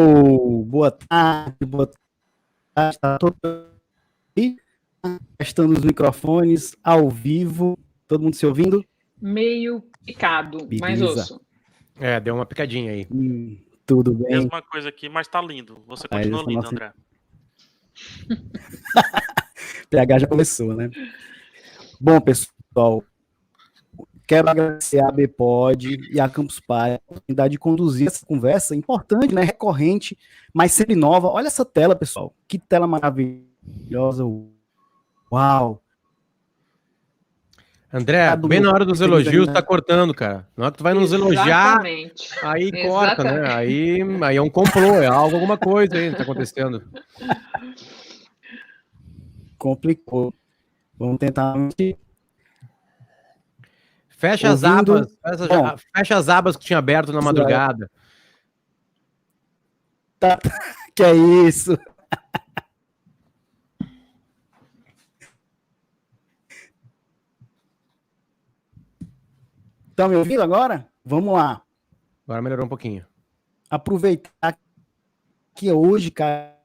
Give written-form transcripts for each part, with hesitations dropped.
Boa tarde, boa tarde. Está todo aí? Testando os microfones ao vivo. Todo mundo se ouvindo? Meio picado, mas Beleza. ouço. Deu uma picadinha aí. Tudo bem. Mesma coisa aqui, mas tá lindo. Você continua lindo, André. PH já começou, né? Bom, pessoal, quero agradecer a ABPOD e a Campus Party a oportunidade de conduzir essa conversa importante, né? Recorrente, mas sempre nova. Olha essa tela, pessoal. Que tela maravilhosa. Uau! André, bem na hora dos elogios, tá cortando, cara. Na hora que tu vai nos elogiar, aí corta, né? Aí é um complô, é algo, alguma coisa aí que tá acontecendo. Complicou. Vamos tentar. Fecha as abas, fecha as abas que tinha aberto na madrugada. Tá. Que é isso? Estão me ouvindo agora? Vamos lá. Agora melhorou um pouquinho. Aproveitar que hoje, cara.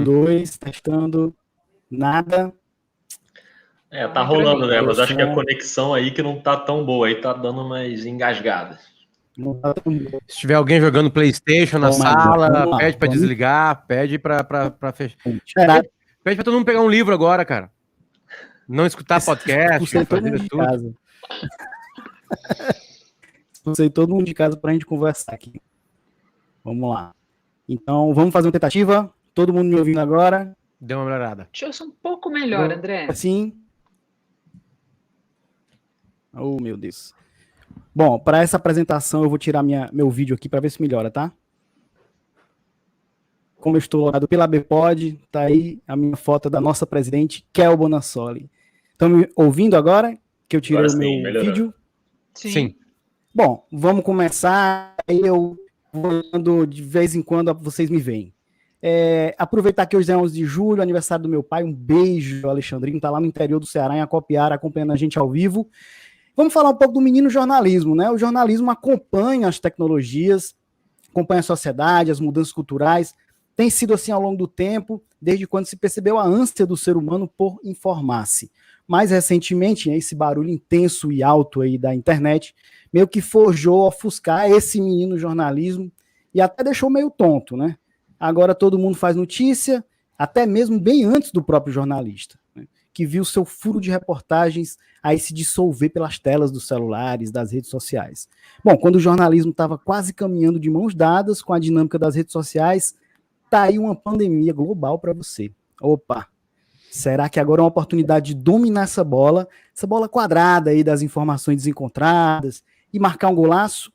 2, testando. Nada. Tá rolando, né? Mas acho que a conexão aí que não tá tão boa, aí tá dando umas engasgadas. Se tiver alguém jogando PlayStation na sala, pede pra desligar, pede pra fechar. Pede pra todo mundo pegar um livro agora, cara. Não escutar podcast, fazer tudo. Expulsei todo mundo de casa pra gente conversar aqui. Vamos lá. Então, vamos fazer uma tentativa. Todo mundo me ouvindo agora? Deu uma melhorada. Te ouço um pouco melhor, André. Assim. Oh, meu Deus. Bom, para essa apresentação eu vou tirar meu vídeo aqui para ver se melhora, tá? Como eu estou logado pela ABPOD, tá aí a minha foto da nossa presidente, Kel Bonassoli. Estão me ouvindo agora? Que eu tirei o meu vídeo? Sim. Bom, vamos começar. Aí eu vou olhando de vez em quando vocês me veem. Aproveitar que hoje é 11 de julho, aniversário do meu pai. Um beijo, Alexandrinho, tá lá no interior do Ceará, em Acopiara, acompanhando a gente ao vivo. Vamos falar um pouco do menino jornalismo, né? O jornalismo acompanha as tecnologias, acompanha a sociedade, as mudanças culturais. Tem sido assim ao longo do tempo, desde quando se percebeu a ânsia do ser humano por informar-se. Mais recentemente, esse barulho intenso e alto aí da internet meio que forjou ofuscar esse menino jornalismo e até deixou meio tonto, né? Agora todo mundo faz notícia, até mesmo bem antes do próprio jornalista, né? Que viu seu furo de reportagens aí se dissolver pelas telas dos celulares, das redes sociais. Bom, quando o jornalismo estava quase caminhando de mãos dadas com a dinâmica das redes sociais, tá aí uma pandemia global para você. Opa! Será que agora é uma oportunidade de dominar essa bola quadrada aí das informações desencontradas e marcar um golaço?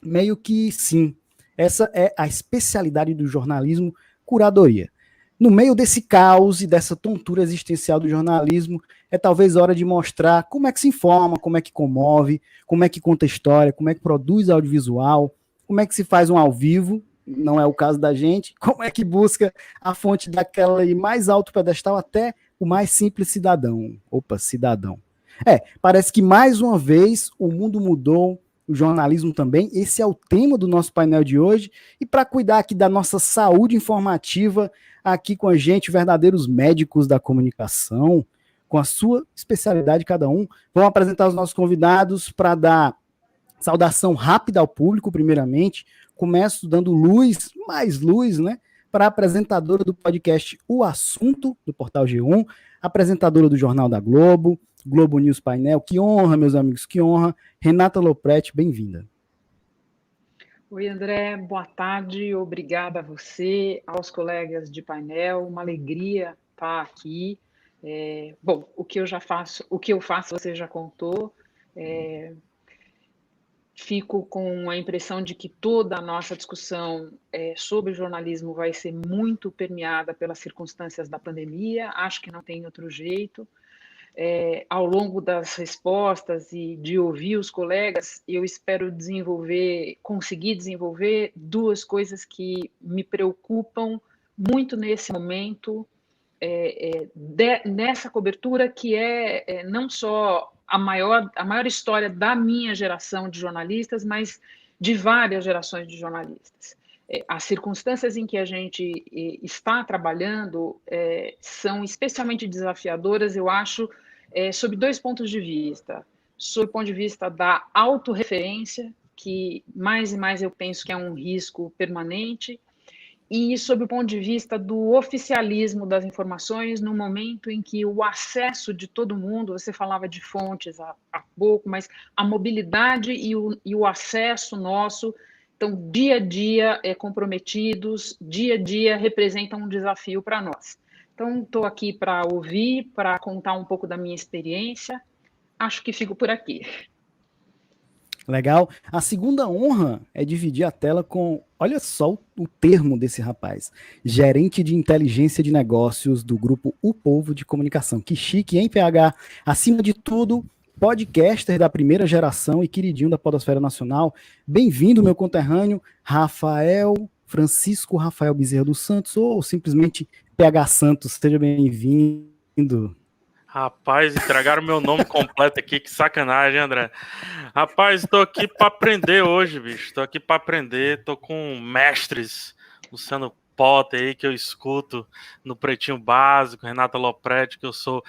Meio que sim. Essa é a especialidade do jornalismo, curadoria. No meio desse caos e dessa tontura existencial do jornalismo, é talvez hora de mostrar como é que se informa, como é que comove, como é que conta história, como é que produz audiovisual, como é que se faz um ao vivo, não é o caso da gente, como é que busca a fonte daquela mais alto pedestal até o mais simples cidadão. Opa, cidadão. Parece que mais uma vez o mundo mudou, o jornalismo também. Esse é o tema do nosso painel de hoje. E para cuidar aqui da nossa saúde informativa, aqui com a gente, verdadeiros médicos da comunicação, com a sua especialidade cada um, vamos apresentar os nossos convidados para dar saudação rápida ao público, primeiramente. Começo dando mais luz, né, para a apresentadora do podcast O Assunto, do Portal G1, apresentadora do Jornal da Globo, Globo News Painel. Que honra, meus amigos, que honra. Renata Lopretti, bem-vinda. Oi, André, boa tarde, obrigada a você, aos colegas de painel, uma alegria estar aqui. Bom, o que eu faço, você já contou. Fico com a impressão de que toda a nossa discussão sobre jornalismo vai ser muito permeada pelas circunstâncias da pandemia, acho que não tem outro jeito. Ao longo das respostas e de ouvir os colegas, eu espero conseguir desenvolver duas coisas que me preocupam muito nesse momento, nessa cobertura, que não só a maior história da minha geração de jornalistas, mas de várias gerações de jornalistas. As circunstâncias em que a gente está trabalhando são especialmente desafiadoras, eu acho, sob 2 pontos de vista. Sob o ponto de vista da autorreferência, que mais e mais eu penso que é um risco permanente, e sob o ponto de vista do oficialismo das informações, no momento em que o acesso de todo mundo, você falava de fontes há pouco, mas a mobilidade e o acesso nosso estão dia a dia comprometidos, dia a dia representam um desafio para nós. Então, estou aqui para ouvir, para contar um pouco da minha experiência. Acho que fico por aqui. Legal. A segunda honra é dividir a tela com, olha só o termo desse rapaz, gerente de inteligência de negócios do grupo O Povo de Comunicação. Que chique, hein, PH? Acima de tudo, podcaster da primeira geração e queridinho da podosfera nacional. Bem-vindo, meu conterrâneo, Francisco Rafael Bezerra dos Santos, ou simplesmente PH Santos. Seja bem-vindo. Rapaz, entregaram meu nome completo aqui, que sacanagem, André. Rapaz, tô aqui para aprender hoje, bicho. Tô aqui para aprender, tô com mestres, Luciano Potter aí, que eu escuto no Pretinho Básico, Renata Lopretti, que eu sou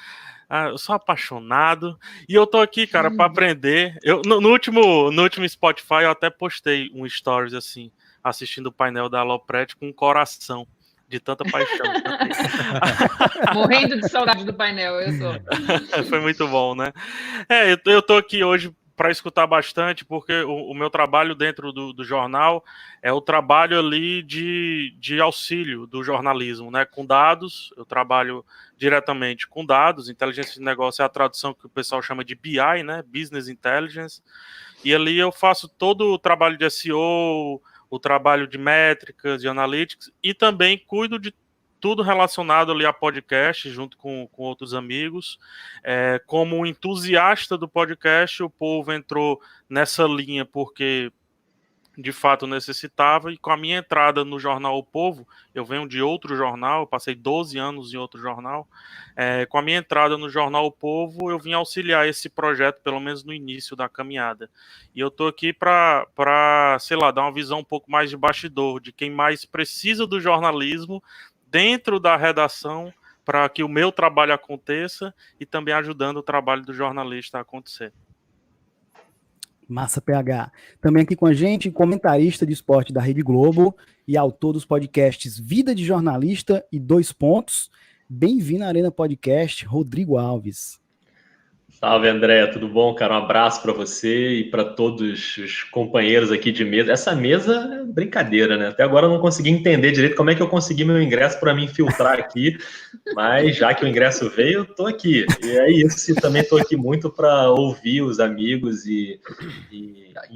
apaixonado. E eu tô aqui, cara, para aprender. No último Spotify eu até postei um stories assim, assistindo o painel da Lopretti com um coração. De tanta paixão. Morrendo de saudade do painel, eu sou. Foi muito bom, né? Eu tô aqui hoje para escutar bastante, porque o meu trabalho dentro do jornal é o trabalho ali de auxílio do jornalismo, né? Com dados, eu trabalho diretamente com dados, inteligência de negócio é a tradução que o pessoal chama de BI, né? Business Intelligence, e ali eu faço todo o trabalho de SEO, o trabalho de métricas, de analytics, e também cuido de tudo relacionado ali a podcast, junto com outros amigos. Como um entusiasta do podcast, o Povo entrou nessa linha porque, de fato, necessitava, e com a minha entrada no jornal O Povo, eu venho de outro jornal, eu passei 12 anos em outro jornal, com a minha entrada no jornal O Povo, eu vim auxiliar esse projeto, pelo menos no início da caminhada. E eu tô aqui para, sei lá, dar uma visão um pouco mais de bastidor, de quem mais precisa do jornalismo dentro da redação, para que o meu trabalho aconteça, e também ajudando o trabalho do jornalista a acontecer. Massa, PH. Também aqui com a gente, comentarista de esporte da Rede Globo e autor dos podcasts Vida de Jornalista e 2 Pontos. Bem-vindo à Arena Podcast, Rodrigo Alves. Salve, André, tudo bom, cara? Um abraço para você e para todos os companheiros aqui de mesa. Essa mesa é brincadeira, né? Até agora eu não consegui entender direito como é que eu consegui meu ingresso para me infiltrar aqui, mas já que o ingresso veio, eu tô aqui. E é isso, e também tô aqui muito para ouvir os amigos e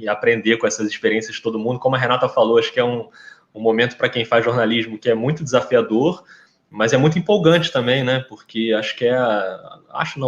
aprender com essas experiências de todo mundo. Como a Renata falou, acho que é um momento para quem faz jornalismo que é muito desafiador, mas é muito empolgante também, né? Porque acho que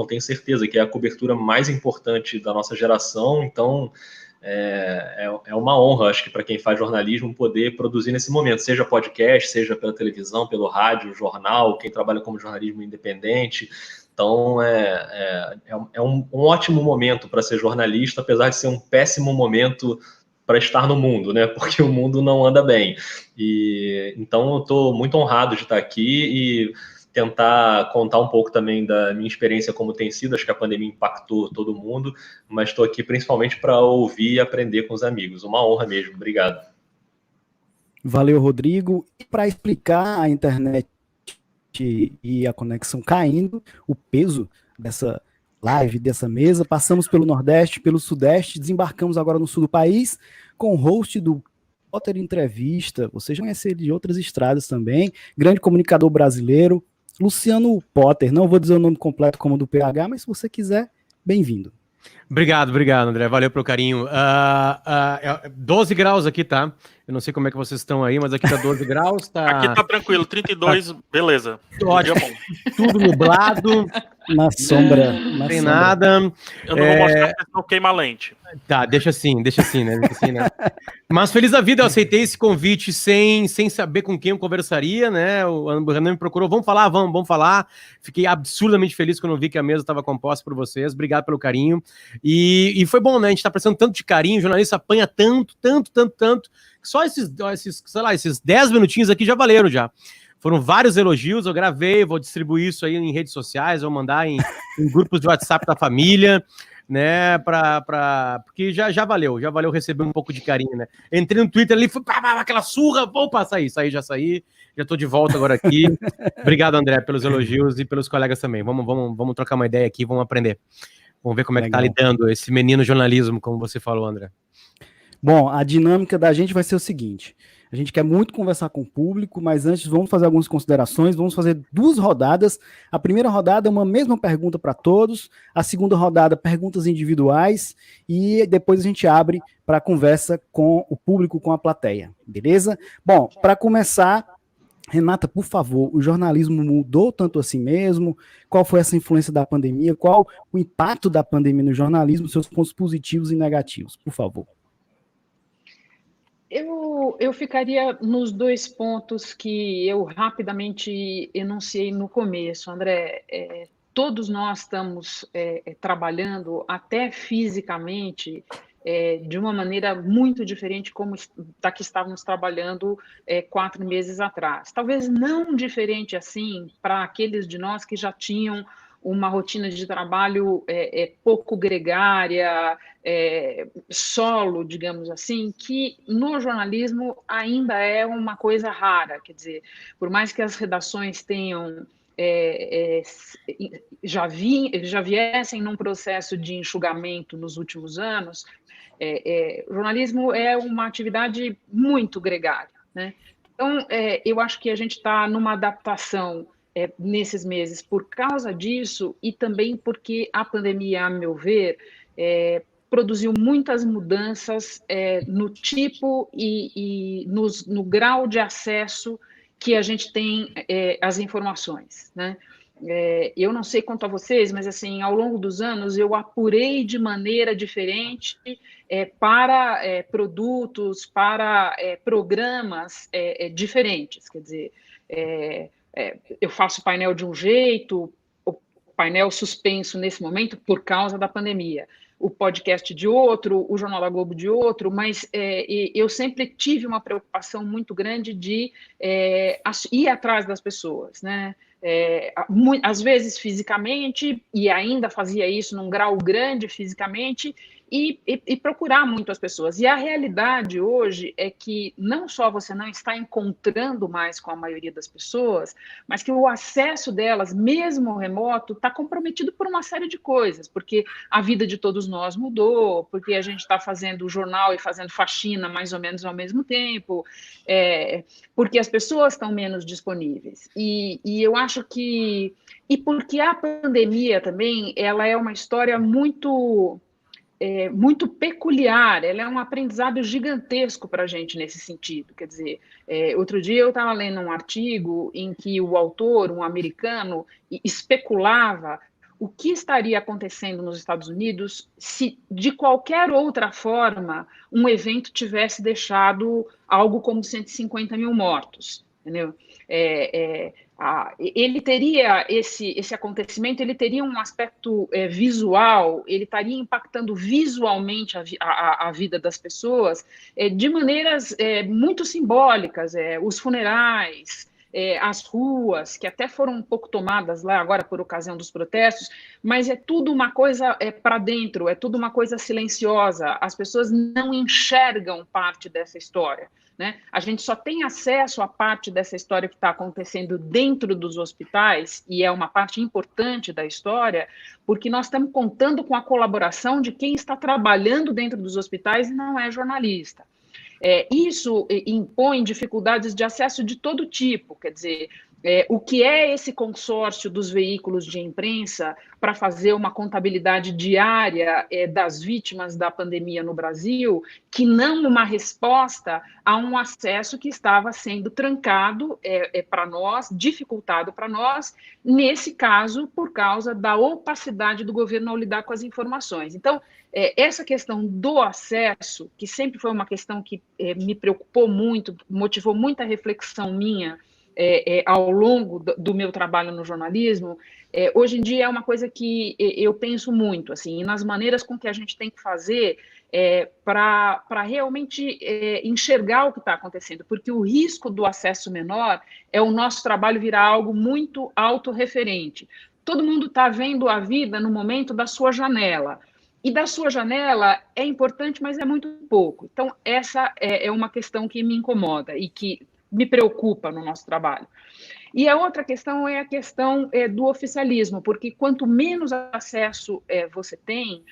tenho certeza que é a cobertura mais importante da nossa geração. Então, é uma honra, acho que para quem faz jornalismo, poder produzir nesse momento, seja podcast, seja pela televisão, pelo rádio, jornal, quem trabalha como jornalismo independente. Então, é um ótimo momento para ser jornalista, apesar de ser um péssimo momento para estar no mundo, né? Porque o mundo não anda bem. E então eu estou muito honrado de estar aqui e tentar contar um pouco também da minha experiência como tem sido. Acho que a pandemia impactou todo mundo, mas estou aqui principalmente para ouvir e aprender com os amigos. Uma honra mesmo. Obrigado. Valeu, Rodrigo. E para explicar a internet e a conexão caindo, o peso dessa live, dessa mesa, passamos pelo Nordeste, pelo Sudeste, desembarcamos agora no Sul do país, com o host do Potter Entrevista, vocês vão conhecer ele de outras estradas também, grande comunicador brasileiro, Luciano Potter. Não vou dizer o nome completo como o do PH, mas se você quiser, bem-vindo. Obrigado, André. Valeu pelo carinho. 12 graus aqui, tá? Eu não sei como é que vocês estão aí, mas aqui tá 12 graus. Tá... Aqui tá tranquilo, 32, beleza. Ótimo. Tudo nublado. Na sombra. Não tem nada. Eu não vou mostrar porque senão queima a lente. Tá, deixa assim, né? Mas feliz da vida, eu aceitei esse convite sem saber com quem eu conversaria, né? O Renan me procurou, vamos falar. Fiquei absurdamente feliz quando eu vi que a mesa estava composta por vocês. Obrigado pelo carinho. E foi bom, né? A gente tá precisando tanto de carinho, o jornalista apanha tanto, que só esses 10 minutinhos aqui já valeram já. Foram vários elogios, eu gravei, vou distribuir isso aí em redes sociais, vou mandar em grupos de WhatsApp da família, né, porque já valeu receber um pouco de carinho, né? Entrei no Twitter ali, fui aquela surra, opa, já saí, já tô de volta agora aqui. Obrigado, André, pelos elogios e pelos colegas também. Vamos trocar uma ideia aqui, vamos aprender. Vamos ver como é que tá lidando esse menino jornalismo, como você falou, André. Bom, a dinâmica da gente vai ser o seguinte: a gente quer muito conversar com o público, mas antes vamos fazer algumas considerações, vamos fazer 2 rodadas. A primeira rodada é uma mesma pergunta para todos, a segunda rodada, perguntas individuais, e depois a gente abre para conversa com o público, com a plateia, beleza? Bom, para começar, Renata, por favor, o jornalismo mudou tanto assim mesmo? Qual foi essa influência da pandemia? Qual o impacto da pandemia no jornalismo, seus pontos positivos e negativos, por favor? Eu ficaria nos 2 pontos que eu rapidamente enunciei no começo, André. Todos nós estamos trabalhando até fisicamente de uma maneira muito diferente como da que estávamos trabalhando 4 meses atrás. Talvez não diferente assim para aqueles de nós que já tinham uma rotina de trabalho pouco gregária, solo, digamos assim, que no jornalismo ainda é uma coisa rara. Quer dizer, por mais que as redações tenham já viessem num processo de enxugamento nos últimos anos, o jornalismo é uma atividade muito gregária, né? Então, eu acho que a gente está numa adaptação nesses meses por causa disso, e também porque a pandemia, a meu ver, produziu muitas mudanças no tipo e no grau de acesso que a gente tem às informações, né? Eu não sei quanto a vocês, mas assim, ao longo dos anos eu apurei de maneira diferente para produtos, para programas diferentes. Quer dizer, eu faço painel de um jeito, o painel suspenso nesse momento por causa da pandemia, o podcast de outro, o Jornal da Globo de outro, mas eu sempre tive uma preocupação muito grande de ir atrás das pessoas, né? Às vezes fisicamente, e ainda fazia isso num grau grande fisicamente, e procurar muito as pessoas. E a realidade hoje é que não só você não está encontrando mais com a maioria das pessoas, mas que o acesso delas, mesmo remoto, está comprometido por uma série de coisas, porque a vida de todos nós mudou, porque a gente está fazendo jornal e fazendo faxina mais ou menos ao mesmo tempo, porque as pessoas estão menos disponíveis. E eu acho que... E porque a pandemia também, ela é uma história muito peculiar, ela é um aprendizado gigantesco para a gente nesse sentido. Quer dizer, outro dia eu estava lendo um artigo em que o autor, um americano, especulava o que estaria acontecendo nos Estados Unidos se, de qualquer outra forma, um evento tivesse deixado algo como 150 mil mortos, entendeu? Ele teria esse acontecimento, ele teria um aspecto visual, ele estaria impactando visualmente a vida das pessoas de maneiras muito simbólicas, os funerais, as ruas, que até foram um pouco tomadas lá agora por ocasião dos protestos, mas é tudo uma coisa para dentro, é tudo uma coisa silenciosa, as pessoas não enxergam parte dessa história, né? A gente só tem acesso à parte dessa história que está acontecendo dentro dos hospitais, e é uma parte importante da história, porque nós estamos contando com a colaboração de quem está trabalhando dentro dos hospitais e não é jornalista. Isso impõe dificuldades de acesso de todo tipo, quer dizer, O que é esse consórcio dos veículos de imprensa para fazer uma contabilidade diária das vítimas da pandemia no Brasil, que não uma resposta a um acesso que estava sendo trancado para nós, dificultado para nós, nesse caso, por causa da opacidade do governo ao lidar com as informações. Então, essa questão do acesso, que sempre foi uma questão que me preocupou muito, motivou muita reflexão minha, ao longo do meu trabalho no jornalismo, hoje em dia é uma coisa que eu penso muito, assim, nas maneiras com que a gente tem que fazer para realmente enxergar o que está acontecendo, porque o risco do acesso menor é o nosso trabalho virar algo muito autorreferente. Todo mundo está vendo a vida no momento da sua janela, e da sua janela é importante, mas é muito pouco. Então, essa é uma questão que me incomoda e que me preocupa no nosso trabalho. E a outra questão é a questão do oficialismo, porque quanto menos acesso você tem,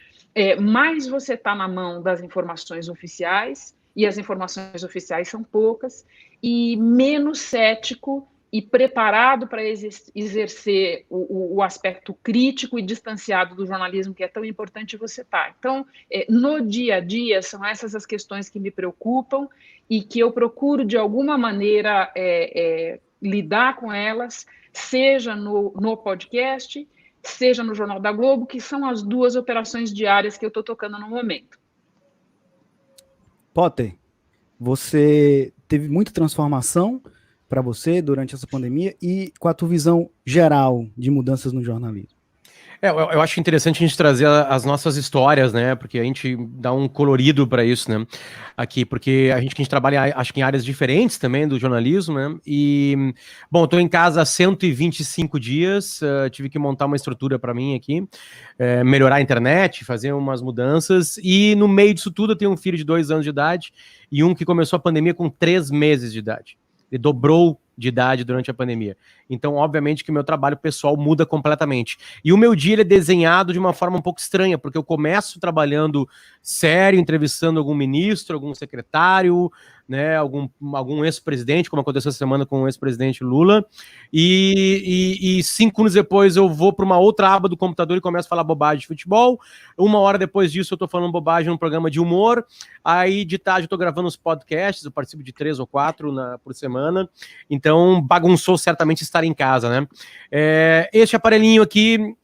mais você está na mão das informações oficiais, e as informações oficiais são poucas, e menos cético e preparado para exercer o aspecto crítico e distanciado do jornalismo, que é tão importante você estar. Então, no dia a dia, são essas as questões que me preocupam e que eu procuro, de alguma maneira, lidar com elas, seja no podcast, seja no Jornal da Globo, que são as duas operações diárias que eu estou tocando no momento. Potter, você teve muita transformação para você durante essa pandemia e com a tua visão geral de mudanças no jornalismo? Eu acho interessante a gente trazer as nossas histórias, né? Porque a gente dá um colorido para isso, né? Aqui, porque a gente trabalha, acho que em áreas diferentes também do jornalismo, né? E, bom, eu tô em casa há 125 dias, tive que montar uma estrutura para mim aqui, melhorar a internet, fazer umas mudanças, e no meio disso tudo eu tenho um filho de 2 anos de idade e um que começou a pandemia com 3 meses de idade. Ele dobrou de idade durante a pandemia. Então, obviamente que o meu trabalho pessoal muda completamente. E o meu dia ele é desenhado de uma forma um pouco estranha, porque eu começo trabalhando sério, entrevistando algum ministro, algum secretário, né, algum ex-presidente, como aconteceu essa semana com o ex-presidente Lula, e 5 anos depois eu vou para uma outra aba do computador e começo a falar bobagem de futebol. 1 hora depois disso eu tô falando bobagem num programa de humor. Aí de tarde eu tô gravando os podcasts, eu participo de 3 ou 4 por semana. Então bagunçou certamente estar em casa, né? Este aparelhinho aqui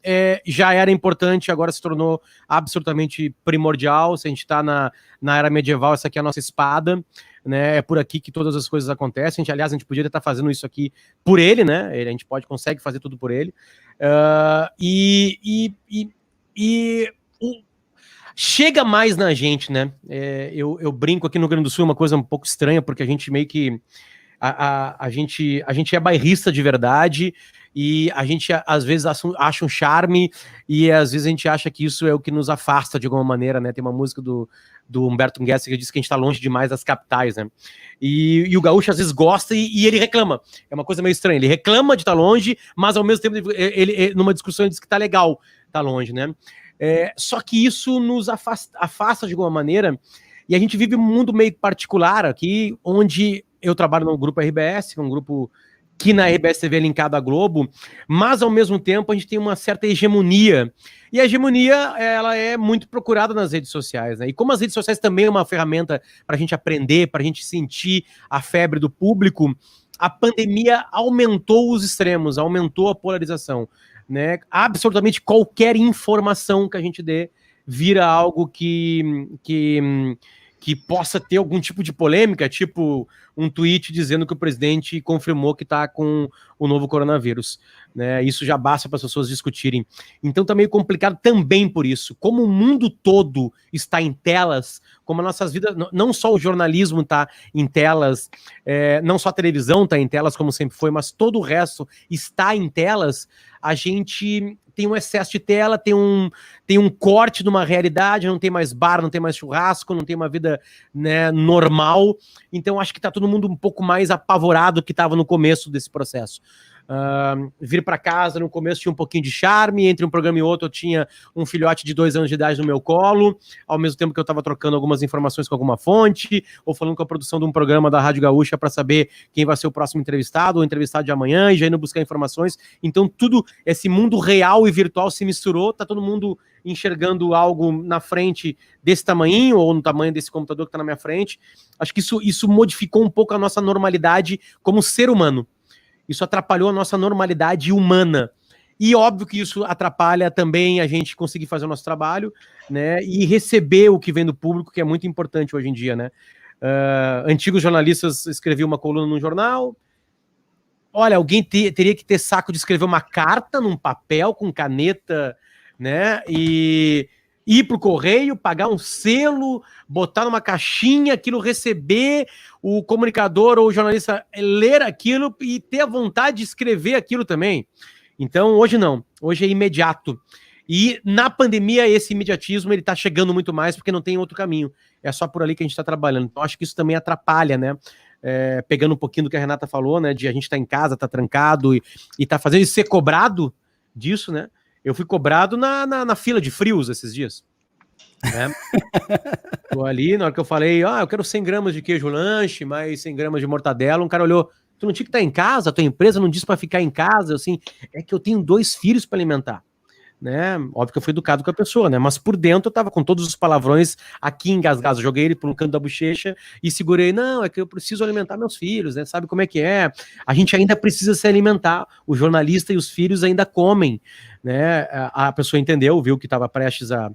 já era importante, agora se tornou absolutamente primordial. Se a gente tá na era medieval, essa aqui é a nossa espada, né? É por aqui que todas as coisas acontecem. Aliás, a gente podia estar fazendo isso aqui por ele, né? A gente consegue fazer tudo por ele. Chega mais na gente, né? Eu brinco aqui no Rio Grande do Sul, é uma coisa um pouco estranha, porque a gente meio que a gente é bairrista de verdade, e a gente às vezes acha um charme, e às vezes a gente acha que isso é o que nos afasta de alguma maneira, né? Tem uma música do Humberto Guess que diz que a gente tá longe demais das capitais, né? E o gaúcho às vezes gosta e ele reclama. É uma coisa meio estranha. Ele reclama de estar longe, mas ao mesmo tempo ele numa discussão ele diz que tá legal tá longe, né? Só que isso nos afasta de alguma maneira, e a gente vive um mundo meio particular aqui, onde eu trabalho no grupo RBS, que é um grupo que na RBS TV é linkado à Globo, mas ao mesmo tempo a gente tem uma certa hegemonia, e a hegemonia ela é muito procurada nas redes sociais, né? E como as redes sociais também é uma ferramenta para a gente aprender, para a gente sentir a febre do público, a pandemia aumentou os extremos, aumentou a polarização, né? Absolutamente qualquer informação que a gente dê vira algo que possa ter algum tipo de polêmica, tipo um tweet dizendo que o presidente confirmou que está com o novo coronavírus, né? Isso já basta para as pessoas discutirem. Então tá meio complicado também por isso. Como o mundo todo está em telas, como as nossas vidas, não só o jornalismo está em telas, não só a televisão está em telas, como sempre foi, mas todo o resto está em telas, a gente tem um excesso de tela, tem um corte de uma realidade, não tem mais bar, não tem mais churrasco, não tem uma vida, né, normal. Então acho que tá todo mundo um pouco mais apavorado que estava no começo desse processo. vir para casa, no começo tinha um pouquinho de charme, entre um programa e outro eu tinha um filhote de 2 anos de idade no meu colo, ao mesmo tempo que eu estava trocando algumas informações com alguma fonte, ou falando com a produção de um programa da Rádio Gaúcha para saber quem vai ser o próximo entrevistado, ou entrevistado de amanhã, e já indo buscar informações. Então tudo, esse mundo real e virtual se misturou, tá todo mundo enxergando algo na frente desse tamanho, ou no tamanho desse computador que está na minha frente. Acho que isso modificou um pouco a nossa normalidade como ser humano. Isso atrapalhou a nossa normalidade humana. E óbvio que isso atrapalha também a gente conseguir fazer o nosso trabalho, né? E receber o que vem do público, que é muito importante hoje em dia, né? Antigos jornalistas escreviam uma coluna num jornal. Olha, alguém teria que ter saco de escrever uma carta num papel com caneta, né? E ir pro correio, pagar um selo, botar numa caixinha, aquilo receber, o comunicador ou o jornalista ler aquilo e ter a vontade de escrever aquilo também. Então, hoje não. Hoje é imediato. E na pandemia, esse imediatismo, ele tá chegando muito mais porque não tem outro caminho. É só por ali que a gente tá trabalhando. Então, acho que isso também atrapalha, né? Pegando um pouquinho do que a Renata falou, né? De a gente tá em casa, tá trancado e tá fazendo isso, ser cobrado disso, né? Eu fui cobrado na fila de frios esses dias. Né? Tô ali, na hora que eu falei, eu quero 100 gramas de queijo lanche, mais 100 gramas de mortadela, um cara olhou, tu não tinha que estar em casa? A tua empresa não disse para ficar em casa? Assim, é que eu tenho 2 filhos para alimentar. Né? Óbvio que eu fui educado com a pessoa, né? Mas por dentro eu tava com todos os palavrões aqui engasgados. Joguei ele por um canto da bochecha e segurei. Não, é que eu preciso alimentar meus filhos, né? Sabe como é que é? A gente ainda precisa se alimentar. O jornalista e os filhos ainda comem, né? A pessoa entendeu, viu que estava prestes a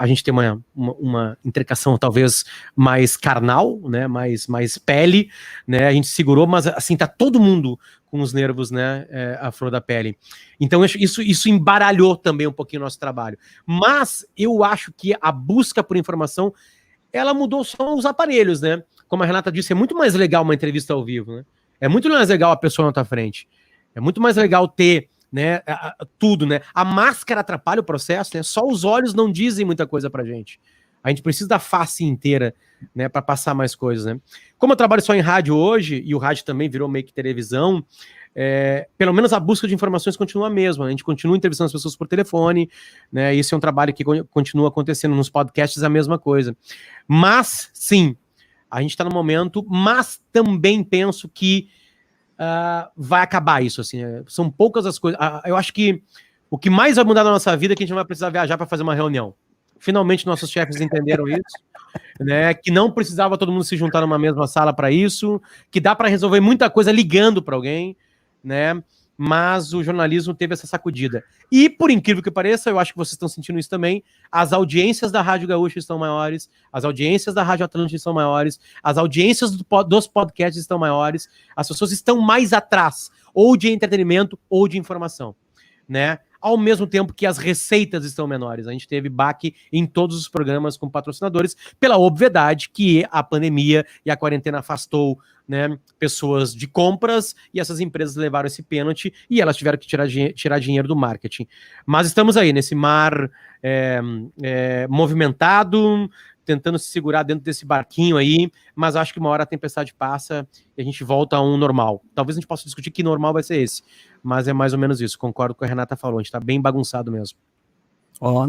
gente ter uma intercação talvez mais carnal, né? Mais pele, né? A gente segurou, mas assim, tá todo mundo com os nervos, né, a flor da pele. Então isso embaralhou também um pouquinho o nosso trabalho. Mas eu acho que a busca por informação, ela mudou só os aparelhos, né? Como a Renata disse, é muito mais legal uma entrevista ao vivo, né? É muito mais legal a pessoa na tua frente. É muito mais legal ter, né, tudo, né? A máscara atrapalha o processo, né? Só os olhos não dizem muita coisa pra gente. A gente precisa da face inteira, né, para passar mais coisas, né? Como eu trabalho só em rádio hoje, e o rádio também virou meio que televisão, pelo menos a busca de informações continua a mesma. A gente continua entrevistando as pessoas por telefone, né? Esse é um trabalho que continua acontecendo nos podcasts, a mesma coisa. Mas, sim, a gente está no momento, mas também penso que vai acabar isso, assim. São poucas as coisas. Eu acho que o que mais vai mudar na nossa vida é que a gente não vai precisar viajar para fazer uma reunião. Finalmente nossos chefes entenderam isso, né? Que não precisava todo mundo se juntar numa mesma sala para isso, que dá para resolver muita coisa ligando para alguém, né? Mas o jornalismo teve essa sacudida. E, por incrível que pareça, eu acho que vocês estão sentindo isso também, as audiências da Rádio Gaúcha estão maiores, as audiências da Rádio Atlântica estão maiores, as audiências dos podcasts estão maiores, as pessoas estão mais atrás, ou de entretenimento, ou de informação, né? Ao mesmo tempo que as receitas estão menores. A gente teve baque em todos os programas com patrocinadores, pela obviedade que a pandemia e a quarentena afastou, né, pessoas de compras, e essas empresas levaram esse pênalti e elas tiveram que tirar dinheiro do marketing. Mas estamos aí, nesse mar movimentado, tentando se segurar dentro desse barquinho aí, mas acho que uma hora a tempestade passa e a gente volta a um normal. Talvez a gente possa discutir que normal vai ser esse, mas é mais ou menos isso, concordo com o que a Renata falou, a gente tá bem bagunçado mesmo.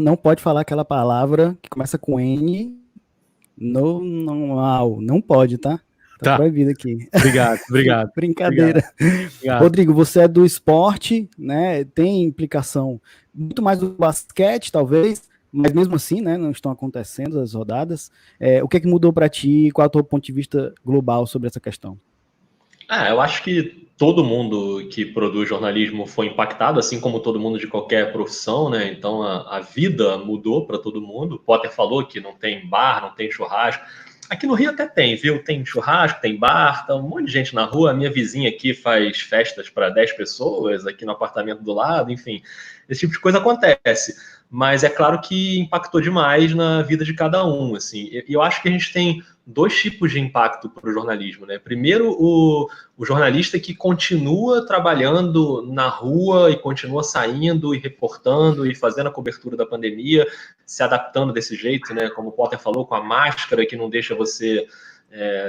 Não pode falar aquela palavra que começa com N, normal, não pode, tá? Tá proibido aqui. Obrigado. Brincadeira. Obrigado. Rodrigo, você é do esporte, né? Tem implicação muito mais do basquete, talvez, mas mesmo assim, né, não estão acontecendo as rodadas. O que é que mudou para ti? Qual é o teu ponto de vista global sobre essa questão? Eu acho que todo mundo que produz jornalismo foi impactado, assim como todo mundo de qualquer profissão, né? Então a vida mudou para todo mundo. O Potter falou que não tem bar, não tem churrasco. Aqui no Rio até tem, viu? Tem churrasco, tem bar, tá um monte de gente na rua. A minha vizinha aqui faz festas para 10 pessoas, aqui no apartamento do lado, enfim. Esse tipo de coisa acontece. Mas é claro que impactou demais na vida de cada um, assim. E eu acho que a gente tem 2 tipos de impacto para o jornalismo, né? Primeiro, o jornalista que continua trabalhando na rua e continua saindo e reportando e fazendo a cobertura da pandemia, se adaptando desse jeito, né? Como o Potter falou, com a máscara que não deixa você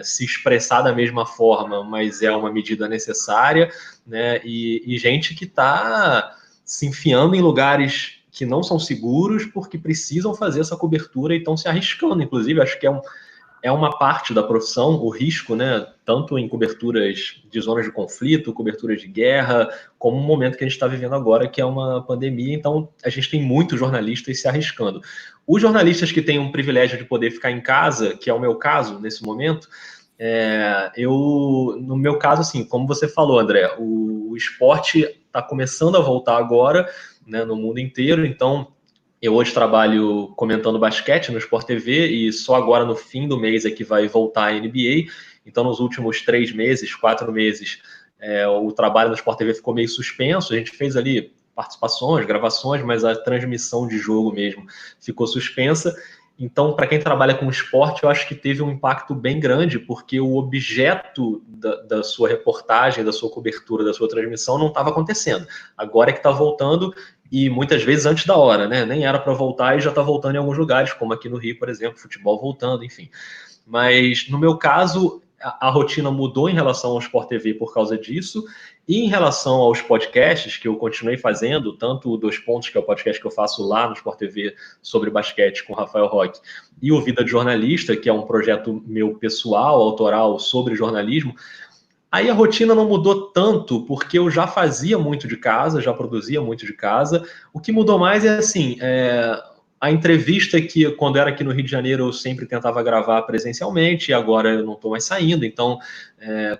se expressar da mesma forma, mas é uma medida necessária, né? E gente que está se enfiando em lugares que não são seguros porque precisam fazer essa cobertura e estão se arriscando. Inclusive, acho que é uma parte da profissão, o risco, né? Tanto em coberturas de zonas de conflito, coberturas de guerra, como o momento que a gente está vivendo agora, que é uma pandemia. Então, a gente tem muitos jornalistas se arriscando. Os jornalistas que têm um privilégio de poder ficar em casa, que é o meu caso nesse momento, no meu caso, assim, como você falou, André, o esporte está começando a voltar agora, né, no mundo inteiro. Então, eu hoje trabalho comentando basquete no Sport TV e só agora no fim do mês é que vai voltar a NBA. Então, nos últimos 3 meses, 4 meses, o trabalho no Sport TV ficou meio suspenso. A gente fez ali participações, gravações, mas a transmissão de jogo mesmo ficou suspensa. Então, para quem trabalha com esporte, eu acho que teve um impacto bem grande, porque o objeto da sua reportagem, da sua cobertura, da sua transmissão não estava acontecendo. Agora é que está voltando, e muitas vezes antes da hora, né? Nem era para voltar e já está voltando em alguns lugares, como aqui no Rio, por exemplo, futebol voltando, enfim. Mas, no meu caso, a rotina mudou em relação ao Sport TV por causa disso, e em relação aos podcasts que eu continuei fazendo, tanto o Dois Pontos, que é o podcast que eu faço lá no Sport TV sobre basquete com o Rafael Roque, e o Vida de Jornalista, que é um projeto meu pessoal, autoral, sobre jornalismo, aí a rotina não mudou tanto, porque eu já fazia muito de casa, já produzia muito de casa. O que mudou mais é assim, a entrevista que, quando era aqui no Rio de Janeiro, eu sempre tentava gravar presencialmente, e agora eu não estou mais saindo. Então,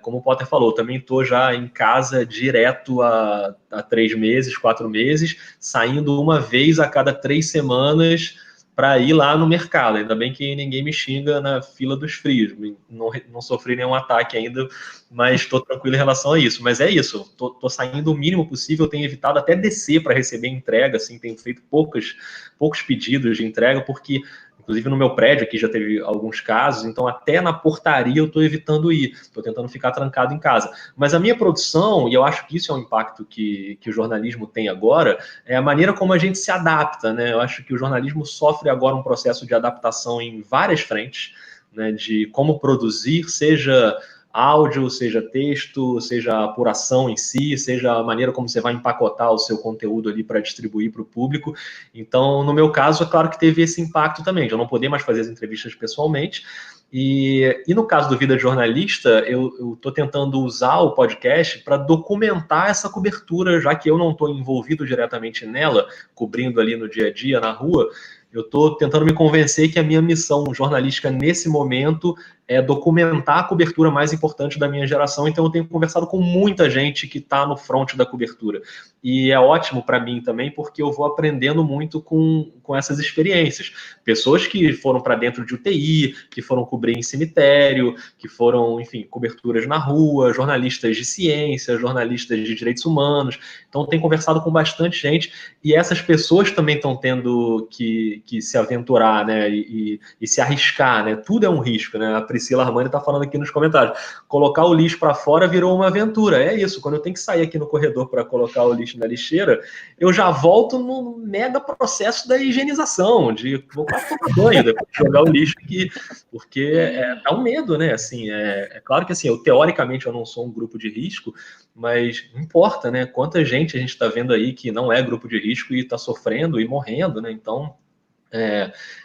como o Potter falou, também estou já em casa direto há 3 meses, 4 meses, saindo uma vez a cada 3 semanas para ir lá no mercado. Ainda bem que ninguém me xinga na fila dos frios. Não sofri nenhum ataque ainda, mas estou tranquilo em relação a isso. Mas é isso, estou saindo o mínimo possível, tenho evitado até descer para receber entrega, assim, tenho feito poucos pedidos de entrega, porque, inclusive no meu prédio aqui já teve alguns casos, então até na portaria eu estou evitando ir, estou tentando ficar trancado em casa. Mas a minha produção, e eu acho que isso é um impacto que o jornalismo tem agora, é a maneira como a gente se adapta, né? Eu acho que o jornalismo sofre agora um processo de adaptação em várias frentes, né, de como produzir, seja áudio, seja texto, seja a apuração em si, seja a maneira como você vai empacotar o seu conteúdo ali para distribuir para o público. Então, no meu caso, é claro que teve esse impacto também, de eu não poder mais fazer as entrevistas pessoalmente. E no caso do Vida de Jornalista, eu estou tentando usar o podcast para documentar essa cobertura, já que eu não estou envolvido diretamente nela, cobrindo ali no dia a dia, na rua. Eu estou tentando me convencer que a minha missão jornalística nesse momento é documentar a cobertura mais importante da minha geração. Então eu tenho conversado com muita gente que está no front da cobertura. E é ótimo para mim também, porque eu vou aprendendo muito com essas experiências. Pessoas que foram para dentro de UTI, que foram cobrir em cemitério, que foram, enfim, coberturas na rua, jornalistas de ciência, jornalistas de direitos humanos. Então tenho conversado com bastante gente, e essas pessoas também estão tendo que se aventurar, né, e se arriscar, né? Tudo é um risco, né? A Priscila Armani está falando aqui nos comentários. Colocar o lixo para fora virou uma aventura. É isso, quando eu tenho que sair aqui no corredor para colocar o lixo na lixeira, eu já volto no mega processo da higienização, de vou quase tomar banho depois de jogar o lixo aqui, porque dá um medo, né? Assim, é claro que assim, teoricamente eu não sou um grupo de risco, mas não importa, né? Quanta gente a gente está vendo aí que não é grupo de risco e está sofrendo e morrendo, né? Então,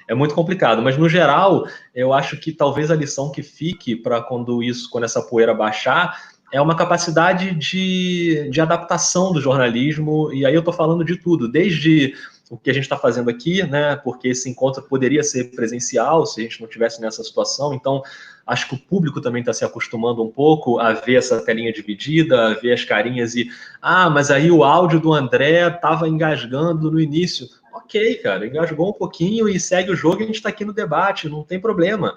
é muito complicado, mas no geral, eu acho que talvez a lição que fique para quando essa poeira baixar é uma capacidade de adaptação do jornalismo, e aí eu estou falando de tudo, desde o que a gente está fazendo aqui, né? Porque esse encontro poderia ser presencial se a gente não tivesse nessa situação. Então, acho que o público também está se acostumando um pouco a ver essa telinha dividida, a ver as carinhas mas aí o áudio do André estava engasgando no início. Ok, cara, engasgou um pouquinho e segue o jogo e a gente está aqui no debate, não tem problema.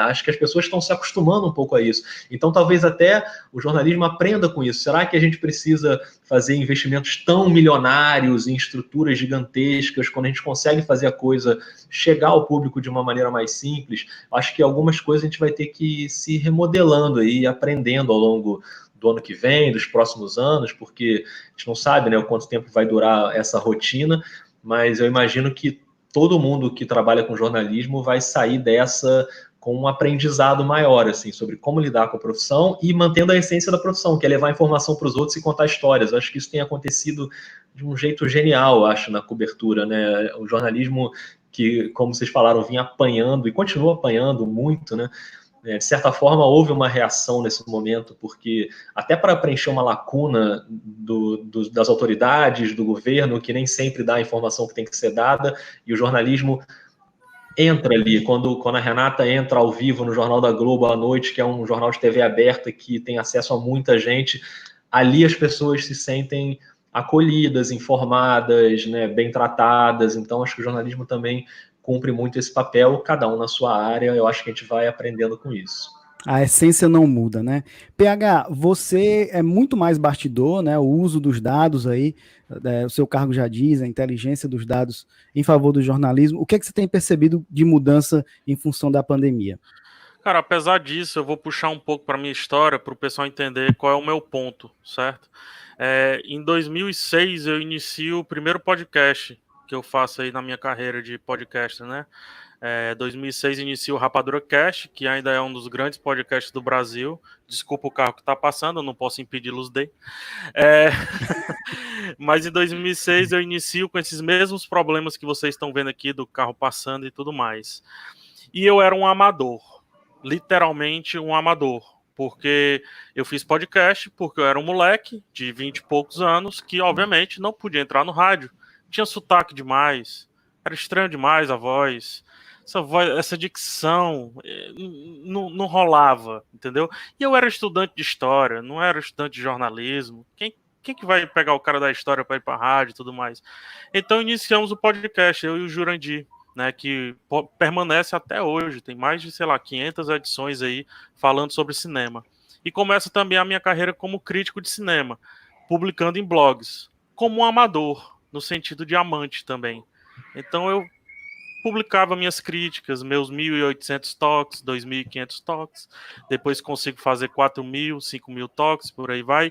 Acho que as pessoas estão se acostumando um pouco a isso. Então, talvez até o jornalismo aprenda com isso. Será que a gente precisa fazer investimentos tão milionários em estruturas gigantescas quando a gente consegue fazer a coisa chegar ao público de uma maneira mais simples? Acho que algumas coisas a gente vai ter que ir se remodelando e aprendendo ao longo do ano que vem, dos próximos anos, porque a gente não sabe, né, o quanto tempo vai durar essa rotina, mas eu imagino que todo mundo que trabalha com jornalismo vai sair dessa com um aprendizado maior, assim, sobre como lidar com a profissão e mantendo a essência da profissão, que é levar informação para os outros e contar histórias. Eu acho que isso tem acontecido de um jeito genial, acho, na cobertura, né? O jornalismo que, como vocês falaram, vinha apanhando e continua apanhando muito, né? De certa forma, houve uma reação nesse momento, porque até para preencher uma lacuna das autoridades, do governo, que nem sempre dá a informação que tem que ser dada, e o jornalismo entra ali, quando a Renata entra ao vivo no Jornal da Globo à noite, que é um jornal de TV aberta que tem acesso a muita gente, ali as pessoas se sentem acolhidas, informadas, né, bem tratadas. Então, acho que o jornalismo também cumpre muito esse papel, cada um na sua área. Eu acho que a gente vai aprendendo com isso. A essência não muda, né? PH, você é muito mais bastidor, né? O uso dos dados aí, o seu cargo já diz, a inteligência dos dados em favor do jornalismo. O que é que você tem percebido de mudança em função da pandemia? Cara, apesar disso, eu vou puxar um pouco para minha história, para o pessoal entender qual é o meu ponto, certo? Em 2006, eu inicio o primeiro podcast que eu faço aí na minha carreira de podcaster, né? 2006 inicia o Rapadura Cast, que ainda é um dos grandes podcasts do Brasil. Desculpa o carro que está passando, eu não posso impedi-los de. Mas em 2006 eu inicio com esses mesmos problemas que vocês estão vendo aqui do carro passando e tudo mais. E eu era um amador, literalmente um amador, porque eu fiz podcast porque eu era um moleque de 20 e poucos anos que obviamente não podia entrar no rádio. Tinha sotaque demais, era estranho demais a voz, essa dicção não rolava, entendeu? E eu era estudante de história, não era estudante de jornalismo. Quem que vai pegar o cara da história para ir para a rádio e tudo mais? Então iniciamos o podcast, eu e o Jurandir, né, que permanece até hoje, tem mais de, 500 edições aí falando sobre cinema. E começa também a minha carreira como crítico de cinema, publicando em blogs, como um amador, no sentido de amante também. Então eu publicava minhas críticas, meus 1.800 toques, 2.500 toques, depois consigo fazer 4.000, 5.000 toques, por aí vai,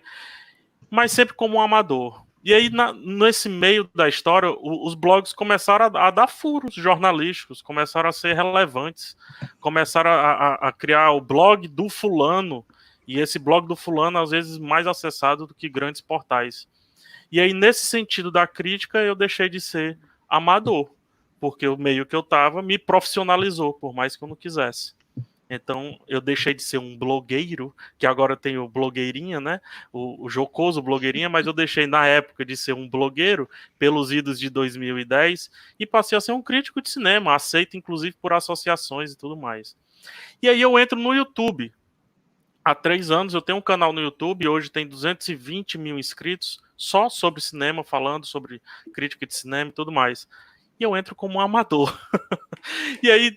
mas sempre como um amador. E aí, nesse meio da história, os blogs começaram a dar furos jornalísticos, começaram a ser relevantes, começaram a criar o blog do fulano, e esse blog do fulano, às vezes, mais acessado do que grandes portais. E aí, nesse sentido da crítica, eu deixei de ser amador, porque o meio que eu estava me profissionalizou, por mais que eu não quisesse. Então, eu deixei de ser um blogueiro, que agora tem o blogueirinha, né? O jocoso blogueirinha, mas eu deixei na época de ser um blogueiro, pelos idos de 2010, e passei a ser um crítico de cinema, aceito inclusive por associações e tudo mais. E aí eu entro no YouTube. Há 3 anos eu tenho um canal no YouTube, hoje tem 220 mil inscritos, só sobre cinema, falando sobre crítica de cinema e tudo mais. E eu entro como um amador. E aí,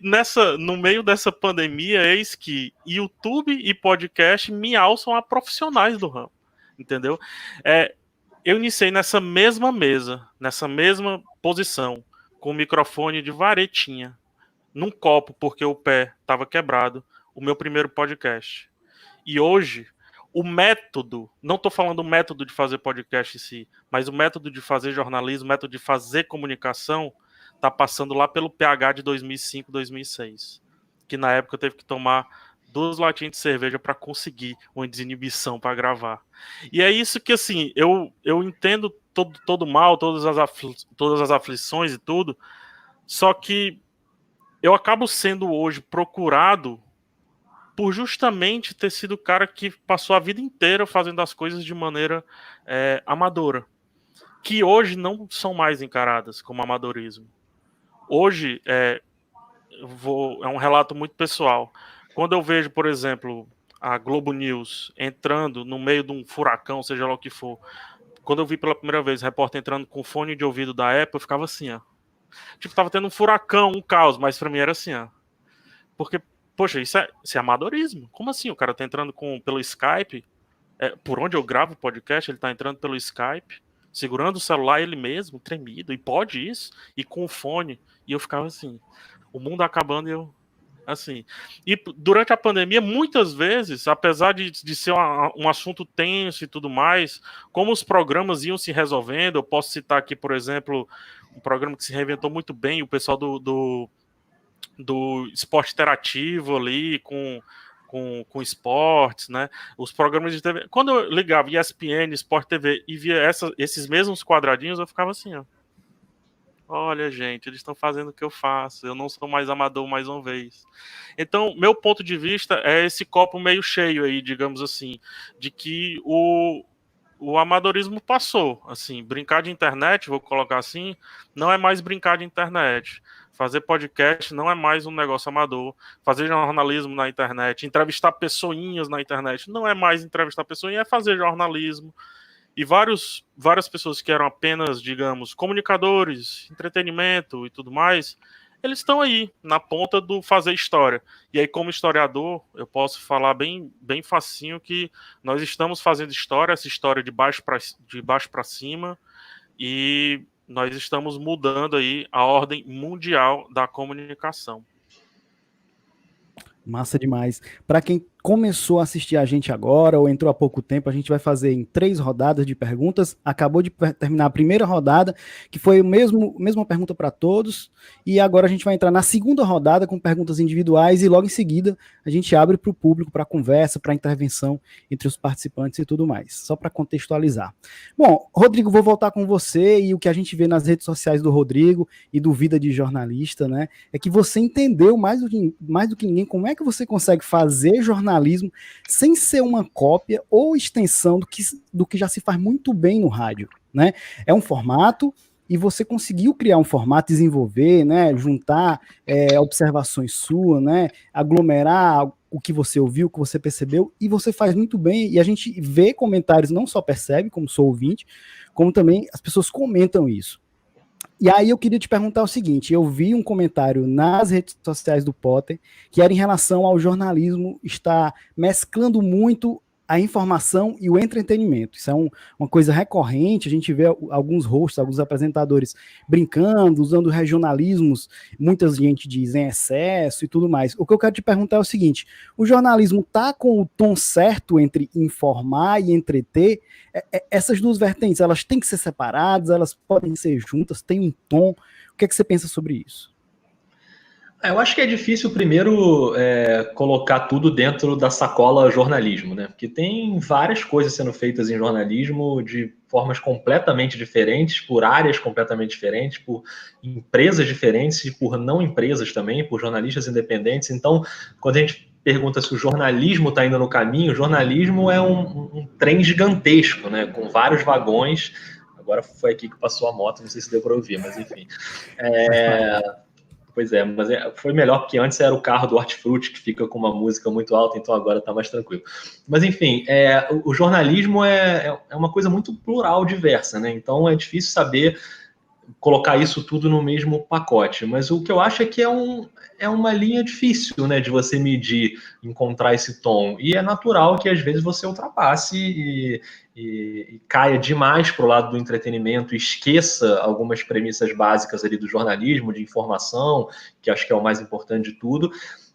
no meio dessa pandemia, eis que YouTube e podcast me alçam a profissionais do ramo, entendeu? Eu iniciei nessa mesma mesa, nessa mesma posição, com o microfone de varetinha, num copo, porque o pé estava quebrado, o meu primeiro podcast. E hoje, o método, não estou falando o método de fazer podcast em si, mas o método de fazer jornalismo, o método de fazer comunicação, tá passando lá pelo PH de 2005, 2006, que na época eu teve que tomar 2 latinhas de cerveja para conseguir uma desinibição para gravar. E é isso que, assim, eu entendo todo mal, todas as aflições e tudo, só que eu acabo sendo hoje procurado por justamente ter sido o cara que passou a vida inteira fazendo as coisas de maneira amadora, que hoje não são mais encaradas como amadorismo. Hoje, é um relato muito pessoal. Quando eu vejo, por exemplo, a Globo News entrando no meio de um furacão, seja lá o que for, quando eu vi pela primeira vez o repórter entrando com fone de ouvido da Apple, eu ficava assim, ó. Tipo, tava tendo um furacão, um caos, mas pra mim era assim, ó. Porque, poxa, isso é amadorismo. Como assim? O cara tá entrando pelo Skype, por onde eu gravo o podcast, ele tá entrando pelo Skype, segurando o celular ele mesmo, tremido, e pode isso, e com o fone. E eu ficava assim, o mundo acabando e eu, assim. E durante a pandemia, muitas vezes, apesar de ser um assunto tenso e tudo mais, como os programas iam se resolvendo, eu posso citar aqui, por exemplo, um programa que se reinventou muito bem, o pessoal do do esporte interativo ali, com esportes, né? Os programas de TV. Quando eu ligava ESPN, Sport TV e via esses mesmos quadradinhos, eu ficava assim, ó. Olha, gente, eles estão fazendo o que eu faço. Eu não sou mais amador mais uma vez. Então, meu ponto de vista é esse copo meio cheio aí, digamos assim, de que o amadorismo passou. Assim, brincar de internet, vou colocar assim, não é mais brincar de internet. Fazer podcast não é mais um negócio amador. Fazer jornalismo na internet, entrevistar pessoinhas na internet, não é mais entrevistar pessoinhas, é fazer jornalismo. E várias pessoas que eram apenas, digamos, comunicadores, entretenimento e tudo mais, eles estão aí, na ponta do fazer história. E aí, como historiador, eu posso falar bem facinho que nós estamos fazendo história, essa história de baixo para cima, e nós estamos mudando aí a ordem mundial da comunicação. Massa demais. Para quem começou a assistir a gente agora ou entrou há pouco tempo, a gente vai fazer em 3 rodadas de perguntas. Acabou de terminar a primeira rodada, que foi mesma pergunta para todos, e agora a gente vai entrar na segunda rodada com perguntas individuais e logo em seguida a gente abre para o público, para conversa, para intervenção entre os participantes e tudo mais, só para contextualizar. Bom, Rodrigo, vou voltar com você, e o que a gente vê nas redes sociais do Rodrigo e do Vida de Jornalista, né, é que você entendeu mais do que ninguém como é que você consegue fazer jornalismo sem ser uma cópia ou extensão do que já se faz muito bem no rádio, né? É um formato e você conseguiu criar um formato, desenvolver, né? Juntar observações suas, né? Aglomerar o que você ouviu, o que você percebeu, e você faz muito bem, e a gente vê comentários, não só percebe, como sou ouvinte, como também as pessoas comentam isso. E aí eu queria te perguntar o seguinte, eu vi um comentário nas redes sociais do Potter, que era em relação ao jornalismo estar mesclando muito a informação e o entretenimento. Isso é uma coisa recorrente, a gente vê alguns hosts, alguns apresentadores brincando, usando regionalismos, muita gente diz em excesso e tudo mais. O que eu quero te perguntar é o seguinte, o jornalismo está com o tom certo entre informar e entreter? Essas duas vertentes, elas têm que ser separadas, elas podem ser juntas, tem um tom? O que é que você pensa sobre isso? Eu acho que é difícil primeiro colocar tudo dentro da sacola jornalismo, né? Porque tem várias coisas sendo feitas em jornalismo de formas completamente diferentes, por áreas completamente diferentes, por empresas diferentes e por não empresas também, por jornalistas independentes. Então, quando a gente pergunta se o jornalismo está indo no caminho, o jornalismo é um trem gigantesco, né? Com vários vagões. Agora foi aqui que passou a moto, não sei se deu para ouvir, mas enfim. Pois é, mas foi melhor porque antes era o carro do Hortifruti, que fica com uma música muito alta, então agora está mais tranquilo. Mas enfim, o jornalismo é uma coisa muito plural, diversa, né? Então é difícil saber colocar isso tudo no mesmo pacote. Mas o que eu acho é que é uma linha difícil, né, de você medir, encontrar esse tom. E é natural que às vezes você ultrapasse e caia demais para o lado do entretenimento, esqueça algumas premissas básicas ali do jornalismo, de informação, que acho que é o mais importante de tudo.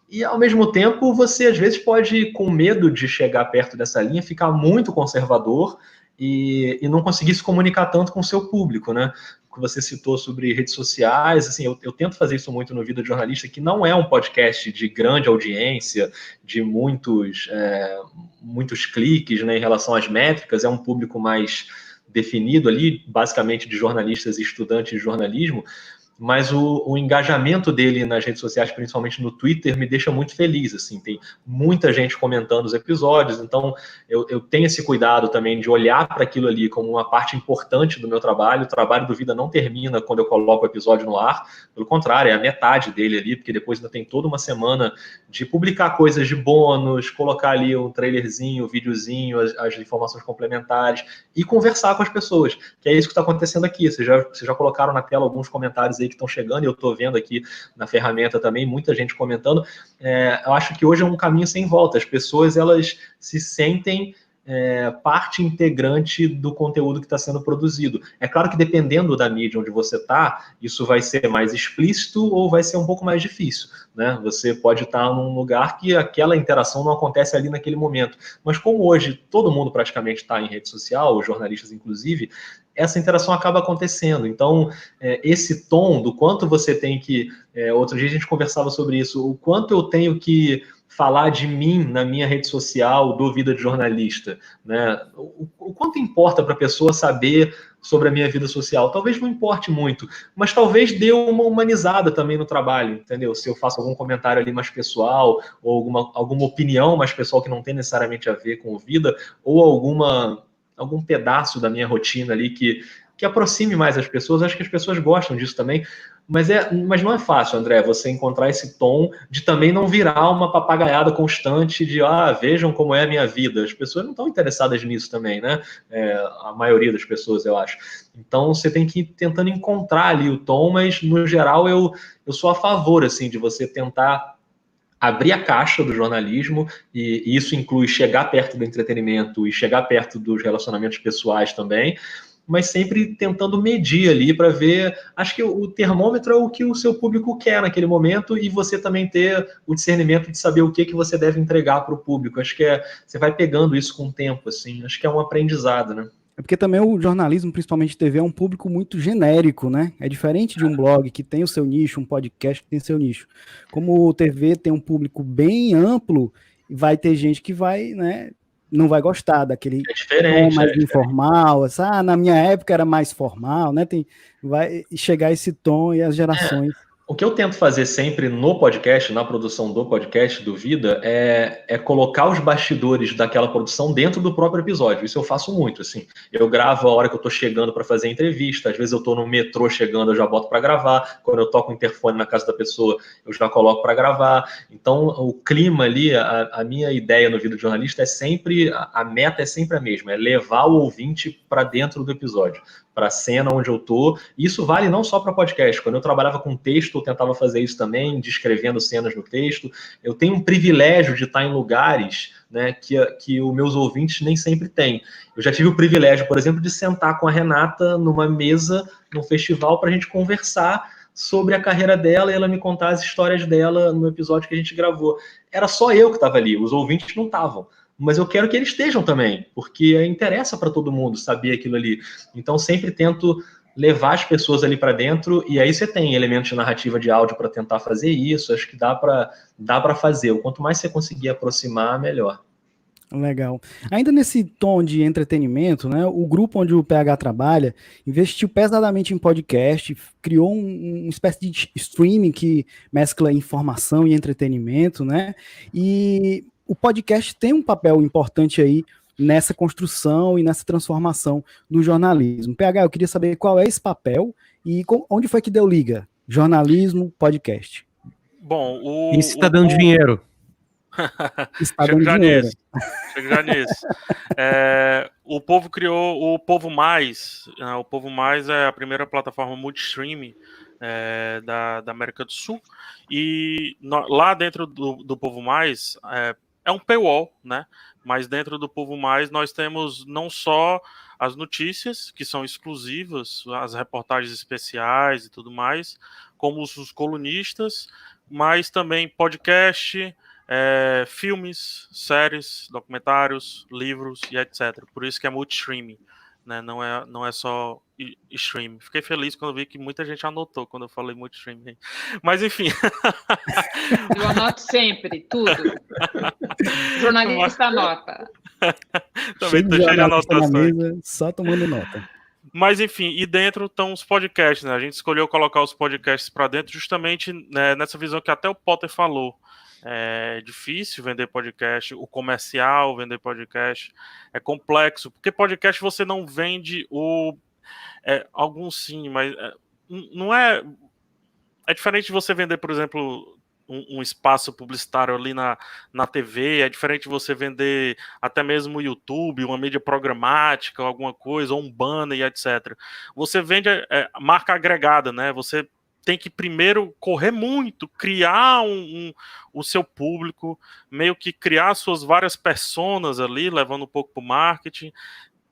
E, ao mesmo tempo, você às vezes pode, com medo de chegar perto dessa linha, ficar muito conservador e não conseguir se comunicar tanto com o seu público, né? Que você citou sobre redes sociais, assim, eu tento fazer isso muito no Vida de Jornalista, que não é um podcast de grande audiência, de muitos cliques, né, em relação às métricas, é um público mais definido ali, basicamente de jornalistas e estudantes de jornalismo, mas o engajamento dele nas redes sociais, principalmente no Twitter, me deixa muito feliz, assim, tem muita gente comentando os episódios, então eu tenho esse cuidado também de olhar para aquilo ali como uma parte importante do meu trabalho. O trabalho do Vida não termina quando eu coloco o episódio no ar, pelo contrário, é a metade dele ali, porque depois ainda tem toda uma semana de publicar coisas de bônus, colocar ali um trailerzinho, um videozinho, as informações complementares e conversar com as pessoas, que é isso que está acontecendo aqui. Vocês já colocaram na tela alguns comentários aí que estão chegando, e eu estou vendo aqui na ferramenta também, muita gente comentando. Eu acho que hoje é um caminho sem volta. As pessoas, elas se sentem parte integrante do conteúdo que está sendo produzido. É claro que dependendo da mídia onde você está, isso vai ser mais explícito ou vai ser um pouco mais difícil, né? Você pode estar num lugar que aquela interação não acontece ali naquele momento. Mas como hoje todo mundo praticamente está em rede social, os jornalistas inclusive, essa interação acaba acontecendo. Então, esse tom do quanto você tem que... outro dia a gente conversava sobre isso, o quanto eu tenho que falar de mim na minha rede social do Vida de Jornalista, né? O quanto importa para a pessoa saber sobre a minha vida social? Talvez não importe muito, mas talvez dê uma humanizada também no trabalho, entendeu? Se eu faço algum comentário ali mais pessoal, ou alguma opinião mais pessoal que não tem necessariamente a ver com o Vida, ou algum pedaço da minha rotina ali que aproxime mais as pessoas, acho que as pessoas gostam disso também. Mas não é fácil, André, você encontrar esse tom de também não virar uma papagaiada constante de vejam como é a minha vida. As pessoas não estão interessadas nisso também, né? A maioria das pessoas, eu acho. Então você tem que ir tentando encontrar ali o tom, mas no geral eu sou a favor assim, de você tentar abrir a caixa do jornalismo, e isso inclui chegar perto do entretenimento e chegar perto dos relacionamentos pessoais também, mas sempre tentando medir ali para ver. Acho que o termômetro é o que o seu público quer naquele momento, e você também ter o discernimento de saber o que você deve entregar para o público. Acho que você vai pegando isso com o tempo, assim. Acho que é um aprendizado, né? É porque também o jornalismo, principalmente TV, é um público muito genérico, né? É diferente de um blog que tem o seu nicho, um podcast que tem seu nicho. Como o TV tem um público bem amplo, vai ter gente que vai, né, não vai gostar daquele tom mais informal, na minha época era mais formal, né? Vai chegar esse tom e as gerações... O que eu tento fazer sempre no podcast, na produção do podcast do Vida, é colocar os bastidores daquela produção dentro do próprio episódio. Isso eu faço muito, assim. Eu gravo a hora que eu tô chegando para fazer a entrevista, às vezes eu tô no metrô chegando, eu já boto para gravar. Quando eu toco o interfone na casa da pessoa, eu já coloco para gravar. Então, o clima ali, a minha ideia no Vida de Jornalista é sempre, a meta é sempre a mesma, é levar o ouvinte para dentro do episódio, para a cena onde eu tô. Isso vale não só para podcast. Quando eu trabalhava com texto, eu tentava fazer isso também, descrevendo cenas no texto. Eu tenho um privilégio de estar em lugares, né, que os meus ouvintes nem sempre têm. Eu já tive o privilégio, por exemplo, de sentar com a Renata numa mesa, num festival, para a gente conversar sobre a carreira dela e ela me contar as histórias dela no episódio que a gente gravou. Era só eu que estava ali, os ouvintes não estavam. Mas eu quero que eles estejam também, porque interessa para todo mundo saber aquilo ali. Então, sempre tento levar as pessoas ali para dentro, e aí você tem elementos de narrativa de áudio para tentar fazer isso. Acho que dá para fazer. O quanto mais você conseguir aproximar, melhor. Legal. Ainda nesse tom de entretenimento, né, o grupo onde o PH trabalha investiu pesadamente em podcast, criou uma espécie de streaming que mescla informação e entretenimento, né, e o podcast tem um papel importante aí nessa construção e nessa transformação do jornalismo. PH, eu queria saber qual é esse papel e onde foi que deu liga? Jornalismo, podcast. Bom, Isso está dando dinheiro. Chega já nisso. O Povo criou o Povo Mais. O Povo Mais é a primeira plataforma multi-streaming da América do Sul. E lá dentro do Povo Mais é um paywall, né? Mas dentro do Povo Mais nós temos não só as notícias, que são exclusivas, as reportagens especiais e tudo mais, como os colunistas, mas também podcast, filmes, séries, documentários, livros e etc. Por isso que é multi-streaming, né? Não é só streaming. Fiquei feliz quando vi que muita gente anotou quando eu falei multi-streaming. Mas enfim. Eu anoto sempre, tudo. Jornalista anota. Também estou cheio de anotações. Só tomando nota. Mas enfim, e dentro estão os podcasts, né? A gente escolheu colocar os podcasts para dentro justamente, né, nessa visão que até o Potter falou. É difícil vender podcast, o comercial vender podcast é complexo, porque podcast você não vende alguns sim, mas não é diferente de você vender, por exemplo, um espaço publicitário ali na TV, é diferente de você vender até mesmo o YouTube, uma mídia programática, alguma coisa, ou um banner e etc. Você vende marca agregada, né? Você tem que primeiro correr muito, criar o seu público, meio que criar suas várias personas ali, levando um pouco para o marketing,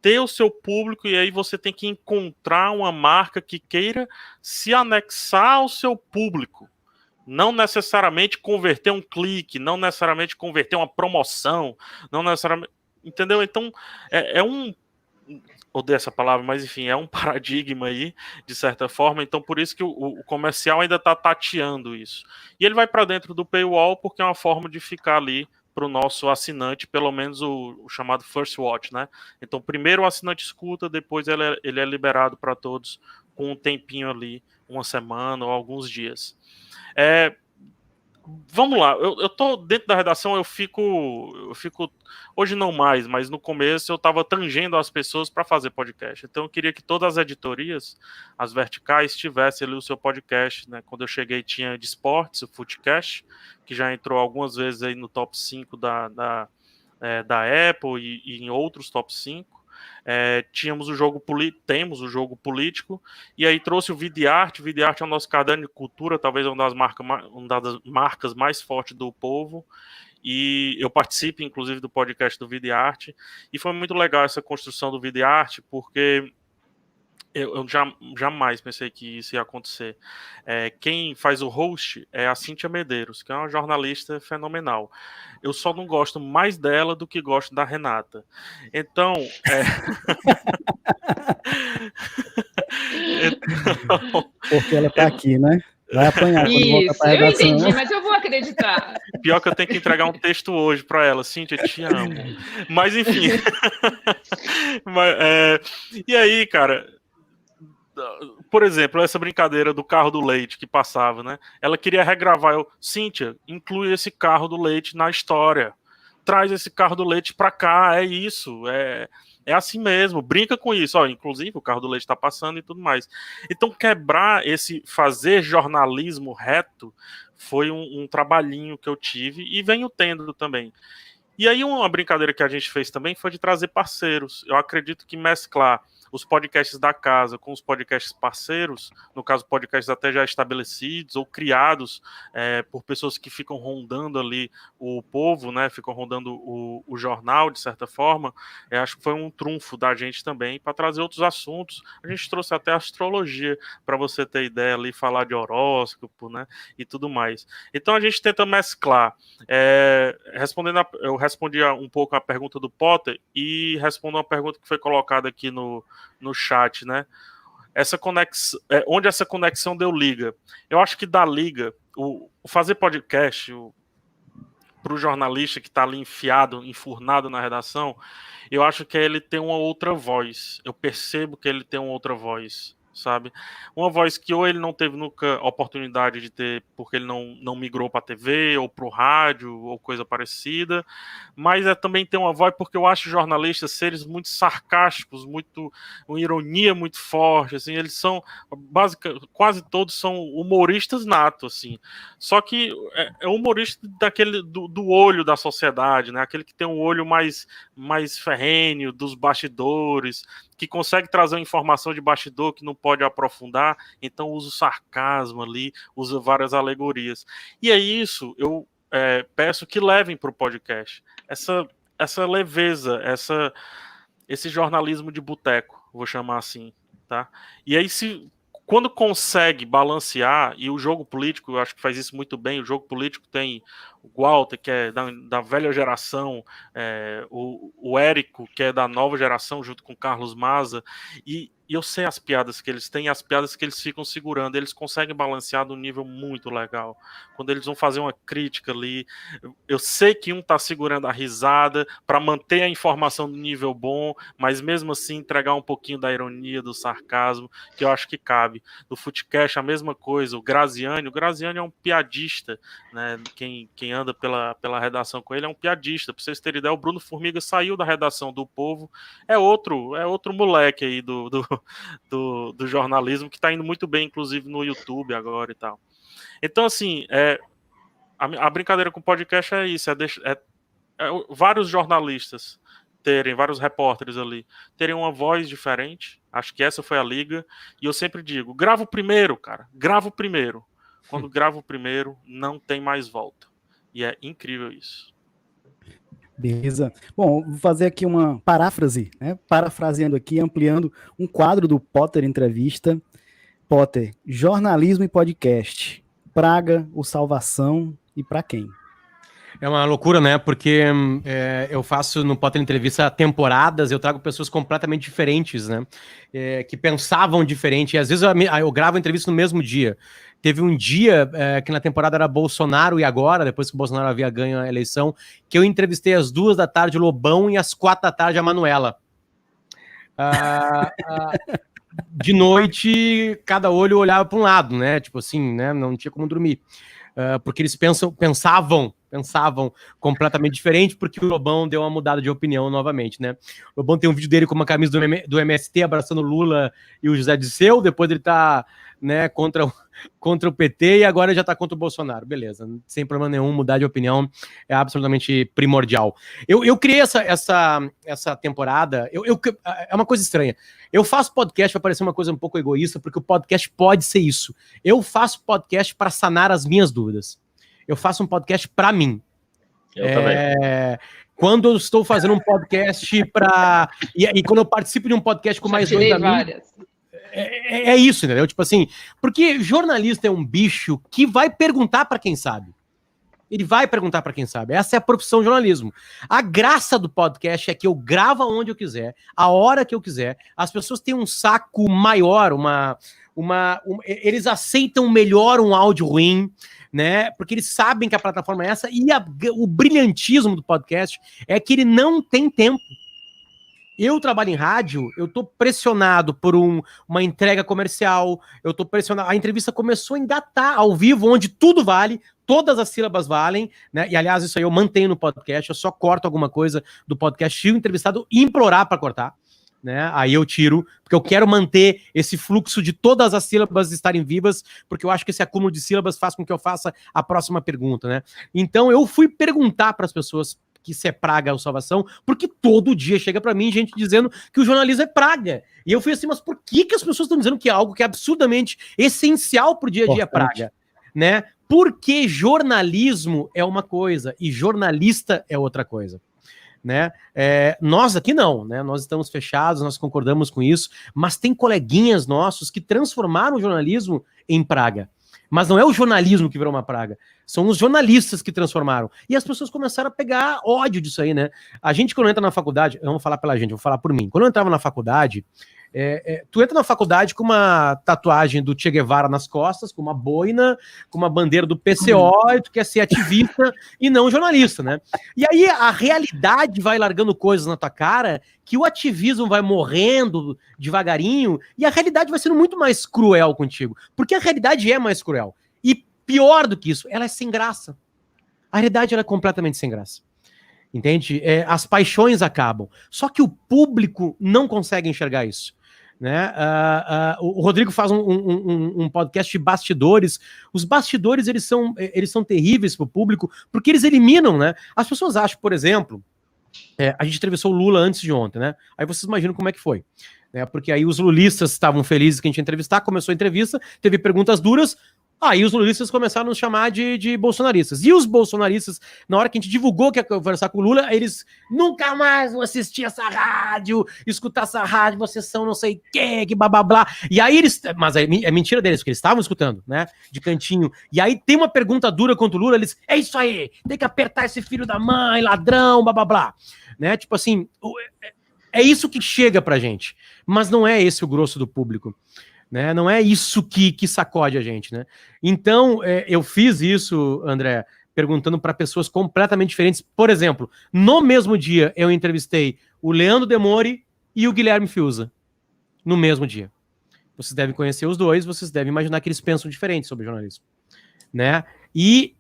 ter o seu público, e aí você tem que encontrar uma marca que queira se anexar ao seu público. Não necessariamente converter um clique, não necessariamente converter uma promoção, não necessariamente... Entendeu? Então, odeio essa palavra, mas enfim, é um paradigma aí, de certa forma, então por isso que o comercial ainda está tateando isso. E ele vai para dentro do paywall porque é uma forma de ficar ali para o nosso assinante, pelo menos o chamado First Watch, né? Então primeiro o assinante escuta, depois ele é liberado para todos com um tempinho ali, uma semana ou alguns dias. Vamos lá, eu tô dentro da redação, eu fico, hoje não mais, mas no começo eu estava tangendo as pessoas para fazer podcast. Então eu queria que todas as editorias, as verticais, tivessem ali o seu podcast, né? Quando eu cheguei tinha de esportes, o Footcast, que já entrou algumas vezes aí no top 5 da Apple e em outros top 5. Temos o jogo político, e aí trouxe o Videarte. O Videarte é o nosso caderno de cultura, talvez uma das marcas mais fortes do povo, e eu participo inclusive do podcast do Videarte, e foi muito legal essa construção do Videarte, porque eu jamais pensei que isso ia acontecer. Quem faz o host é a Cíntia Medeiros, que é uma jornalista fenomenal. Eu só não gosto mais dela do que gosto da Renata. Então... Porque ela tá aqui, né? Vai apanhar quando volta pra redação. Eu entendi, mas eu vou acreditar. Pior que eu tenho que entregar um texto hoje para ela. Cíntia, te amo. Mas, enfim. E aí, cara... Por exemplo, essa brincadeira do carro do leite que passava, né? Ela queria regravar. Cíntia, inclui esse carro do leite na história. Traz esse carro do leite pra cá, é isso. É assim mesmo, brinca com isso. Inclusive, o carro do leite tá passando e tudo mais. Então, quebrar fazer jornalismo reto foi um trabalhinho que eu tive e venho tendo também. E aí, uma brincadeira que a gente fez também foi de trazer parceiros. Eu acredito que mesclar os podcasts da casa com os podcasts parceiros, no caso, podcasts até já estabelecidos ou criados por pessoas que ficam rondando ali o povo, né? Ficam rondando o jornal, de certa forma. Acho que foi um trunfo da gente também para trazer outros assuntos. A gente trouxe até astrologia, para você ter ideia ali, falar de horóscopo, né? E tudo mais. Então, a gente tenta mesclar. Eu respondi um pouco a pergunta do Potter e respondo uma pergunta que foi colocada aqui no chat, né? Onde essa conexão deu liga? Eu acho que dá liga, o fazer podcast para o jornalista que está ali enfurnado na redação, eu acho que ele tem uma outra voz. Eu percebo que ele tem uma outra voz, sabe? Uma voz que ou ele não teve nunca oportunidade de ter, porque ele não migrou para a TV ou para o rádio ou coisa parecida, mas também tem uma voz porque eu acho jornalistas seres muito sarcásticos, uma ironia muito forte, assim, eles são quase todos são humoristas natos, assim, só que é humorista daquele do olho da sociedade, né? Aquele que tem um olho mais ferrenho dos bastidores, que consegue trazer uma informação de bastidor que não pode aprofundar, então usa o sarcasmo ali, usa várias alegorias. E é isso, eu peço que levem para o podcast essa leveza, esse jornalismo de boteco, vou chamar assim, tá? E aí, quando consegue balancear, e o jogo político, eu acho que faz isso muito bem, o jogo político tem o Walter, que é da velha geração, o Érico, que é da nova geração, junto com o Carlos Maza, e eu sei as piadas que eles têm, as piadas que eles ficam segurando, eles conseguem balancear num nível muito legal. Quando eles vão fazer uma crítica ali, eu sei que um tá segurando a risada para manter a informação no nível bom, mas mesmo assim entregar um pouquinho da ironia, do sarcasmo, que eu acho que cabe. No Footcast, a mesma coisa, o Graziani é um piadista, né? Quem anda pela redação com ele é um piadista. Pra vocês terem ideia, o Bruno Formiga saiu da redação do Povo, é outro moleque aí do jornalismo que tá indo muito bem, inclusive no YouTube agora e tal. Então, assim, a brincadeira com o podcast é isso, vários jornalistas vários repórteres ali, terem uma voz diferente. Acho que essa foi a liga. E eu sempre digo, grava o primeiro, cara. Grava o primeiro. Quando grava o primeiro, não tem mais volta. E é incrível isso. Beleza. Bom, vou fazer aqui uma paráfrase, né? Parafraseando aqui, ampliando um quadro do Potter Entrevista. Potter, jornalismo e podcast. Praga ou salvação e para quem? É uma loucura, né? Porque eu faço no Potter Entrevista temporadas, eu trago pessoas completamente diferentes, né? Que pensavam diferente. E às vezes eu gravo a entrevista no mesmo dia. Teve um dia que na temporada era Bolsonaro e agora, depois que o Bolsonaro havia ganho a eleição, que eu entrevistei às 2h da tarde o Lobão e às 4h da tarde a Manuela. De noite, cada olho olhava para um lado, né? Tipo assim, né? Não tinha como dormir. Porque eles pensavam completamente diferente, porque o Lobão deu uma mudada de opinião novamente, né? O Lobão tem um vídeo dele com uma camisa do MST abraçando o Lula e o José Dirceu, depois ele tá, né, contra o PT e agora já tá contra o Bolsonaro. Beleza, sem problema nenhum, mudar de opinião é absolutamente primordial. Eu criei essa temporada, é uma coisa estranha. Eu faço podcast para parecer uma coisa um pouco egoísta, porque o podcast pode ser isso. Eu faço podcast para sanar as minhas dúvidas. Eu faço um podcast para mim. Eu também. Quando eu estou fazendo um podcast para... E quando eu participo de um podcast com mais dois amigos... É isso, entendeu? Tipo assim, porque jornalista é um bicho que vai perguntar para quem sabe. Ele vai perguntar para quem sabe. Essa é a profissão de jornalismo. A graça do podcast é que eu gravo onde eu quiser, a hora que eu quiser. As pessoas têm um saco maior, eles aceitam melhor um áudio ruim, né? Porque eles sabem que a plataforma é essa. E o brilhantismo do podcast é que ele não tem tempo. Eu trabalho em rádio, eu tô pressionado por uma entrega comercial, eu tô pressionado. A entrevista começou a engatar ao vivo, onde tudo vale, todas as sílabas valem, né? E aliás, isso aí eu mantenho no podcast, eu só corto alguma coisa do podcast se o entrevistado implorar para cortar, né? Aí eu tiro, porque eu quero manter esse fluxo de todas as sílabas estarem vivas, porque eu acho que esse acúmulo de sílabas faz com que eu faça a próxima pergunta, né? Então eu fui perguntar para as pessoas que isso é praga ou salvação, porque todo dia chega para mim gente dizendo que o jornalismo é praga. E eu fui assim, mas por que as pessoas estão dizendo que é algo que é absurdamente essencial pro dia a dia é praga? Né? Porque jornalismo é uma coisa e jornalista é outra coisa. Né? Nós aqui não, né? Nós estamos fechados, nós concordamos com isso, mas tem coleguinhas nossos que transformaram o jornalismo em praga. Mas não é o jornalismo que virou uma praga, são os jornalistas que transformaram. E as pessoas começaram a pegar ódio disso aí, né? A gente, quando entra na faculdade, eu não vou falar pela gente, eu vou falar por mim. Quando eu entrava na faculdade, tu entra na faculdade com uma tatuagem do Che Guevara nas costas, com uma boina, com uma bandeira do PCO, e tu quer ser ativista e não jornalista, né? E aí a realidade vai largando coisas na tua cara, que o ativismo vai morrendo devagarinho, e a realidade vai sendo muito mais cruel contigo, porque a realidade é mais cruel. E pior do que isso, ela é sem graça. A realidade ela é completamente sem graça. Entende? As paixões acabam. Só que o público não consegue enxergar isso. Né? O Rodrigo faz um podcast de bastidores. Os bastidores eles são terríveis para o público porque eles eliminam, né? As pessoas acham, por exemplo, a gente entrevistou o Lula antes de ontem, né? Aí vocês imaginam como é que foi, né? Porque aí os lulistas estavam felizes que a gente ia entrevistar, começou a entrevista, teve perguntas duras. Aí os lulistas começaram a nos chamar de bolsonaristas. E os bolsonaristas, na hora que a gente divulgou que ia conversar com o Lula, eles nunca mais vão assistir essa rádio, escutar essa rádio, vocês são não sei o que blá blá blá. E aí eles. Mas é mentira deles, porque eles estavam escutando, né? De cantinho. E aí tem uma pergunta dura contra o Lula, eles. É isso aí, tem que apertar esse filho da mãe, ladrão, blá blá blá. Né? Tipo assim, é isso que chega pra gente. Mas não é esse o grosso do público. Né? Não é isso que sacode a gente, né? Então, eu fiz isso, André, perguntando para pessoas completamente diferentes. Por exemplo, no mesmo dia eu entrevistei o Leandro Demore e o Guilherme Fiuza. No mesmo dia. Vocês devem conhecer os dois, vocês devem imaginar que eles pensam diferente sobre jornalismo. Né? E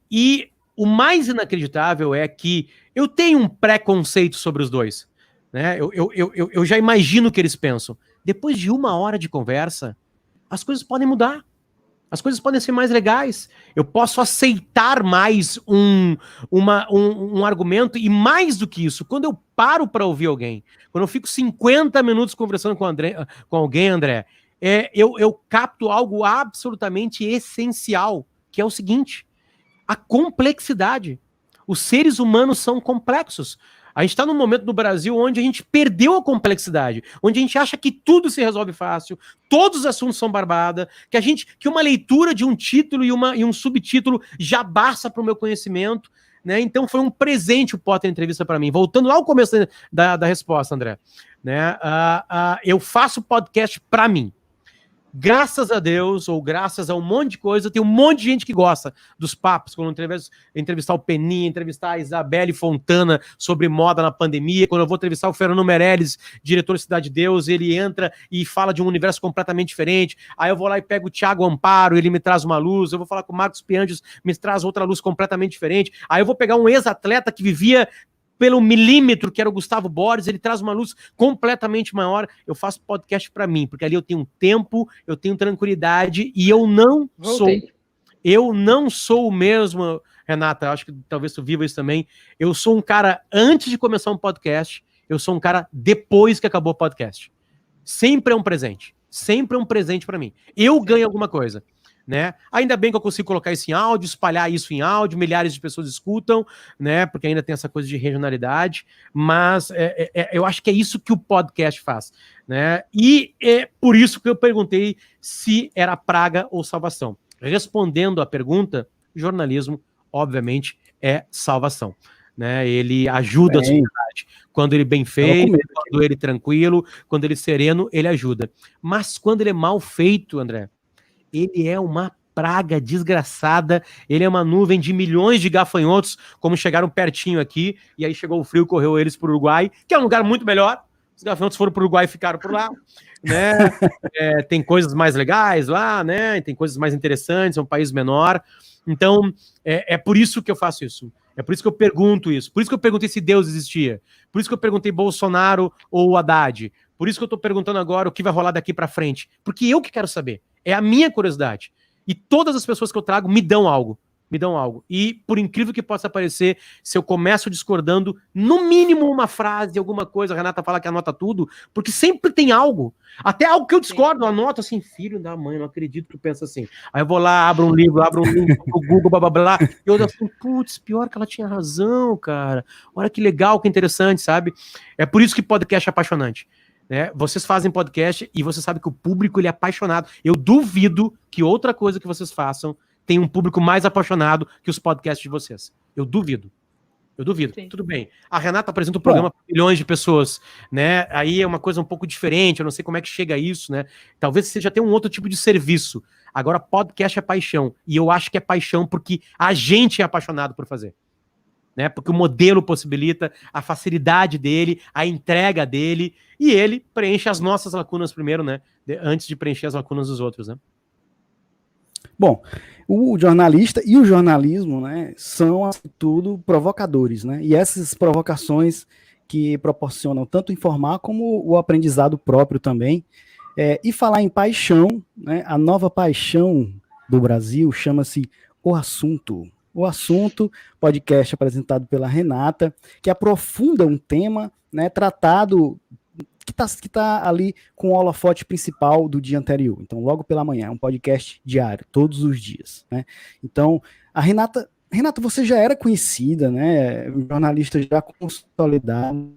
o mais inacreditável é que eu tenho um preconceito sobre os dois. Né? Eu já imagino o que eles pensam. Depois de 1 hora de conversa, as coisas podem mudar. As coisas podem ser mais legais. Eu posso aceitar mais um argumento, e mais do que isso, quando eu paro para ouvir alguém, quando eu fico 50 minutos conversando com alguém, André, eu capto algo absolutamente essencial, que é o seguinte: a complexidade. Os seres humanos são complexos. A gente está num momento no Brasil onde a gente perdeu a complexidade, onde a gente acha que tudo se resolve fácil, todos os assuntos são barbada, que uma leitura de um título e um subtítulo já basta para o meu conhecimento. né? Então foi um presente o Potter Entrevista para mim. Voltando lá ao começo da resposta, André, né? Eu faço podcast para mim. Graças a Deus, ou graças a um monte de coisa, tem um monte de gente que gosta dos papos, quando eu entrevistar o Peninha, entrevistar a Isabelle Fontana sobre moda na pandemia, quando eu vou entrevistar o Fernando Meirelles, diretor de Cidade de Deus, ele entra e fala de um universo completamente diferente, aí eu vou lá e pego o Thiago Amparo, ele me traz uma luz, eu vou falar com o Marcos Pianges, me traz outra luz completamente diferente, aí eu vou pegar um ex-atleta que vivia pelo milímetro, que era o Gustavo Borges, ele traz uma luz completamente maior. Eu faço podcast para mim, porque ali eu tenho tempo, eu tenho tranquilidade e eu não sou o mesmo, Renata, acho que talvez tu viva isso também. Eu sou um cara antes de começar um podcast, eu sou um cara depois que acabou o podcast. Sempre é um presente para mim. Eu ganho alguma coisa. Né? Ainda bem que eu consigo colocar isso em áudio, espalhar isso em áudio, milhares de pessoas escutam, né? Porque ainda tem essa coisa de regionalidade, mas eu acho que é isso que o podcast faz, né? E é por isso que eu perguntei se era praga ou salvação. Respondendo a pergunta, jornalismo, obviamente, é salvação. Né? Ele ajuda a sociedade. Quando ele é bem feito, quando ele é tranquilo, quando ele é sereno, ele ajuda. Mas quando ele é mal feito, André, ele é uma praga desgraçada, ele é uma nuvem de milhões de gafanhotos, como chegaram pertinho aqui, e aí chegou o frio, correu eles para o Uruguai, que é um lugar muito melhor, os gafanhotos foram para o Uruguai e ficaram por lá, né? Tem coisas mais legais lá, né? Tem coisas mais interessantes, é um país menor, então é por isso que eu faço isso, é por isso que eu pergunto isso, por isso que eu perguntei se Deus existia, por isso que eu perguntei Bolsonaro ou Haddad, por isso que eu estou perguntando agora o que vai rolar daqui para frente, porque eu que quero saber. É a minha curiosidade. E todas as pessoas que eu trago me dão algo. E, por incrível que possa parecer, se eu começo discordando, no mínimo uma frase, alguma coisa, a Renata fala que anota tudo, porque sempre tem algo. Até algo que eu discordo, eu anoto assim, filho da mãe, não acredito que tu pensa assim. Aí eu vou lá, abro um livro, abro um link pro Google, blá, blá, blá, e eu assim, putz, pior que ela tinha razão, cara. Olha que legal, que interessante, sabe? É por isso que podcast é apaixonante. Né? Vocês fazem podcast e você sabe que o público ele é apaixonado. Eu duvido que outra coisa que vocês façam tenha um público mais apaixonado que os podcasts de vocês. Eu duvido. Sim. Tudo bem. A Renata apresenta o programa para milhões de pessoas, né? Aí é uma coisa um pouco diferente, eu não sei como é que chega a isso, né? Talvez seja até um outro tipo de serviço. Agora, podcast é paixão. E eu acho que é paixão porque a gente é apaixonado por fazer. Né? Porque o modelo possibilita a facilidade dele, a entrega dele, e ele preenche as nossas lacunas primeiro, né? Antes de preencher as lacunas dos outros, né? Bom, o jornalista e o jornalismo, né, são, assim, tudo provocadores, né? E essas provocações que proporcionam tanto informar como o aprendizado próprio também. E falar em paixão, né? A nova paixão do Brasil chama-se O Assunto. O Assunto, podcast apresentado pela Renata, que aprofunda um tema, né, tratado, que tá ali com o holofote principal do dia anterior. Então, logo pela manhã, é um podcast diário, todos os dias. Né? Então, a Renata, você já era conhecida, né, jornalista já consolidado,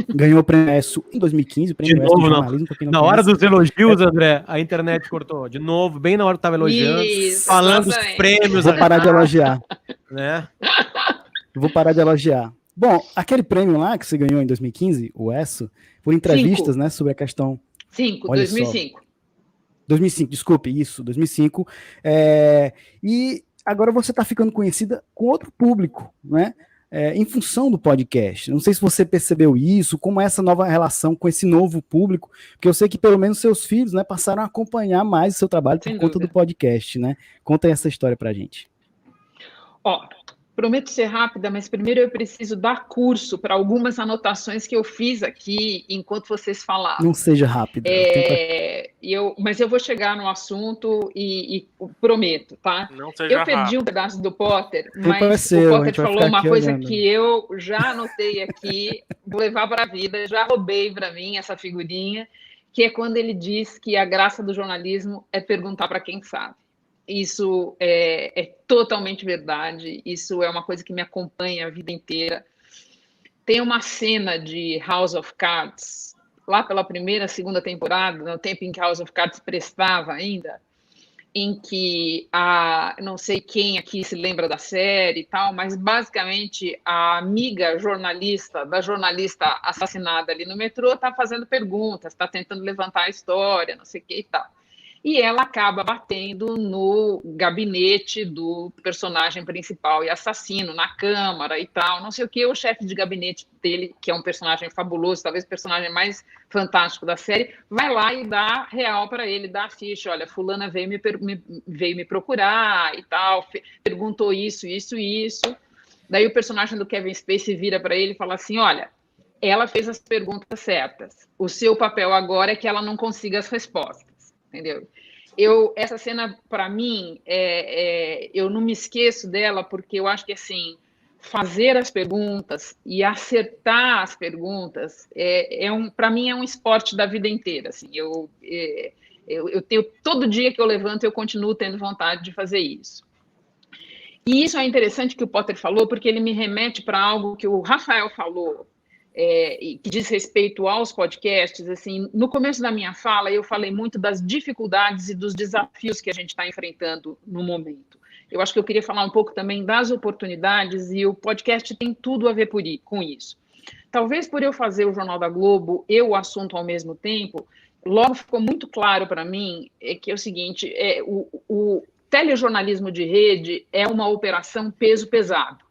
ganhou o prêmio ESSO em 2015, o prêmio ESSO de jornalismo. Na hora dos elogios, André, a internet cortou. De novo, bem na hora que estava elogiando, isso, falando dos prêmios. Vou parar de elogiar. Né? Vou parar de elogiar. Bom, aquele prêmio lá que você ganhou em 2015, o ESSO, por entrevistas, né, sobre a questão... 2005. 2005, desculpe, isso, 2005. E agora você está ficando conhecida com outro público, né? Em função do podcast. Não sei se você percebeu isso, como é essa nova relação com esse novo público, porque eu sei que pelo menos seus filhos, né, passaram a acompanhar mais o seu trabalho por conta do podcast, né? Conta essa história pra gente. Prometo ser rápida, mas primeiro eu preciso dar curso para algumas anotações que eu fiz aqui enquanto vocês falavam. Não seja rápida. Mas eu vou chegar no assunto e prometo, tá? Não seja eu perdi rápido. Um pedaço do Potter, mas o Potter falou uma coisa olhando. Que eu já anotei aqui, vou levar para a vida, já roubei para mim essa figurinha, que é quando ele diz que a graça do jornalismo é perguntar para quem sabe. Isso é totalmente verdade, isso é uma coisa que me acompanha a vida inteira. Tem uma cena de House of Cards, lá pela primeira, segunda temporada, no tempo em que House of Cards prestava ainda, em que não sei quem aqui se lembra da série e tal, mas basicamente a amiga jornalista da jornalista assassinada ali no metrô está fazendo perguntas, está tentando levantar a história, não sei o que e tal. E ela acaba batendo no gabinete do personagem principal e assassino, na Câmara e tal, não sei o que, o chefe de gabinete dele, que é um personagem fabuloso, talvez o personagem mais fantástico da série, vai lá e dá real para ele, dá a ficha, olha, fulana veio me procurar e tal, perguntou isso. Daí o personagem do Kevin Spacey vira para ele e fala assim, olha, ela fez as perguntas certas, o seu papel agora é que ela não consiga as respostas. Entendeu? Essa cena, para mim, eu não me esqueço dela, porque eu acho que, assim, fazer as perguntas e acertar as perguntas, para mim, é um esporte da vida inteira. Assim, eu tenho, todo dia que eu levanto, eu continuo tendo vontade de fazer isso. E isso é interessante que o Potter falou, porque ele me remete para algo que o Rafael falou, que diz respeito aos podcasts. Assim, no começo da minha fala, eu falei muito das dificuldades e dos desafios que a gente está enfrentando no momento. Eu acho que eu queria falar um pouco também das oportunidades, e o podcast tem tudo a ver com isso. Talvez por eu fazer o Jornal da Globo e o assunto ao mesmo tempo, logo ficou muito claro para mim que é o seguinte, o telejornalismo de rede é uma operação peso pesado,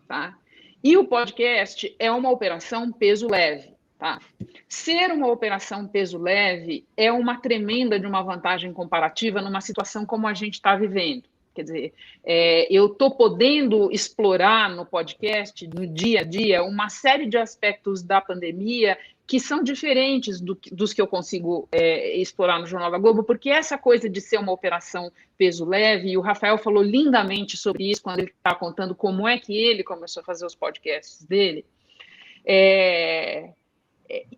tá? E o podcast é uma operação peso leve, tá? Ser uma operação peso leve é uma tremenda de uma vantagem comparativa numa situação como a gente está vivendo. Quer dizer, eu estou podendo explorar no podcast, no dia a dia, uma série de aspectos da pandemia que são diferentes dos que eu consigo explorar no Jornal da Globo, porque essa coisa de ser uma operação peso leve, e o Rafael falou lindamente sobre isso quando ele está contando como é que ele começou a fazer os podcasts dele,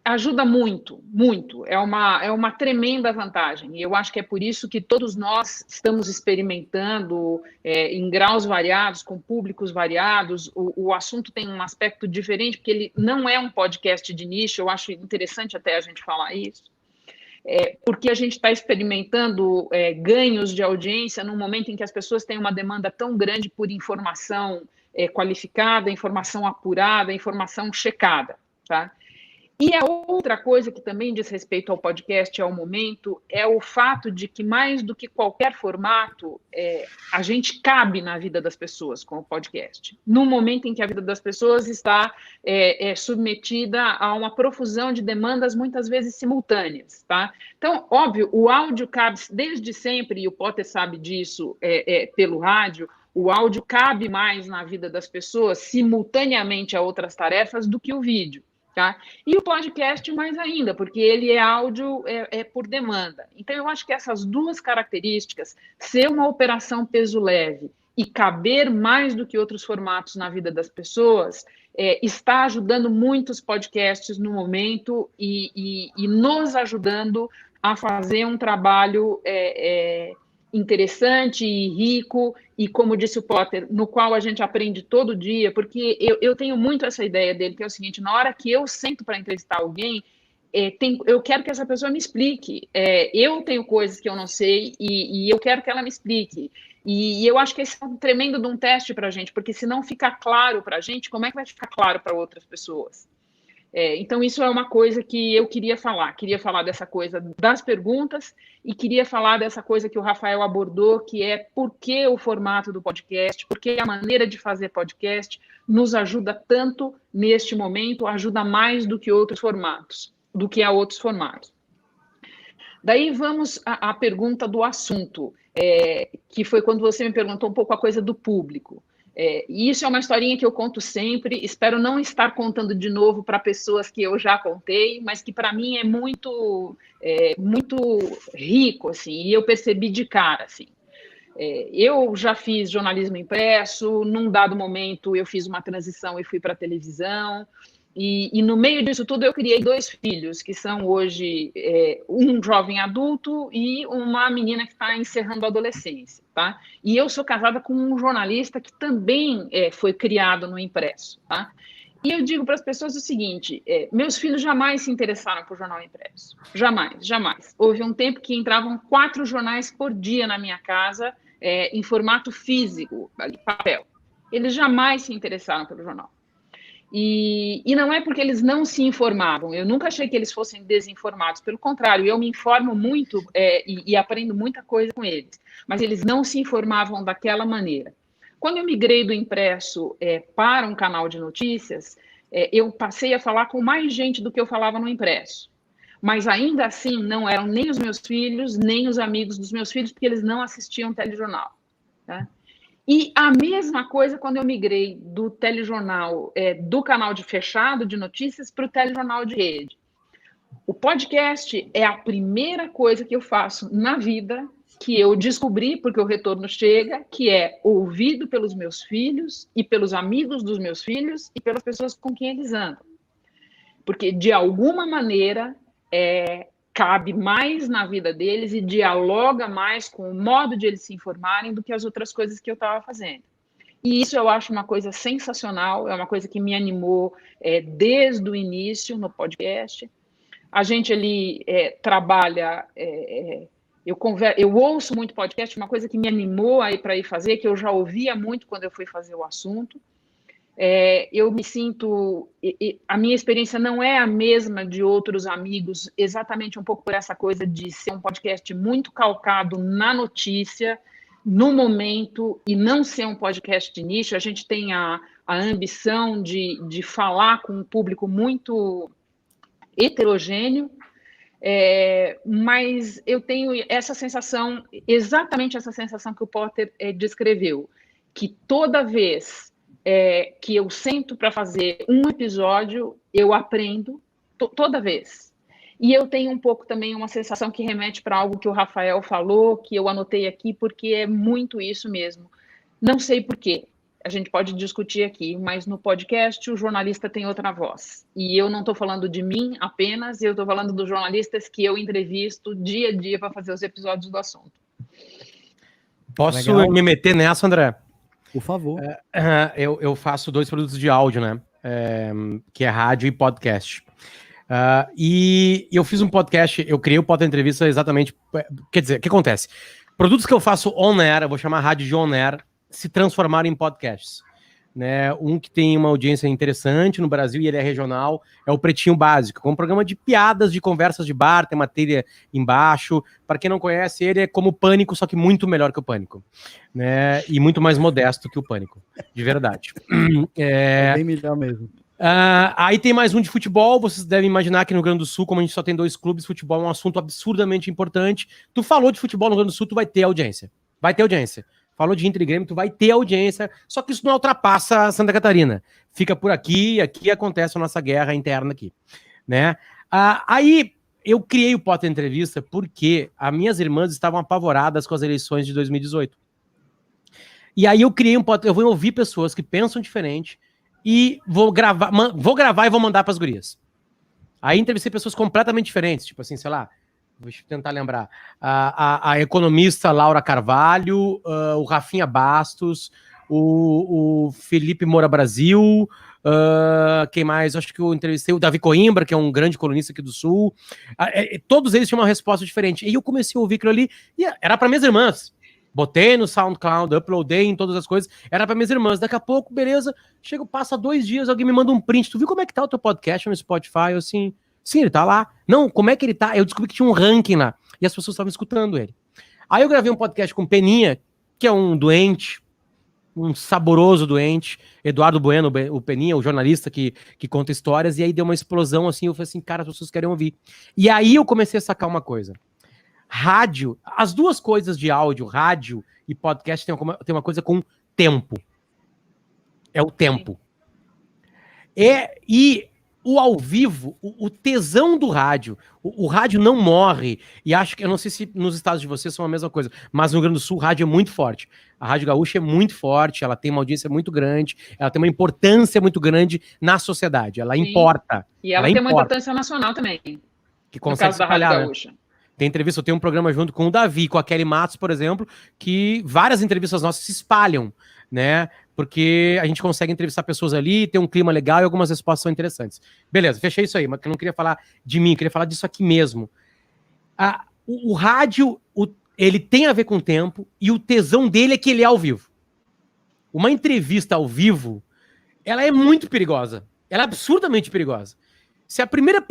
ajuda muito, muito. É uma tremenda vantagem. E eu acho que é por isso que todos nós estamos experimentando em graus variados, com públicos variados. O assunto tem um aspecto diferente, porque ele não é um podcast de nicho. Eu acho interessante até a gente falar isso. Porque a gente está experimentando ganhos de audiência num momento em que as pessoas têm uma demanda tão grande por informação qualificada, informação apurada, informação checada, tá? E a outra coisa que também diz respeito ao podcast ao momento é o fato de que, mais do que qualquer formato, a gente cabe na vida das pessoas com o podcast. No momento em que a vida das pessoas está submetida a uma profusão de demandas, muitas vezes simultâneas, tá? Então, óbvio, o áudio cabe desde sempre, e o Potter sabe disso pelo rádio, o áudio cabe mais na vida das pessoas simultaneamente a outras tarefas do que o vídeo. Tá? E o podcast mais ainda, porque ele é áudio por demanda. Então, eu acho que essas duas características, ser uma operação peso leve e caber mais do que outros formatos na vida das pessoas, está ajudando muitos podcasts no momento e nos ajudando a fazer um trabalho interessante e rico, e como disse o Potter, no qual a gente aprende todo dia, porque eu tenho muito essa ideia dele, que é o seguinte, na hora que eu sento para entrevistar alguém, eu quero que essa pessoa me explique. Eu tenho coisas que eu não sei e eu quero que ela me explique. E eu acho que esse é um tremendo de um teste para a gente, porque se não ficar claro para a gente, como é que vai ficar claro para outras pessoas? Então, isso é uma coisa que eu queria falar dessa coisa das perguntas e queria falar dessa coisa que o Rafael abordou, que é por que o formato do podcast, por que a maneira de fazer podcast nos ajuda tanto neste momento, ajuda mais do que outros formatos, Daí vamos à pergunta do assunto, que foi quando você me perguntou um pouco a coisa do público. E isso é uma historinha que eu conto sempre, espero não estar contando de novo para pessoas que eu já contei, mas que para mim é muito rico, assim, e eu percebi de cara, assim. Eu já fiz jornalismo impresso, num dado momento eu fiz uma transição e fui para a televisão, e no meio disso tudo eu criei 2 filhos, que são hoje um jovem adulto e uma menina que está encerrando a adolescência, tá? E eu sou casada com um jornalista que também foi criado no impresso, tá? E eu digo para as pessoas o seguinte, meus filhos jamais se interessaram por jornal impresso. Jamais, jamais. Houve um tempo que entravam 4 jornais por dia na minha casa, em formato físico, papel. Eles jamais se interessaram pelo jornal. E não é porque eles não se informavam, eu nunca achei que eles fossem desinformados, pelo contrário, eu me informo muito e aprendo muita coisa com eles, mas eles não se informavam daquela maneira. Quando eu migrei do impresso para um canal de notícias, eu passei a falar com mais gente do que eu falava no impresso, mas ainda assim não eram nem os meus filhos, nem os amigos dos meus filhos, porque eles não assistiam telejornal, tá? E a mesma coisa quando eu migrei do telejornal, do canal de fechado de notícias para o telejornal de rede. O podcast é a primeira coisa que eu faço na vida que eu descobri, porque o retorno chega, que é ouvido pelos meus filhos e pelos amigos dos meus filhos e pelas pessoas com quem eles andam. Porque, de alguma maneira, cabe mais na vida deles e dialoga mais com o modo de eles se informarem do que as outras coisas que eu estava fazendo. E isso eu acho uma coisa sensacional, é uma coisa que me animou desde o início no podcast. A gente ali trabalha... Eu ouço muito podcast, uma coisa que me animou para ir fazer, que eu já ouvia muito quando eu fui fazer o assunto. Eu me sinto... A minha experiência não é a mesma de outros amigos, exatamente um pouco por essa coisa de ser um podcast muito calcado na notícia, no momento, e não ser um podcast de nicho. A gente tem a ambição de falar com um público muito heterogêneo, mas eu tenho essa sensação, exatamente essa sensação que o Potter descreveu, que toda vez que eu sento para fazer um episódio, eu aprendo toda vez. E eu tenho um pouco também uma sensação que remete para algo que o Rafael falou, que eu anotei aqui, porque é muito isso mesmo. Não sei por quê, a gente pode discutir aqui, mas no podcast o jornalista tem outra voz. E eu não estou falando de mim apenas, eu estou falando dos jornalistas que eu entrevisto dia a dia para fazer os episódios do assunto. Posso me meter nessa, André? Por favor. Eu faço 2 produtos de áudio, né? Que é rádio e podcast. E eu fiz um podcast, eu criei o Potter Entrevista exatamente... Quer dizer, o que acontece? Produtos que eu faço on-air, eu vou chamar rádio de on-air, se transformaram em podcasts. Né? Um que tem uma audiência interessante no Brasil e ele é regional, é o Pretinho Básico, que é um programa de piadas, de conversas de bar, tem matéria embaixo. Para quem não conhece, ele é como o Pânico, só que muito melhor que o Pânico. Né? E muito mais modesto que o Pânico, de verdade. É bem melhor mesmo. Aí tem mais um de futebol. Vocês devem imaginar que no Rio Grande do Sul, como a gente só tem 2 clubes, futebol é um assunto absurdamente importante. Tu falou de futebol no Rio Grande do Sul, tu vai ter audiência. Vai ter audiência. Falou de Inter e Grêmio, tu vai ter audiência, só que isso não ultrapassa Santa Catarina. Fica por aqui, aqui acontece a nossa guerra interna aqui, né? Aí eu criei o Potter Entrevista porque as minhas irmãs estavam apavoradas com as eleições de 2018. E aí eu criei um Potter, eu vou ouvir pessoas que pensam diferente e vou gravar e vou mandar para as gurias. Aí entrevistei pessoas completamente diferentes, tipo assim, sei lá, deixa eu tentar lembrar. A economista Laura Carvalho, o Rafinha Bastos, o Felipe Moura Brasil, quem mais? Acho que eu entrevistei o Davi Coimbra, que é um grande colunista aqui do Sul. Todos eles tinham uma resposta diferente. E eu comecei a ouvir aquilo ali, e era para minhas irmãs. Botei no SoundCloud, uploadei em todas as coisas, era para minhas irmãs. Daqui a pouco, beleza, passa 2 dias, alguém me manda um print. Tu viu como é que tá o teu podcast no Spotify? Eu assim... Sim, ele tá lá. Não, como é que ele tá? Eu descobri que tinha um ranking lá. E as pessoas estavam escutando ele. Aí eu gravei um podcast com o Peninha, que é um doente, um saboroso doente. Eduardo Bueno, o Peninha, o jornalista que conta histórias. E aí deu uma explosão assim. Eu falei assim, cara, as pessoas querem ouvir. E aí eu comecei a sacar uma coisa. Rádio, as 2 coisas de áudio, rádio e podcast, tem uma coisa com tempo. É o tempo. E o ao vivo, o tesão do rádio, o rádio não morre, e acho que, eu não sei se nos estados de vocês são a mesma coisa, mas no Rio Grande do Sul o rádio é muito forte, a Rádio Gaúcha é muito forte, ela tem uma audiência muito grande, ela tem uma importância muito grande na sociedade, ela importa. E ela tem uma importância nacional também, que consegue no caso da Rádio Gaúcha. Tem entrevista, eu tenho um programa junto com o Davi, com a Kelly Matos, por exemplo, que várias entrevistas nossas se espalham. né? Porque a gente consegue entrevistar pessoas ali, ter um clima legal e algumas respostas são interessantes. Beleza, fechei isso aí, mas eu não queria falar de mim, eu queria falar disso aqui mesmo. O rádio, ele tem a ver com o tempo e o tesão dele é que ele é ao vivo. Uma entrevista ao vivo, ela é muito perigosa. Ela é absurdamente perigosa. Se a primeira...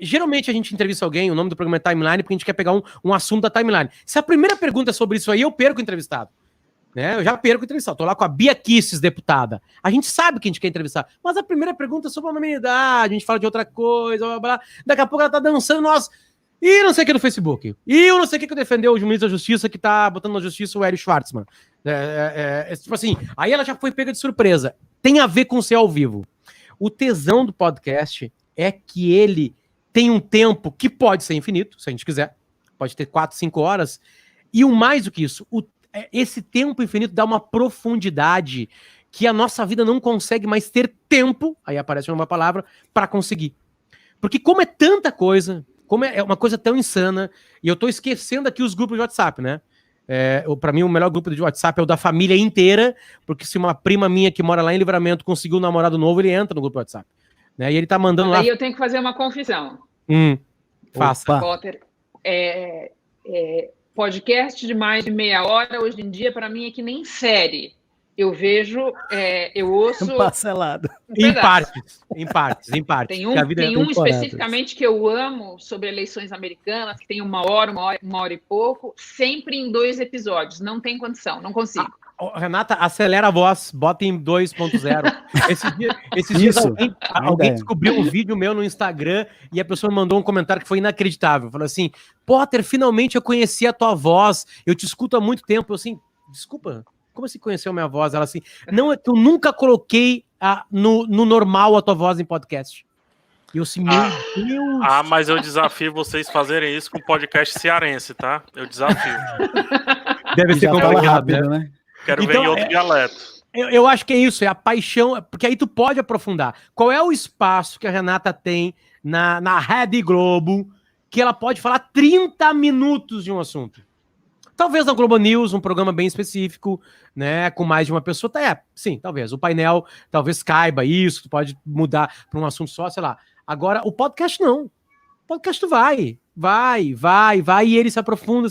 Geralmente a gente entrevista alguém, o nome do programa é Timeline, porque a gente quer pegar um assunto da Timeline. Se a primeira pergunta é sobre isso aí, eu perco o entrevistado. Né? Eu já perco o entrevistado. Tô lá com a Bia Kicis, deputada. A gente sabe que a gente quer entrevistar. Mas a primeira pergunta é sobre a humanidade, a gente fala de outra coisa, blá, blá, blá. Daqui a pouco ela tá dançando, nós... E não sei o que do Facebook. E eu não sei o que defendeu o ministro da Justiça que tá botando na justiça o Hélio Schwartzman. Tipo assim, aí ela já foi pega de surpresa. Tem a ver com ser ao vivo. O tesão do podcast é que ele tem um tempo que pode ser infinito, se a gente quiser. Pode ter 4, 5 horas. E o mais do que isso, esse tempo infinito dá uma profundidade que a nossa vida não consegue mais ter tempo, aí aparece uma palavra, para conseguir. Porque como é tanta coisa, como é uma coisa tão insana, e eu tô esquecendo aqui os grupos de WhatsApp, né? Para mim, o melhor grupo de WhatsApp é o da família inteira, porque se uma prima minha que mora lá em Livramento conseguiu um namorado novo, ele entra no grupo de WhatsApp. Né? E ele tá mandando lá... Aí eu tenho que fazer uma confissão. Faça. Potter, podcast de mais de meia hora, hoje em dia, para mim, é que nem série. Eu vejo, eu ouço... Parcelado. Em partes. Tem um especificamente que eu amo, sobre eleições americanas, que tem uma hora e pouco, sempre em 2 episódios. Não tem condição, não consigo. Renata, acelera a voz, bota em 2.0. Esses dias alguém descobriu um vídeo meu no Instagram e a pessoa mandou um comentário que foi inacreditável. Falou assim, Potter, finalmente eu conheci a tua voz, eu te escuto há muito tempo. Eu assim, desculpa, como você conheceu a minha voz? Ela assim, não, é que eu nunca coloquei no normal a tua voz em podcast. E eu assim, meu Deus! Mas eu desafio vocês fazerem isso com podcast cearense, tá? Eu desafio. Deve ser complicado, né? Quero ver em outro dialeto. Eu acho que é isso, é a paixão, porque aí tu pode aprofundar. Qual é o espaço que a Renata tem na Rede Globo que ela pode falar 30 minutos de um assunto? Talvez na Globo News, um programa bem específico, né, com mais de uma pessoa. Sim, talvez. O painel talvez caiba isso, tu pode mudar para um assunto só, sei lá. Agora, o podcast não. O podcast tu vai, e ele se aprofunda.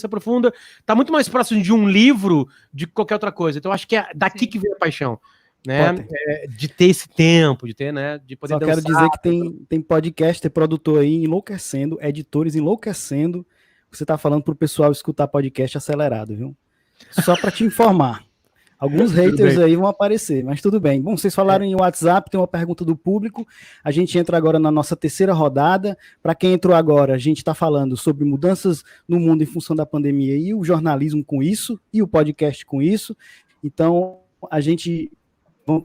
Tá muito mais próximo de um livro de qualquer outra coisa. Então, acho que é daqui que vem a paixão, né? De ter esse tempo, de ter, né? De poder dançar. Quero dizer que tem podcaster, produtor aí enlouquecendo, editores enlouquecendo. Você tá falando pro pessoal escutar podcast acelerado, viu? Só para te informar. Alguns haters aí vão aparecer, mas tudo bem. Bom, vocês falaram em WhatsApp, tem uma pergunta do público. A gente entra agora na nossa terceira rodada. Para quem entrou agora, a gente está falando sobre mudanças no mundo em função da pandemia e o jornalismo com isso, e o podcast com isso. Então,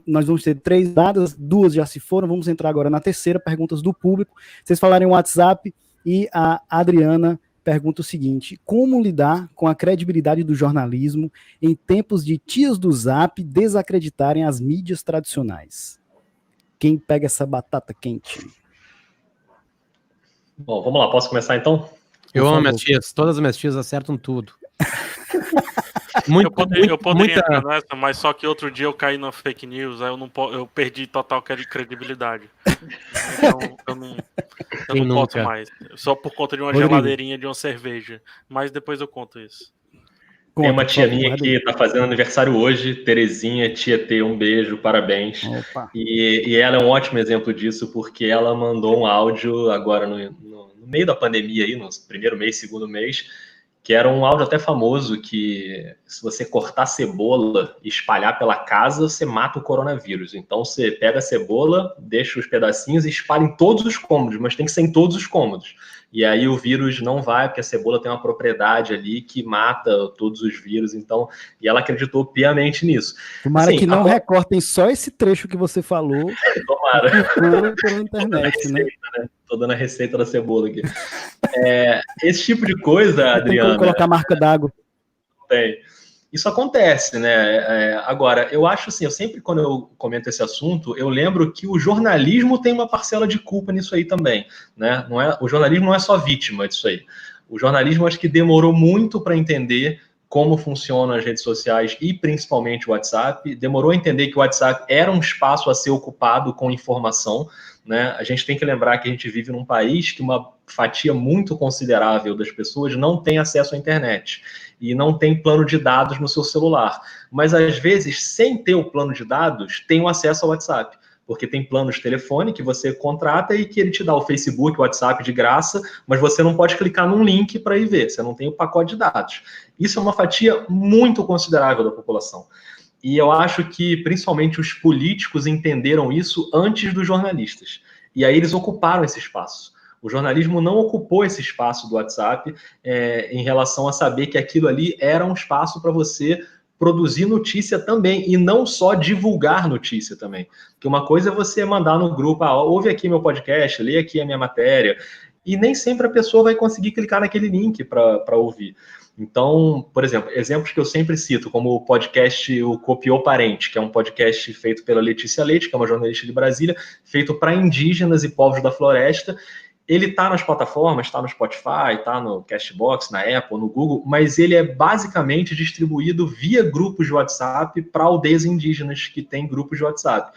nós vamos ter 3 dadas, 2 já se foram. Vamos entrar agora na terceira, perguntas do público. Vocês falaram em WhatsApp e a Adriana pergunta o seguinte: como lidar com a credibilidade do jornalismo em tempos de tias do Zap desacreditarem as mídias tradicionais? Quem pega essa batata quente? Bom, vamos lá, posso começar então? Eu amo minhas tias, todas as minhas tias acertam tudo. Eu poderia entrar nessa, mas só que outro dia eu caí na fake news, aí eu perdi total credibilidade. Então eu não conto mais. Só por conta de uma geladeirinha de uma cerveja. Mas depois eu conto isso. Tem uma tia minha que tá fazendo aniversário hoje, Terezinha, tia T, um beijo, parabéns. E ela é um ótimo exemplo disso, porque ela mandou um áudio agora no meio da pandemia, aí, no primeiro mês, segundo mês, que era um áudio até famoso, que se você cortar cebola e espalhar pela casa, você mata o coronavírus. Então você pega a cebola, deixa os pedacinhos e espalha em todos os cômodos, mas tem que ser em todos os cômodos. E aí o vírus não vai, porque a cebola tem uma propriedade ali que mata todos os vírus. Então, e ela acreditou piamente nisso. Tomara que não recortem só esse trecho que você falou. Tomara. Pela internet, né? Tô dando a receita da cebola aqui. Esse tipo de coisa, Adriana... Tem como colocar marca d'água. Tem. Isso acontece, né? Agora, eu acho assim, eu sempre, quando eu comento esse assunto, eu lembro que o jornalismo tem uma parcela de culpa nisso aí também, né? O jornalismo não é só vítima disso aí. O jornalismo, acho que demorou muito para entender como funcionam as redes sociais e principalmente o WhatsApp, demorou a entender que o WhatsApp era um espaço a ser ocupado com informação, né? A gente tem que lembrar que a gente vive num país que uma fatia muito considerável das pessoas não tem acesso à internet e não tem plano de dados no seu celular. Mas, às vezes, sem ter o plano de dados, tem o acesso ao WhatsApp. Porque tem planos de telefone que você contrata e que ele te dá o Facebook, o WhatsApp de graça, mas você não pode clicar num link para ir ver, você não tem o pacote de dados. Isso é uma fatia muito considerável da população. E eu acho que, principalmente, os políticos entenderam isso antes dos jornalistas. E aí eles ocuparam esse espaço. O jornalismo não ocupou esse espaço do WhatsApp em relação a saber que aquilo ali era um espaço para você produzir notícia também, e não só divulgar notícia também. Porque uma coisa é você mandar no grupo, ouve aqui meu podcast, lê aqui a minha matéria, e nem sempre a pessoa vai conseguir clicar naquele link para ouvir. Então, por exemplo, exemplos que eu sempre cito, como o podcast O Copiou Parente, que é um podcast feito pela Letícia Leite, que é uma jornalista de Brasília, feito para indígenas e povos da floresta. Ele está nas plataformas, está no Spotify, está no Castbox, na Apple, no Google, mas ele é basicamente distribuído via grupos de WhatsApp para aldeias indígenas que têm grupos de WhatsApp.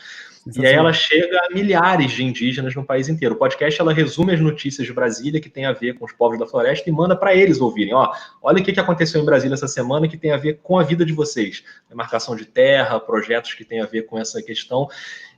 E aí ela chega a milhares de indígenas no país inteiro. O podcast, ela resume as notícias de Brasília que tem a ver com os povos da floresta e manda para eles ouvirem. Olha o que aconteceu em Brasília essa semana que tem a ver com a vida de vocês. Demarcação de terra, projetos que têm a ver com essa questão.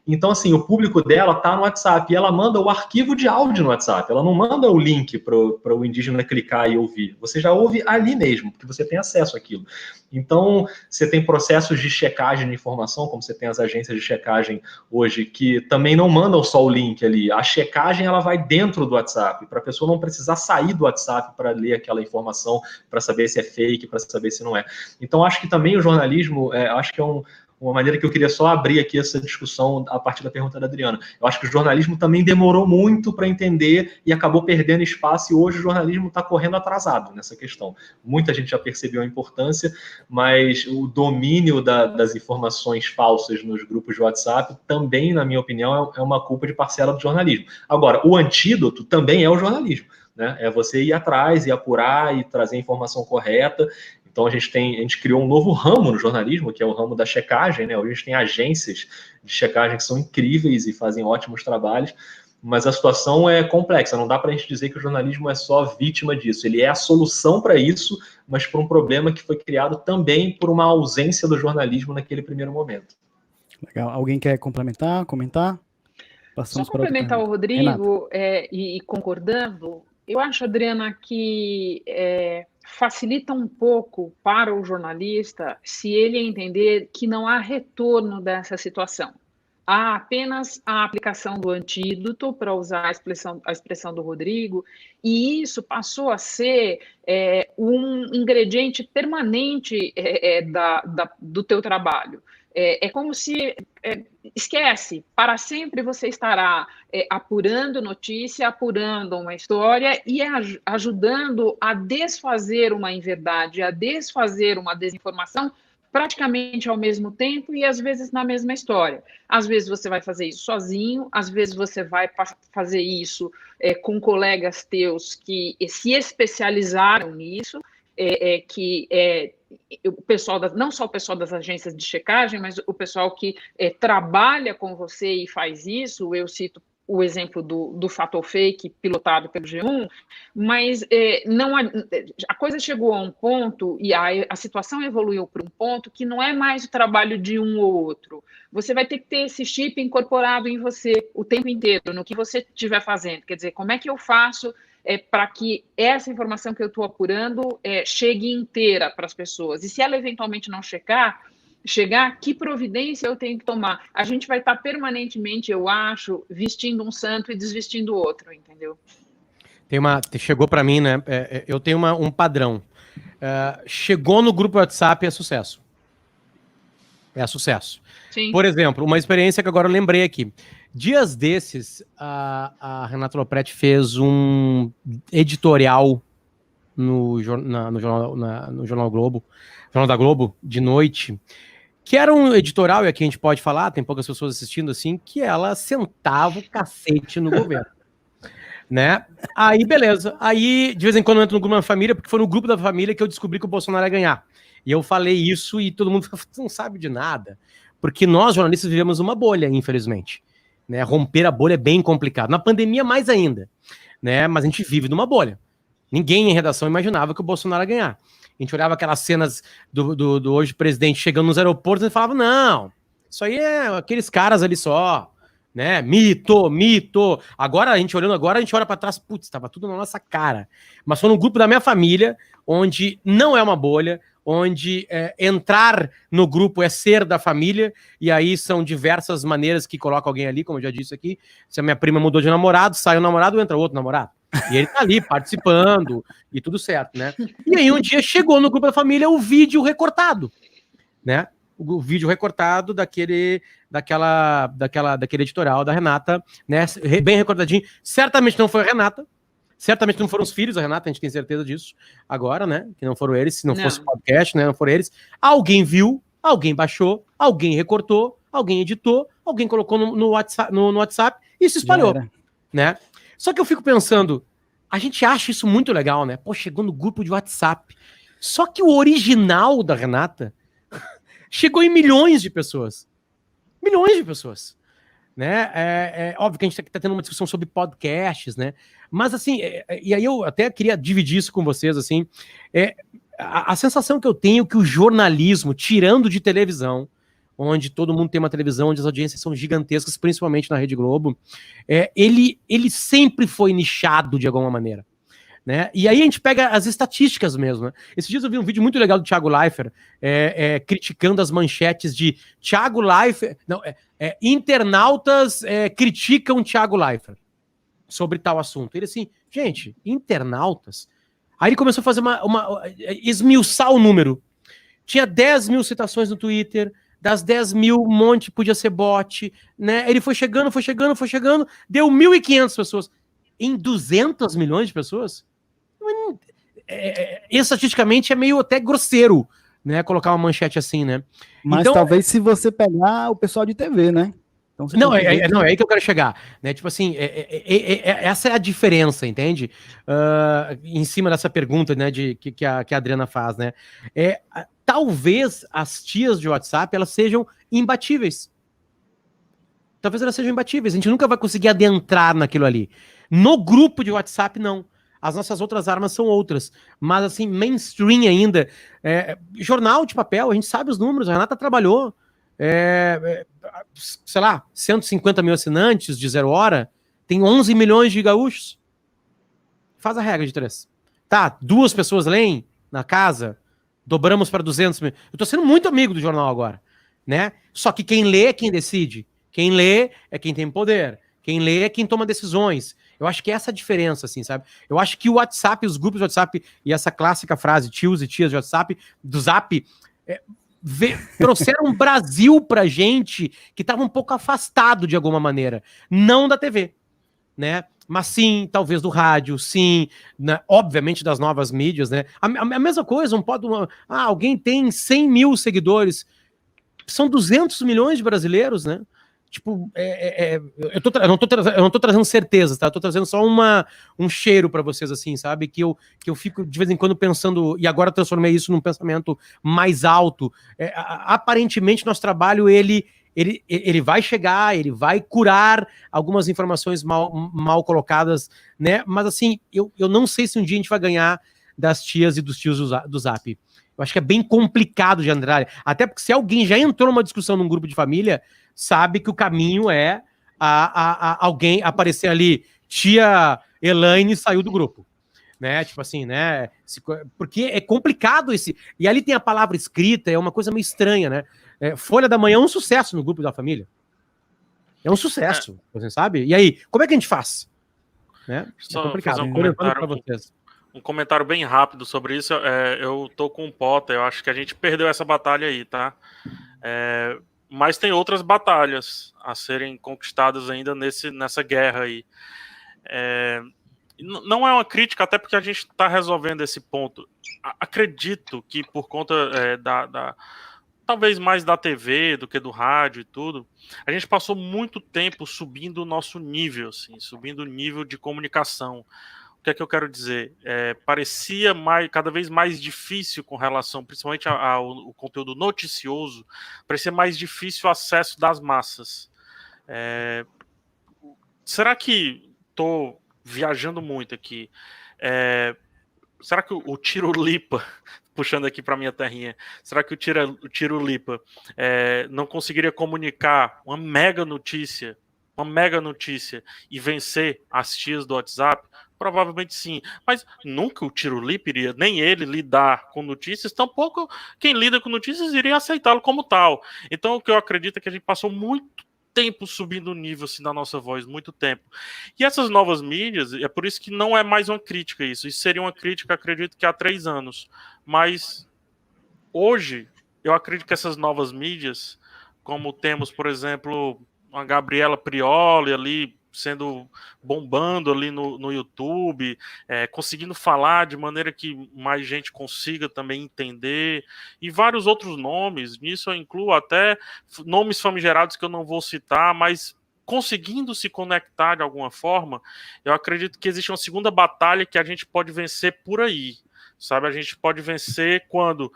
Então, assim, o público dela está no WhatsApp e ela manda o arquivo de áudio no WhatsApp. Ela não manda o link para o indígena clicar e ouvir. Você já ouve ali mesmo, porque você tem acesso àquilo. Então, você tem processos de checagem de informação, como você tem as agências de checagem hoje, que também não mandam só o link ali. A checagem, ela vai dentro do WhatsApp, para a pessoa não precisar sair do WhatsApp para ler aquela informação, para saber se é fake, para saber se não é. Então, acho que também o jornalismo, acho que é uma maneira que eu queria só abrir aqui essa discussão a partir da pergunta da Adriana. Eu acho que o jornalismo também demorou muito para entender e acabou perdendo espaço, e hoje o jornalismo está correndo atrasado nessa questão. Muita gente já percebeu a importância, mas o domínio das informações falsas nos grupos de WhatsApp também, na minha opinião, é uma culpa de parcela do jornalismo. Agora, o antídoto também é o jornalismo, né? É você ir atrás e apurar e trazer a informação correta. Então, a gente criou um novo ramo no jornalismo, que é o ramo da checagem, né? Hoje a gente tem agências de checagem que são incríveis e fazem ótimos trabalhos, mas a situação é complexa. Não dá para a gente dizer que o jornalismo é só vítima disso. Ele é a solução para isso, mas por um problema que foi criado também por uma ausência do jornalismo naquele primeiro momento. Legal. Alguém quer complementar, comentar? Passamos só complementar o Rodrigo e concordando, eu acho, Adriana, que facilita um pouco para o jornalista se ele entender que não há retorno dessa situação. Há apenas a aplicação do antídoto, para usar a expressão do Rodrigo, e isso passou a ser um ingrediente permanente do teu trabalho. É como se, esquece, para sempre você estará apurando notícia, apurando uma história e ajudando a desfazer uma inverdade, a desfazer uma desinformação praticamente ao mesmo tempo e às vezes na mesma história. Às vezes você vai fazer isso sozinho, às vezes você vai fazer isso com colegas teus que se especializaram nisso, o pessoal não só o pessoal das agências de checagem, mas o pessoal que trabalha com você e faz isso. Eu cito o exemplo do Fato ou Fake, pilotado pelo G1, mas a coisa chegou a um ponto e a situação evoluiu para um ponto que não é mais o trabalho de um ou outro. Você vai ter que ter esse chip incorporado em você o tempo inteiro, no que você estiver fazendo. Quer dizer, como é que eu faço para que essa informação que eu estou apurando chegue inteira para as pessoas? E se ela eventualmente não chegar, que providência eu tenho que tomar? A gente vai estar permanentemente, eu acho, vestindo um santo e desvestindo o outro, entendeu? Chegou para mim, né? Eu tenho um padrão. Chegou no grupo WhatsApp, é sucesso. É sucesso. Sim. Por exemplo, uma experiência que agora eu lembrei aqui. Dias desses, a Renata Lopretti fez um editorial no Jornal Globo, Jornal da Globo, de noite, que era um editorial, e aqui a gente pode falar, tem poucas pessoas assistindo assim, que ela sentava o cacete no governo. Né? Aí, beleza. Aí, de vez em quando eu entro no grupo da família, porque foi no grupo da família que eu descobri que o Bolsonaro ia ganhar. E eu falei isso e todo mundo não sabe de nada. Porque nós, jornalistas, vivemos uma bolha, infelizmente. Né? Romper a bolha é bem complicado. Na pandemia, mais ainda. Né? Mas a gente vive numa bolha. Ninguém em redação imaginava que o Bolsonaro ia ganhar. A gente olhava aquelas cenas do hoje presidente chegando nos aeroportos e falava, não, isso aí é aqueles caras ali só. Né? Mito. Agora a gente olha para trás, putz, estava tudo na nossa cara. Mas foi no grupo da minha família, onde não é uma bolha, onde entrar no grupo é ser da família, e aí são diversas maneiras que coloca alguém ali, como eu já disse aqui. Se a minha prima mudou de namorado, sai um namorado, entra outro namorado. E ele tá ali participando e tudo certo, né? E aí um dia chegou no grupo da família o vídeo recortado, né? O vídeo recortado daquele editorial da Renata, né? Bem recordadinho. Certamente não foi a Renata, certamente não foram os filhos da Renata, a gente tem certeza disso agora, né? Que não foram eles, se não fosse o podcast, né? Não foram eles. Alguém viu, alguém baixou, alguém recortou, alguém editou, alguém colocou no WhatsApp e se espalhou, né? Só que eu fico pensando, a gente acha isso muito legal, né? Pô, chegou no grupo de WhatsApp. Só que o original da Renata chegou em milhões de pessoas. Milhões de pessoas. Né? Óbvio que a gente está tendo uma discussão sobre podcasts, né? Mas assim, e aí eu até queria dividir isso com vocês, assim, a sensação que eu tenho é que o jornalismo, tirando de televisão, onde todo mundo tem uma televisão, onde as audiências são gigantescas, principalmente na Rede Globo, ele sempre foi nichado de alguma maneira. Né? E aí a gente pega as estatísticas mesmo. Né? Esses dias eu vi um vídeo muito legal do Thiago Leifert criticando as manchetes de Thiago Leifert. Não, internautas criticam Thiago Leifert sobre tal assunto. Ele assim, gente, internautas. Aí ele começou a fazer esmiuçar o número. Tinha 10 mil citações no Twitter. Das 10 mil, um monte podia ser bot. Né? Ele foi chegando, deu 1.500 pessoas. Em 200 milhões de pessoas? Estatisticamente é meio até grosseiro, né, colocar uma manchete assim, né? Mas então, talvez se você pegar o pessoal de TV, né? Então, não, é aí que eu quero chegar, né? Tipo assim, essa é a diferença, entende? Em cima dessa pergunta, né, que a Adriana faz, né? Talvez as tias de WhatsApp, elas sejam imbatíveis. Talvez elas sejam imbatíveis. A gente nunca vai conseguir adentrar naquilo ali. No grupo de WhatsApp, não. As nossas outras armas são outras. Mas, assim, mainstream ainda. Jornal de papel, a gente sabe os números. A Renata trabalhou. Sei lá, 150 mil assinantes de 0 hora. Tem 11 milhões de gaúchos. Faz a regra de 3. Tá, 2 pessoas leem na casa. Dobramos para 200 mil. Eu tô sendo muito amigo do jornal agora. Né? Só que quem lê é quem decide. Quem lê é quem tem poder. Quem lê é quem toma decisões. Eu acho que é essa a diferença, assim, sabe? Eu acho que o WhatsApp, os grupos de WhatsApp e essa clássica frase, tios e tias de WhatsApp, do Zap, trouxeram um Brasil pra gente que estava um pouco afastado de alguma maneira. Não da TV, né? Mas sim, talvez do rádio, sim, né? Obviamente das novas mídias, né? A mesma coisa, alguém tem 100 mil seguidores, são 200 milhões de brasileiros, né? Tipo, eu não tô trazendo certezas, tá? Eu tô trazendo só um cheiro para vocês, assim, sabe? Que eu fico de vez em quando pensando, e agora transformei isso num pensamento mais alto. Aparentemente, nosso trabalho, ele vai chegar, ele vai curar algumas informações mal colocadas, né? Mas, assim, eu não sei se um dia a gente vai ganhar das tias e dos tios do Zap. Eu acho que é bem complicado de entrar. Até porque se alguém já entrou numa discussão num grupo de família, sabe que o caminho é alguém aparecer ali, tia Elaine saiu do grupo. Né? Tipo assim, né? Porque é complicado esse... E ali tem a palavra escrita, é uma coisa meio estranha, né? Folha da Manhã é um sucesso no grupo da família. É um sucesso, você sabe? E aí, como é que a gente faz? Né? Só é complicado. fazer um comentário bem rápido sobre isso. Eu tô com o Potter, eu acho que a gente perdeu essa batalha aí, tá? Mas tem outras batalhas a serem conquistadas ainda nessa guerra aí. Não é uma crítica, até porque a gente está resolvendo esse ponto. Acredito que por conta talvez mais da TV do que do rádio e tudo, a gente passou muito tempo subindo o nosso nível, assim, subindo o nível de comunicação. que é que eu quero dizer? Parecia cada vez mais difícil com relação, principalmente ao conteúdo noticioso, parecia mais difícil o acesso das massas. Será que estou viajando muito aqui? Será que o Tirolipa, puxando aqui para minha terrinha, será que o Tirolipa não conseguiria comunicar uma mega notícia e vencer as tias do WhatsApp? Provavelmente sim, mas nunca o Tirolipa iria, nem ele, lidar com notícias, tampouco quem lida com notícias iria aceitá-lo como tal. Então o que eu acredito é que a gente passou muito tempo subindo o nível assim, da nossa voz, muito tempo. E essas novas mídias, é por isso que não é mais uma crítica isso seria uma crítica, acredito que há 3 anos, mas hoje eu acredito que essas novas mídias, como temos, por exemplo, a Gabriela Prioli ali, bombando ali no YouTube, conseguindo falar de maneira que mais gente consiga também entender, e vários outros nomes, nisso eu incluo até nomes famigerados que eu não vou citar, mas conseguindo se conectar de alguma forma, eu acredito que existe uma segunda batalha que a gente pode vencer por aí, sabe? A gente pode vencer quando,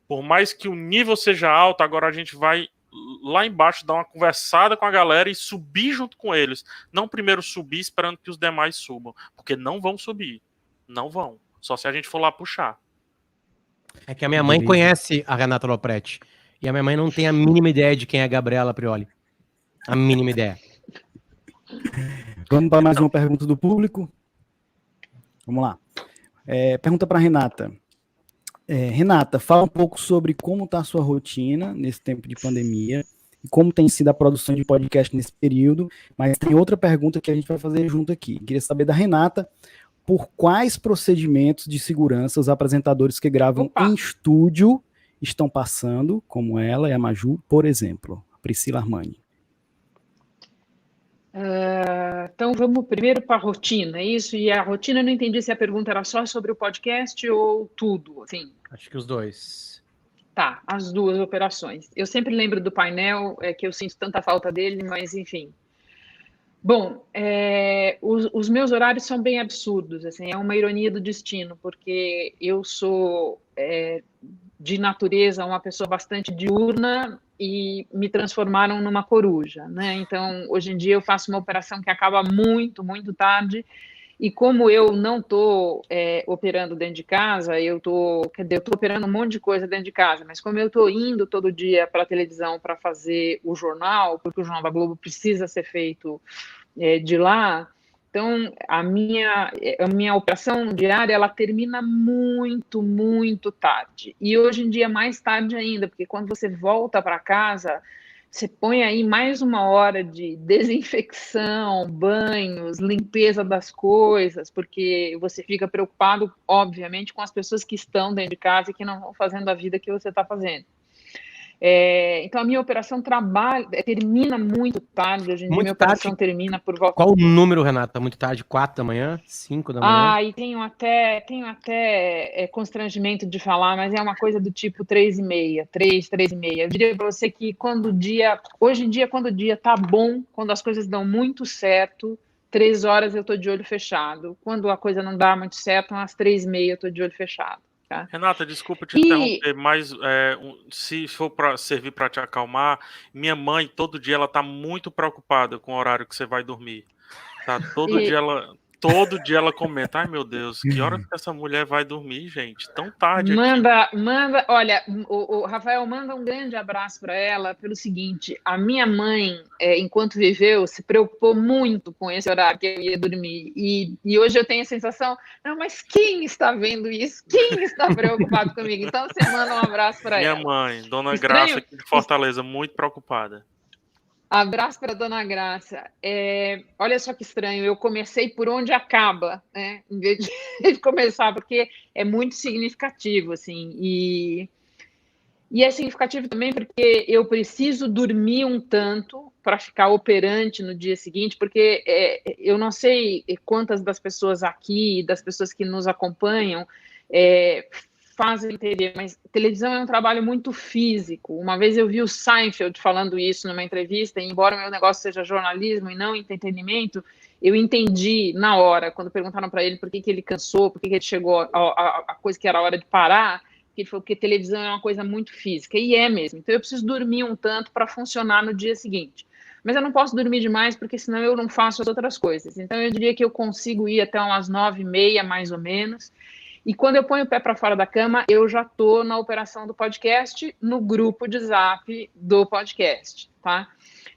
por mais que o nível seja alto, agora a gente vai lá embaixo, dar uma conversada com a galera e subir junto com eles. Não primeiro subir esperando que os demais subam, porque não vão subir. Não vão. Só se a gente for lá puxar. É que a minha mãe conhece a Renata Lopretti. E a minha mãe não tem a mínima ideia de quem é a Gabriela Prioli. A mínima ideia. Vamos para mais uma pergunta do público. Vamos lá. Pergunta para Renata. Renata, fala um pouco sobre como está a sua rotina nesse tempo de pandemia e como tem sido a produção de podcast nesse período, mas tem outra pergunta que a gente vai fazer junto aqui. Queria saber da Renata por quais procedimentos de segurança os apresentadores que gravam em estúdio estão passando, como ela e a Maju, por exemplo. Priscila Armani. Então vamos primeiro para a rotina, é isso? E a rotina, eu não entendi se a pergunta era só sobre o podcast ou tudo, assim. Acho que os dois. Tá, as duas operações. Eu sempre lembro do painel, que eu sinto tanta falta dele, mas enfim. Bom, os meus horários são bem absurdos, assim, é uma ironia do destino, porque eu sou de natureza uma pessoa bastante diurna e me transformaram numa coruja, né? Então, hoje em dia eu faço uma operação que acaba muito, muito tarde, e como eu não estou operando dentro de casa, eu estou operando um monte de coisa dentro de casa, mas como eu estou indo todo dia para a televisão para fazer o jornal, porque o Jornal da Globo precisa ser feito de lá, então a minha operação diária, ela termina muito, muito tarde. E hoje em dia mais tarde ainda, porque quando você volta para casa, você põe aí mais 1 hora de desinfecção, banhos, limpeza das coisas, porque você fica preocupado, obviamente, com as pessoas que estão dentro de casa e que não estão fazendo a vida que você está fazendo. Então, a minha operação termina muito tarde. Hoje em dia, minha operação termina por volta... Qual o número, Renata? Muito tarde? 4 da manhã? 5 da manhã? E tenho até constrangimento de falar, mas é uma coisa do tipo 3h30, 3h30. Eu diria para você que hoje em dia, quando o dia tá bom, quando as coisas dão muito certo, 3 horas eu tô de olho fechado. Quando a coisa não dá muito certo, umas 3h30 eu tô de olho fechado. Tá? Renata, desculpa te interromper, mas se for para servir para te acalmar, minha mãe, todo dia, ela tá muito preocupada com o horário que você vai dormir. Tá? Todo dia ela comenta, ai meu Deus, que hora que essa mulher vai dormir, gente? Tão tarde aqui. Olha, o Rafael, manda um grande abraço para ela pelo seguinte, a minha mãe, enquanto viveu, se preocupou muito com esse horário que eu ia dormir, e hoje eu tenho a sensação, não, mas quem está vendo isso? Quem está preocupado comigo? Então você manda um abraço para ela. Minha mãe, Dona Graça, aqui de Fortaleza, muito preocupada. Abraço para Dona Graça. Olha só que estranho, eu comecei por onde acaba, né? Em vez de começar, porque é muito significativo, assim, e é significativo também porque eu preciso dormir um tanto para ficar operante no dia seguinte, porque eu não sei quantas das pessoas aqui, das pessoas que nos acompanham, fazem entender, mas televisão é um trabalho muito físico. Uma vez eu vi o Seinfeld falando isso numa entrevista, e embora o meu negócio seja jornalismo e não entretenimento, eu entendi na hora, quando perguntaram para ele por que ele cansou, por que ele chegou a coisa que era a hora de parar, que ele falou que televisão é uma coisa muito física, e é mesmo. Então eu preciso dormir um tanto para funcionar no dia seguinte. Mas eu não posso dormir demais, porque senão eu não faço as outras coisas. Então eu diria que eu consigo ir até umas 9h30, mais ou menos. E quando eu ponho o pé para fora da cama, eu já estou na operação do podcast, no grupo de Zap do podcast, tá?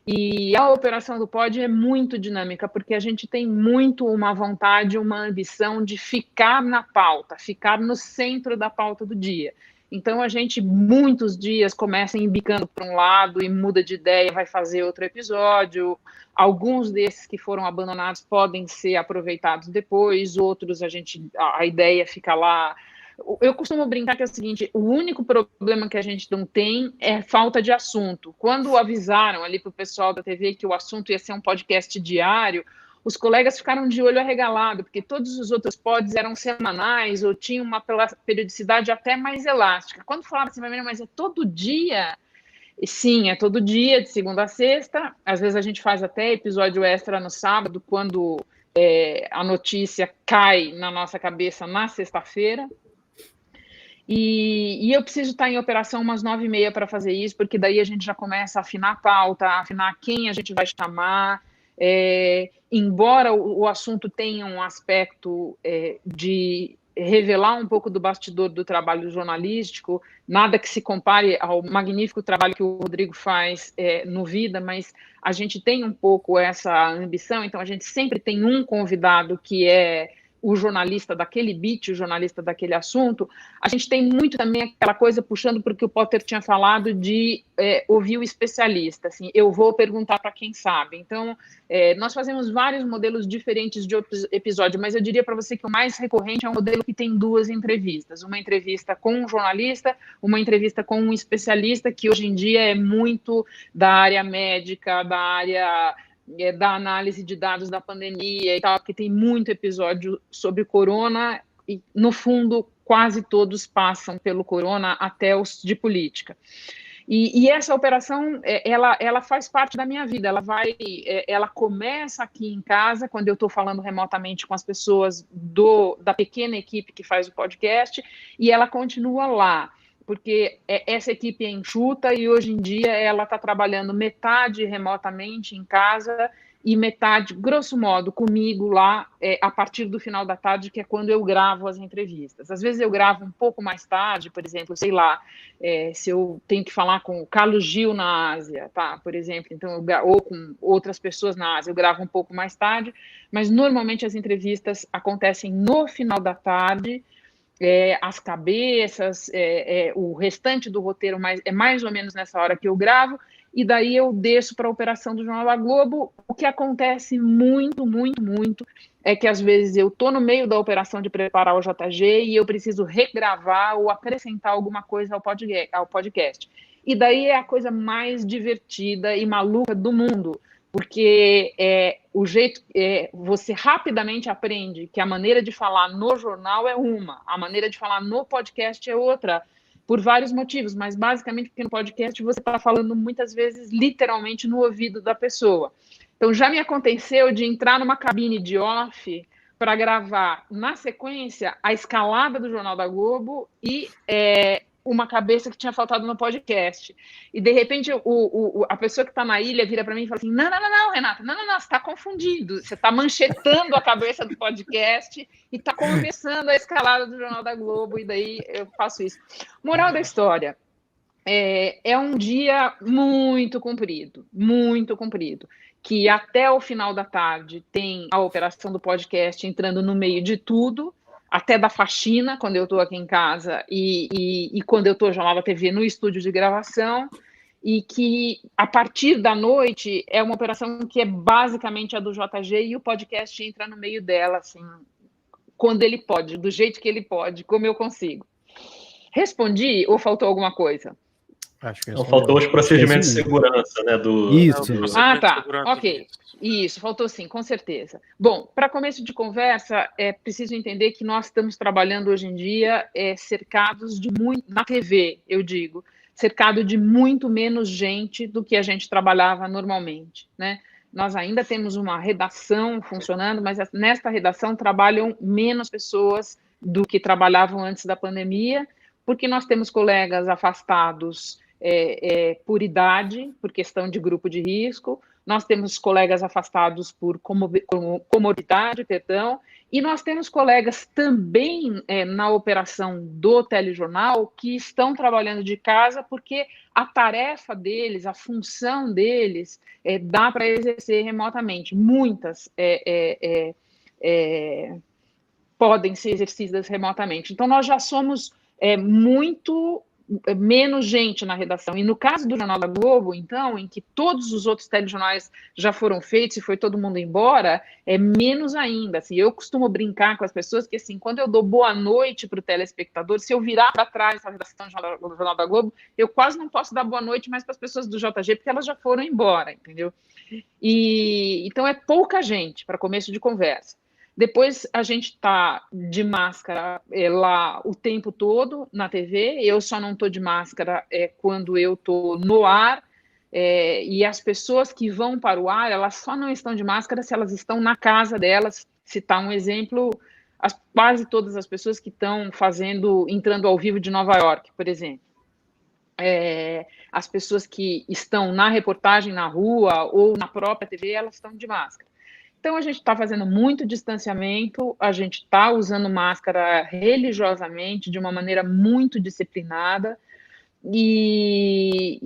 E a operação do pod é muito dinâmica, porque a gente tem muito uma vontade, uma ambição de ficar na pauta, ficar no centro da pauta do dia. Então, a gente, muitos dias, começa embicando para um lado e muda de ideia, vai fazer outro episódio. Alguns desses que foram abandonados podem ser aproveitados depois, outros a ideia fica lá. Eu costumo brincar que é o seguinte, o único problema que a gente não tem é falta de assunto. Quando avisaram ali para o pessoal da TV que o assunto ia ser um podcast diário, os colegas ficaram de olho arregalado, porque todos os outros pods eram semanais ou tinham uma periodicidade até mais elástica. Quando falaram assim, mas é todo dia? E sim, é todo dia, de segunda a sexta. Às vezes a gente faz até episódio extra no sábado, quando a notícia cai na nossa cabeça na sexta-feira. E eu preciso estar em operação umas 9h30 para fazer isso, porque daí a gente já começa a afinar a pauta, afinar quem a gente vai chamar. Embora o assunto tenha um aspecto de revelar um pouco do bastidor do trabalho jornalístico, nada que se compare ao magnífico trabalho que o Rodrigo faz no Vida, mas a gente tem um pouco essa ambição, então a gente sempre tem um convidado que é o jornalista daquele beat, o jornalista daquele assunto. A gente tem muito também aquela coisa, puxando para o que o Potter tinha falado, de ouvir o especialista, assim, eu vou perguntar para quem sabe. Então, nós fazemos vários modelos diferentes de episódio, mas eu diria para você que o mais recorrente é um modelo que tem 2 entrevistas, uma entrevista com um jornalista, uma entrevista com um especialista, que hoje em dia é muito da área médica, da área da análise de dados da pandemia e tal, porque tem muito episódio sobre corona e, no fundo, quase todos passam pelo corona, até os de política. E essa operação, ela faz parte da minha vida, ela começa aqui em casa, quando eu estou falando remotamente com as pessoas da pequena equipe que faz o podcast, e ela continua lá, porque essa equipe é enxuta e hoje em dia ela está trabalhando metade remotamente em casa e metade, grosso modo, comigo lá a partir do final da tarde, que é quando eu gravo as entrevistas. Às vezes eu gravo um pouco mais tarde, por exemplo, sei lá, se eu tenho que falar com o Carlos Gil na Ásia, tá, por exemplo, então ou com outras pessoas na Ásia, eu gravo um pouco mais tarde, mas normalmente as entrevistas acontecem no final da tarde, as cabeças, o restante do roteiro é mais ou menos nessa hora que eu gravo, e daí eu desço para a operação do Jornal da Globo. O que acontece muito, muito, muito, é que às vezes eu estou no meio da operação de preparar o JG e eu preciso regravar ou acrescentar alguma coisa ao podcast. E daí é a coisa mais divertida e maluca do mundo, porque o jeito você rapidamente aprende que a maneira de falar no jornal é uma, a maneira de falar no podcast é outra, por vários motivos, mas basicamente porque no podcast você está falando muitas vezes literalmente no ouvido da pessoa. Então já me aconteceu de entrar numa cabine de off para gravar na sequência a escalada do Jornal da Globo e uma cabeça que tinha faltado no podcast. E, de repente, a pessoa que está na ilha vira para mim e fala assim, não, Renata, não, você está confundindo, você está manchetando a cabeça do podcast e está começando a escalada do Jornal da Globo, e daí eu faço isso. Moral da história, é um dia muito comprido, que até o final da tarde tem a operação do podcast entrando no meio de tudo, até da faxina, quando eu estou aqui em casa, e quando eu estou já lá na TV, no estúdio de gravação, e que, a partir da noite, é uma operação que é basicamente a do JG, e o podcast entra no meio dela, assim, quando ele pode, do jeito que ele pode, como eu consigo. Respondi ou faltou alguma coisa? Acho que Não, faltou os procedimentos de segurança, né? Isso. Tá. Ok. Isso, faltou sim, com certeza. Bom, para começo de conversa, é preciso entender que nós estamos trabalhando hoje em dia cercados de muito, na TV, eu digo, cercado de muito menos gente do que a gente trabalhava normalmente, né? Nós ainda temos uma redação funcionando, mas nesta redação trabalham menos pessoas do que trabalhavam antes da pandemia, porque nós temos colegas afastados por idade, por questão de grupo de risco, nós temos colegas afastados por comorbidade, perdão, e nós temos colegas também na operação do telejornal que estão trabalhando de casa porque a tarefa deles, a função deles, dá para exercer remotamente. Muitas podem ser exercidas remotamente. Então, nós já somos muito menos gente na redação. E no caso do Jornal da Globo, então, em que todos os outros telejornais já foram feitos e foi todo mundo embora, é menos ainda. Assim, eu costumo brincar com as pessoas que, assim, quando eu dou boa noite para o telespectador, se eu virar para trás a redação do Jornal da Globo, eu quase não posso dar boa noite mais para as pessoas do JG, porque elas já foram embora, entendeu? Então, é pouca gente para começo de conversa. Depois a gente está de máscara lá o tempo todo na TV, eu só não estou de máscara quando eu estou no ar, e as pessoas que vão para o ar, elas só não estão de máscara se elas estão na casa delas. Citar um exemplo, quase todas as pessoas que estão entrando ao vivo de Nova York, por exemplo. As pessoas que estão na reportagem na rua ou na própria TV, elas estão de máscara. Então, a gente está fazendo muito distanciamento, a gente está usando máscara religiosamente, de uma maneira muito disciplinada, e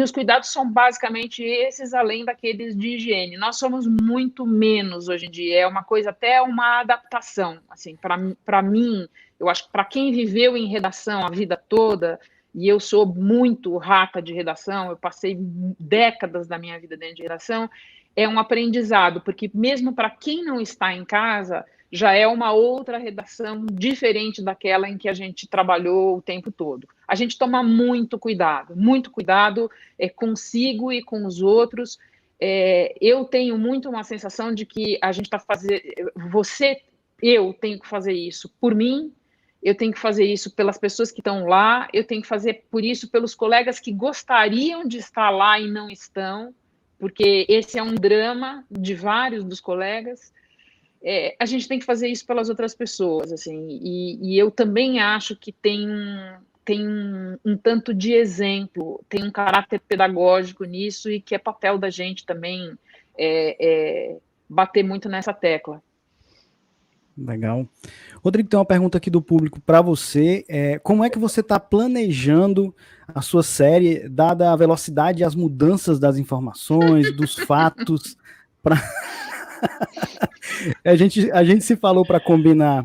os cuidados são basicamente esses, além daqueles de higiene. Nós somos muito menos hoje em dia, é uma coisa, até uma adaptação. Assim, para mim, eu acho que para quem viveu em redação a vida toda, e eu sou muito rata de redação, eu passei décadas da minha vida dentro de redação, é um aprendizado, porque mesmo para quem não está em casa, já é uma outra redação diferente daquela em que a gente trabalhou o tempo todo. A gente toma muito cuidado consigo e com os outros. Eu tenho muito uma sensação de que a gente está fazendo... Eu tenho que fazer isso por mim, eu tenho que fazer isso pelas pessoas que estão lá, eu tenho que fazer por isso pelos colegas que gostariam de estar lá e não estão, porque esse é um drama de vários dos colegas. A gente tem que fazer isso pelas outras pessoas, assim, e eu também acho que tem um tanto de exemplo, tem um caráter pedagógico nisso, e que é papel da gente também bater muito nessa tecla. Legal. Rodrigo, tem uma pergunta aqui do público para você. Como é que você está planejando a sua série, dada a velocidade e as mudanças das informações, dos fatos? A gente se falou para combinar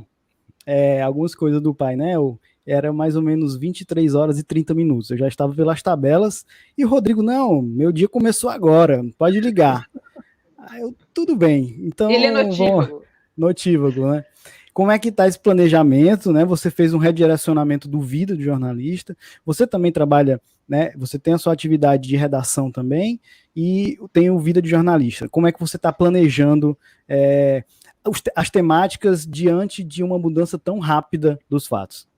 algumas coisas do painel, era mais ou menos 23 horas e 30 minutos. Eu já estava pelas tabelas e o Rodrigo, não, meu dia começou agora, pode ligar. Tudo bem. Então, ele é notívago. Notívago, né? Como é que está esse planejamento, né? Você fez um redirecionamento do vida de jornalista, você também trabalha, né? Você tem a sua atividade de redação também e tem o vida de jornalista. Como é que você está planejando as temáticas diante de uma mudança tão rápida dos fatos?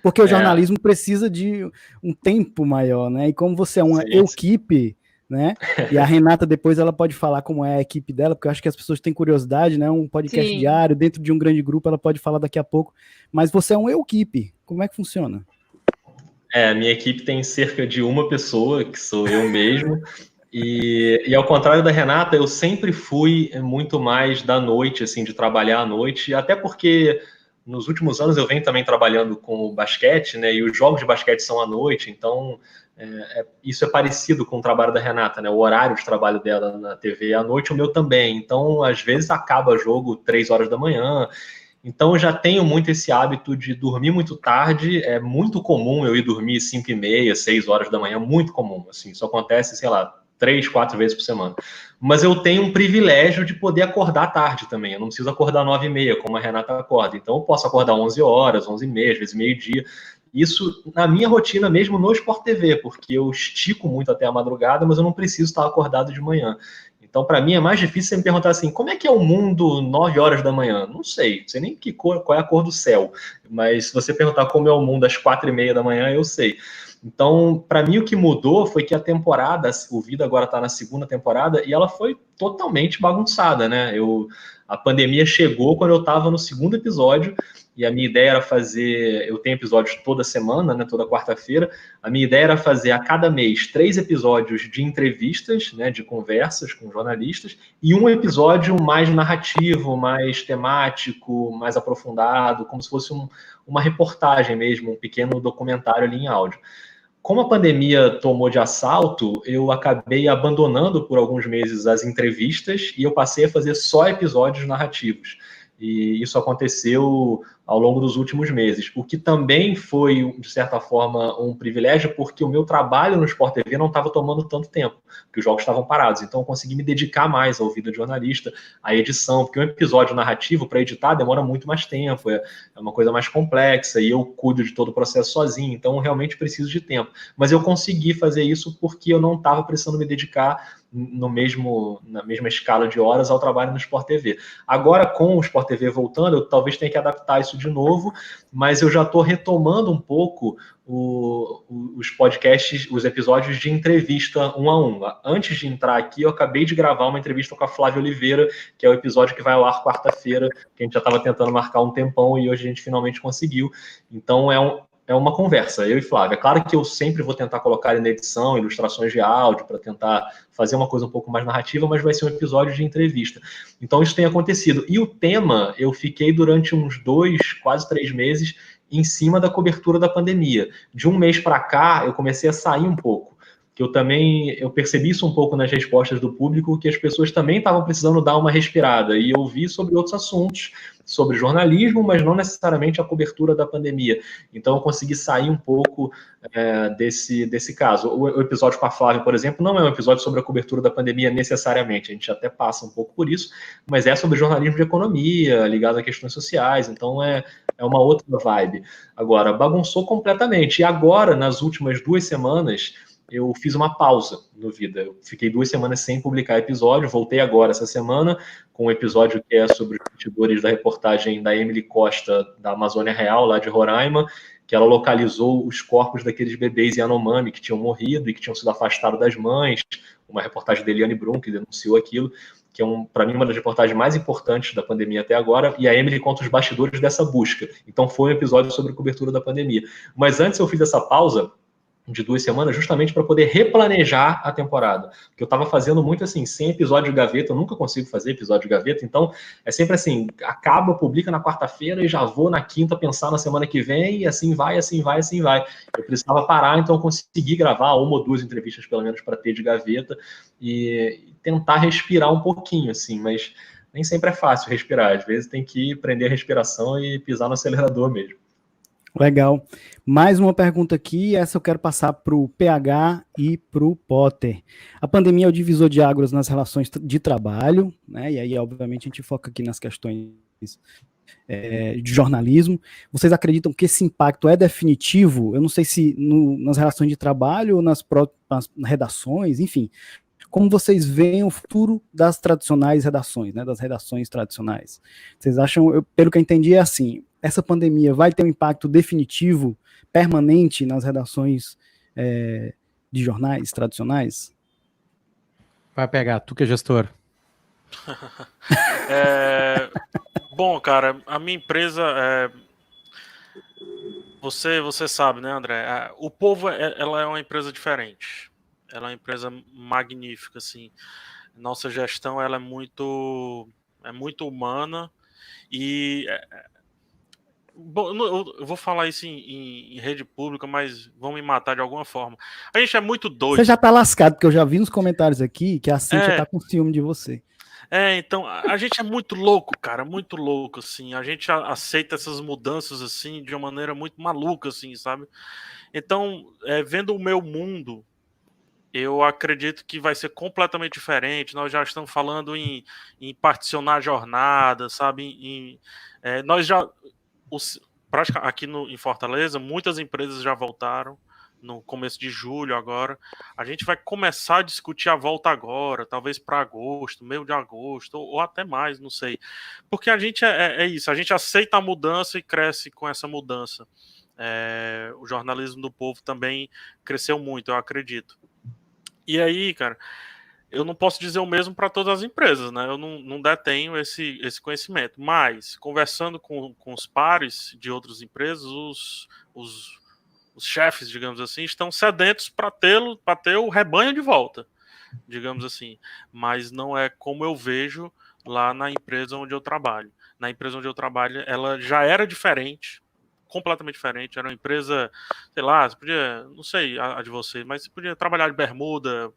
Porque o jornalismo precisa de um tempo maior, né? E como você é uma equipe, né? E a Renata depois ela pode falar como é a equipe dela, porque eu acho que as pessoas têm curiosidade, né? Um podcast diário dentro de um grande grupo, ela pode falar daqui a pouco, mas você é uma equipe, como é que funciona? A minha equipe tem cerca de uma pessoa, que sou eu mesmo, e ao contrário da Renata, eu sempre fui muito mais da noite, assim, de trabalhar à noite, até porque nos últimos anos eu venho também trabalhando com o basquete, né? E os jogos de basquete são à noite, então isso é parecido com o trabalho da Renata, né? O horário de trabalho dela na TV é à noite, o meu também. Então, às vezes, acaba jogo 3 horas da manhã. Então, eu já tenho muito esse hábito de dormir muito tarde. É muito comum eu ir dormir 5h30, 6 horas da manhã, muito comum. Assim, isso acontece, sei lá, 3, 4 vezes por semana. Mas eu tenho um privilégio de poder acordar tarde também. Eu não preciso acordar 9h30, como a Renata acorda. Então eu posso acordar 11 horas, 11h30, às vezes meio-dia. Isso na minha rotina mesmo no Sport TV, porque eu estico muito até a madrugada, mas eu não preciso estar acordado de manhã. Então, para mim, é mais difícil você me perguntar assim, como é que é o mundo 9 horas da manhã? Não sei nem qual é a cor do céu. Mas se você perguntar como é o mundo às 4h30 da manhã, eu sei. Então, para mim, o que mudou foi que a temporada, o Vida agora está na segunda temporada, e ela foi totalmente bagunçada, né? A pandemia chegou quando eu estava no segundo episódio, e a minha ideia era fazer... Eu tenho episódios toda semana, né? Toda quarta-feira. A minha ideia era fazer a cada mês 3 episódios de entrevistas, né? De conversas com jornalistas, e um episódio mais narrativo, mais temático, mais aprofundado, como se fosse uma reportagem mesmo, um pequeno documentário ali em áudio. Como a pandemia tomou de assalto, eu acabei abandonando por alguns meses as entrevistas e eu passei a fazer só episódios narrativos. E isso aconteceu ao longo dos últimos meses, o que também foi, de certa forma, um privilégio, porque o meu trabalho no Sport TV não estava tomando tanto tempo, porque os jogos estavam parados. Então, eu consegui me dedicar mais ao Vida de Jornalista, à edição, porque um episódio narrativo, para editar, demora muito mais tempo, é uma coisa mais complexa, e eu cuido de todo o processo sozinho, então eu realmente preciso de tempo. Mas eu consegui fazer isso porque eu não estava precisando me dedicar na mesma escala de horas ao trabalho no Sport TV. Agora, com o Sport TV voltando, eu talvez tenha que adaptar isso de novo, mas eu já estou retomando um pouco os podcasts, os episódios de entrevista 1 a 1. Antes de entrar aqui, eu acabei de gravar uma entrevista com a Flávia Oliveira, que é o episódio que vai ao ar quarta-feira, que a gente já estava tentando marcar um tempão e hoje a gente finalmente conseguiu. Então, é uma conversa, eu e Flávia. É claro que eu sempre vou tentar colocar na edição ilustrações de áudio para tentar fazer uma coisa um pouco mais narrativa, mas vai ser um episódio de entrevista. Então isso tem acontecido. E o tema, eu fiquei durante uns 2, quase 3 meses em cima da cobertura da pandemia. De um mês para cá, eu comecei a sair um pouco. Que eu percebi isso um pouco nas respostas do público, que as pessoas também estavam precisando dar uma respirada. E eu vi sobre outros assuntos, sobre jornalismo, mas não necessariamente a cobertura da pandemia. Então eu consegui sair um pouco desse caso. O episódio com a Flávia, por exemplo, não é um episódio sobre a cobertura da pandemia necessariamente. A gente até passa um pouco por isso, mas é sobre jornalismo de economia, ligado a questões sociais. Então é uma outra vibe. Agora, bagunçou completamente. E agora, nas últimas 2 semanas, eu fiz uma pausa no Vida. Eu fiquei 2 semanas sem publicar episódio, voltei agora essa semana com um episódio que é sobre os bastidores da reportagem da Emily Costa, da Amazônia Real, lá de Roraima, que ela localizou os corpos daqueles bebês Yanomami que tinham morrido e que tinham sido afastados das mães. Uma reportagem da Eliane Brum, que denunciou aquilo, que é, para mim, uma das reportagens mais importantes da pandemia até agora, e a Emily conta os bastidores dessa busca. Então foi um episódio sobre cobertura da pandemia. Mas antes eu fiz essa pausa de 2 semanas, justamente para poder replanejar a temporada. Porque eu estava fazendo muito assim, sem episódio de gaveta, eu nunca consigo fazer episódio de gaveta, então é sempre assim, acaba, publica na quarta-feira e já vou na quinta pensar na semana que vem, e assim vai, assim vai, assim vai. Eu precisava parar, então eu consegui gravar 1 ou 2 entrevistas, pelo menos, para ter de gaveta, e tentar respirar um pouquinho, assim, mas nem sempre é fácil respirar, às vezes tem que prender a respiração e pisar no acelerador mesmo. Legal. Mais uma pergunta aqui, essa eu quero passar para o PH e para o Potter. A pandemia é o divisor de águas nas relações de trabalho, né? E aí, obviamente, a gente foca aqui nas questões de jornalismo. Vocês acreditam que esse impacto é definitivo? Eu não sei se nas relações de trabalho ou nas redações, enfim. Como vocês veem o futuro das tradicionais redações, né? Das redações tradicionais? Vocês acham, pelo que eu entendi, é assim: essa pandemia vai ter um impacto definitivo, permanente nas redações de jornais tradicionais? Vai pegar, tu que é gestor. Bom, cara, a minha empresa, você sabe, né, André? O Povo, ela é uma empresa diferente. Ela é uma empresa magnífica, assim. Nossa gestão, ela é muito humana e bom, eu vou falar isso em rede pública, mas vão me matar de alguma forma. A gente é muito doido. Você já tá lascado, porque eu já vi nos comentários aqui que a Cíntia tá com ciúme de você. Então, a gente é muito louco, cara, muito louco, assim. A gente aceita essas mudanças, assim, de uma maneira muito maluca, assim, sabe? Então, vendo o meu mundo, eu acredito que vai ser completamente diferente. Nós já estamos falando em particionar a jornada, sabe? Nós já, aqui em Fortaleza, muitas empresas já voltaram no começo de julho agora. A gente vai começar a discutir a volta agora, talvez para agosto, meio de agosto, ou até mais, não sei. Porque a gente é isso, a gente aceita a mudança e cresce com essa mudança. O jornalismo do povo também cresceu muito, eu acredito. E aí, cara, eu não posso dizer o mesmo para todas as empresas, né? Eu não detenho esse conhecimento. Mas, conversando com os pares de outras empresas, os chefes, digamos assim, estão sedentos para ter o rebanho de volta, digamos assim. Mas não é como eu vejo lá na empresa onde eu trabalho. Na empresa onde eu trabalho, ela já era diferente, completamente diferente. Era uma empresa, sei lá, você podia, não sei a de vocês, mas você podia trabalhar de bermuda,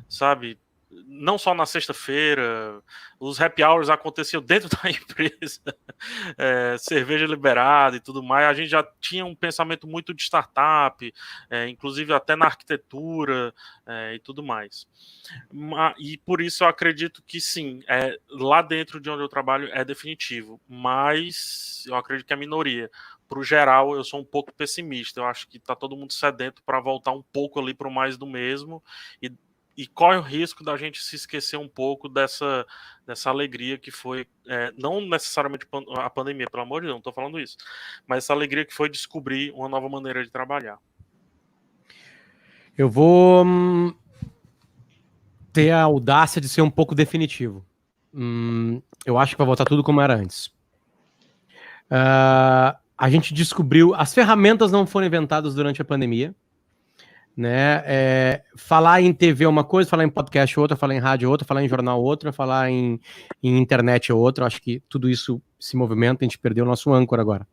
sabe? Não só na sexta-feira, os happy hours aconteciam dentro da empresa, cerveja liberada e tudo mais. A gente já tinha um pensamento muito de startup, inclusive até na arquitetura e tudo mais. E por isso eu acredito que sim, lá dentro de onde eu trabalho é definitivo, mas eu acredito que é a minoria. Para o geral, eu sou um pouco pessimista. Eu acho que está todo mundo sedento para voltar um pouco ali para o mais do mesmo e corre o risco da gente se esquecer um pouco dessa alegria que foi, não necessariamente a pandemia, pelo amor de Deus, não estou falando isso, mas essa alegria que foi descobrir uma nova maneira de trabalhar. Eu vou ter a audácia de ser um pouco definitivo. Eu acho que vai voltar tudo como era antes. A gente descobriu, as ferramentas não foram inventadas durante a pandemia, né? Falar em TV é uma coisa, falar em podcast é outra, falar em rádio é outra, falar em jornal é outra, falar em internet é outra. Acho que tudo isso se movimenta, a gente perdeu o nosso âncora agora.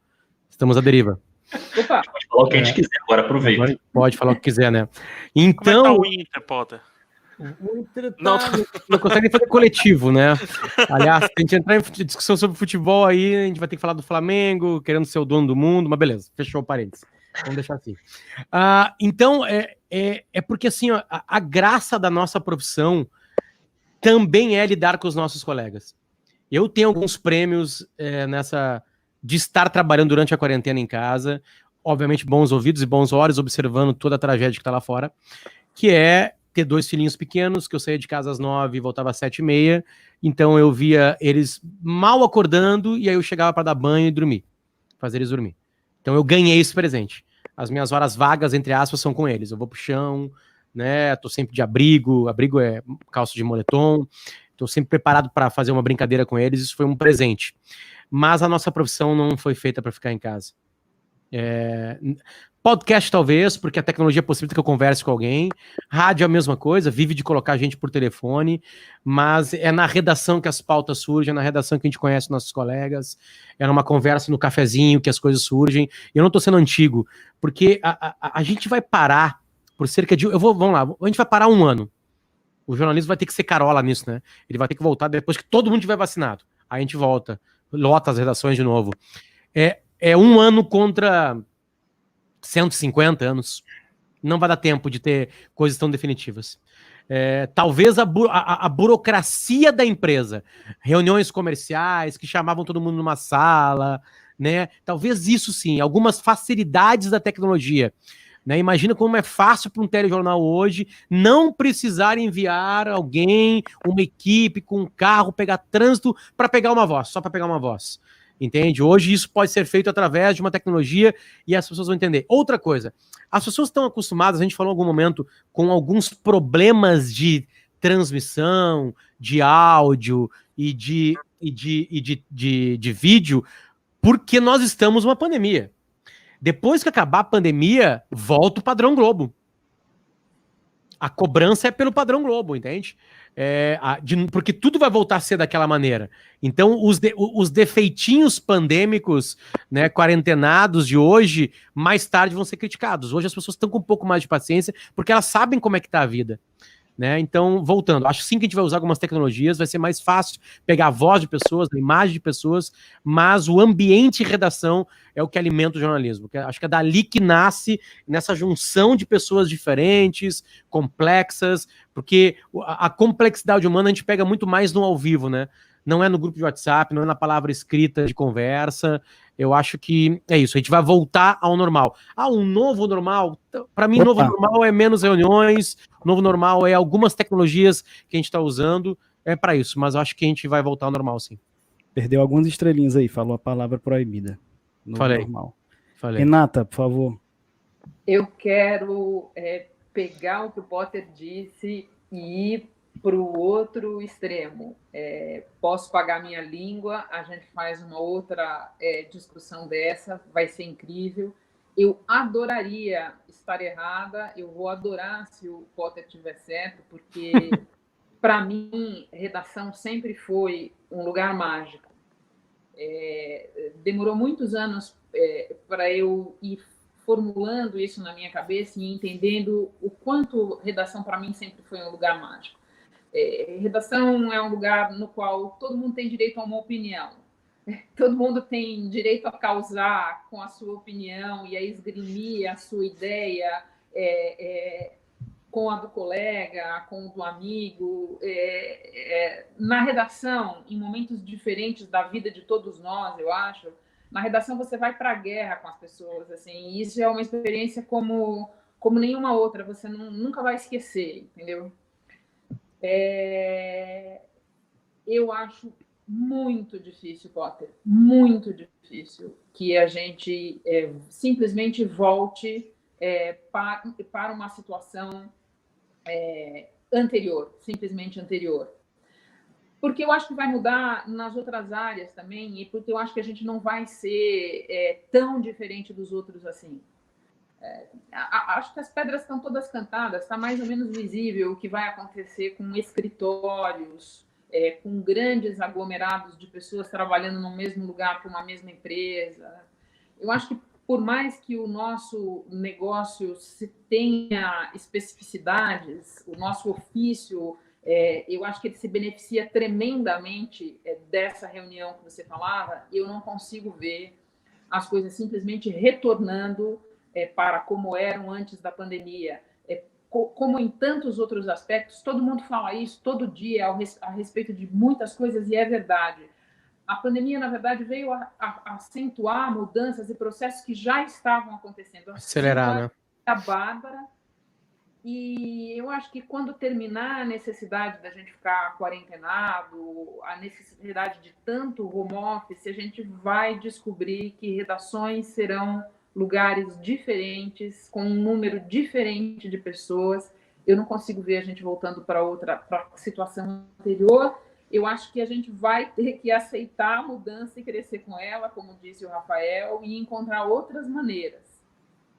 Estamos à deriva. Opa. Pode falar o que a gente quiser, agora aproveita. Agora pode falar o que quiser, né? Então, como é que tá o Inter, Potter? O Inter não consegue fazer coletivo, né? Aliás, se a gente entrar em discussão sobre futebol aí, a gente vai ter que falar do Flamengo, querendo ser o dono do mundo, mas beleza, fechou o parênteses. Vamos deixar assim. Então, é porque assim, ó, a graça da nossa profissão também é lidar com os nossos colegas. Eu tenho alguns prêmios de estar trabalhando durante a quarentena em casa, obviamente bons ouvidos e bons olhos, observando toda a tragédia que está lá fora, que é ter 2 filhinhos pequenos, que eu saía de casa às 9 e voltava às 7h30, então eu via eles mal acordando, e aí eu chegava para dar banho e dormir, fazer eles dormir. Então eu ganhei esse presente. As minhas horas vagas, entre aspas, são com eles. Eu vou pro chão, né? Tô sempre de abrigo é calça de moletom, tô sempre preparado para fazer uma brincadeira com eles, isso foi um presente. Mas a nossa profissão não foi feita para ficar em casa. Podcast talvez, porque a tecnologia possibilita que eu converse com alguém. Rádio é a mesma coisa, vive de colocar a gente por telefone, mas é na redação que as pautas surgem, é na redação que a gente conhece nossos colegas, é numa conversa no cafezinho que as coisas surgem. Eu não tô sendo antigo, porque a gente vai parar por cerca de... Vamos lá, a gente vai parar 1 ano. O jornalismo vai ter que ser carola nisso, né? Ele vai ter que voltar depois que todo mundo tiver vacinado. Aí a gente volta, lota as redações de novo. É 1 ano contra 150 anos. Não vai dar tempo de ter coisas tão definitivas. Talvez a burocracia da empresa, reuniões comerciais que chamavam todo mundo numa sala, né? Talvez isso sim, algumas facilidades da tecnologia. Né? Imagina como é fácil para um telejornal hoje não precisar enviar alguém, uma equipe com um carro, pegar trânsito para pegar uma voz, só para pegar uma voz. Entende? Hoje isso pode ser feito através de uma tecnologia e as pessoas vão entender. Outra coisa, as pessoas estão acostumadas, a gente falou em algum momento, com alguns problemas de transmissão, de áudio e de vídeo, porque nós estamos numa pandemia. Depois que acabar a pandemia, volta o padrão Globo. A cobrança é pelo padrão Globo, entende? Porque tudo vai voltar a ser daquela maneira. Então, os defeitinhos pandêmicos, né, quarentenados de hoje, mais tarde vão ser criticados. Hoje as pessoas estão com um pouco mais de paciência, porque elas sabem como é que tá a vida. né? Então, voltando, acho sim que a gente vai usar algumas tecnologias, vai ser mais fácil pegar a voz de pessoas, a imagem de pessoas, mas o ambiente e redação é o que alimenta o jornalismo. Acho que é dali que nasce, nessa junção de pessoas diferentes, complexas, porque a complexidade humana a gente pega muito mais no ao vivo, né? Não é no grupo de WhatsApp, não é na palavra escrita de conversa. Eu acho que é isso, a gente vai voltar ao normal. Um novo normal? Para mim, novo normal é menos reuniões, novo normal é algumas tecnologias que a gente está usando, é para isso, mas eu acho que a gente vai voltar ao normal, sim. Perdeu algumas estrelinhas aí, falou a palavra proibida. Falei. Renata, por favor. Eu quero pegar o que o Potter disse e ir para o outro extremo. Posso pagar minha língua, a gente faz uma outra discussão dessa, vai ser incrível. Eu adoraria estar errada, eu vou adorar se o Potter estiver certo, porque, para mim, redação sempre foi um lugar mágico. Demorou muitos anos para eu ir formulando isso na minha cabeça e entendendo o quanto redação, para mim, sempre foi um lugar mágico. Redação é um lugar no qual todo mundo tem direito a uma opinião. Todo mundo tem direito a causar com a sua opinião e a esgrimir a sua ideia com a do colega, com o do amigo. Na redação, em momentos diferentes da vida de todos nós, eu acho, na redação você vai para a guerra com as pessoas. Assim, e isso é uma experiência como nenhuma outra, você nunca vai esquecer, entendeu? Eu acho muito difícil, Potter, muito difícil que a gente simplesmente volte para uma situação anterior, simplesmente anterior. Porque eu acho que vai mudar nas outras áreas também, e porque eu acho que a gente não vai ser tão diferente dos outros assim. Acho que as pedras estão todas cantadas, está mais ou menos visível o que vai acontecer com escritórios, com grandes aglomerados de pessoas trabalhando no mesmo lugar para uma mesma empresa. Eu acho que, por mais que o nosso negócio tenha especificidades, o nosso ofício, eu acho que ele se beneficia tremendamente dessa reunião que você falava. Eu não consigo ver as coisas simplesmente retornando para como eram antes da pandemia. Como em tantos outros aspectos, todo mundo fala isso todo dia a respeito de muitas coisas, e é verdade. A pandemia, na verdade, veio a acentuar mudanças e processos que já estavam acontecendo. Acelerar, né? A Bárbara. E eu acho que quando terminar a necessidade da gente ficar quarentenado, a necessidade de tanto home office, a gente vai descobrir que redações serão lugares diferentes, com um número diferente de pessoas. Eu não consigo ver a gente voltando para a situação anterior. Eu acho que a gente vai ter que aceitar a mudança e crescer com ela, como disse o Rafael, e encontrar outras maneiras.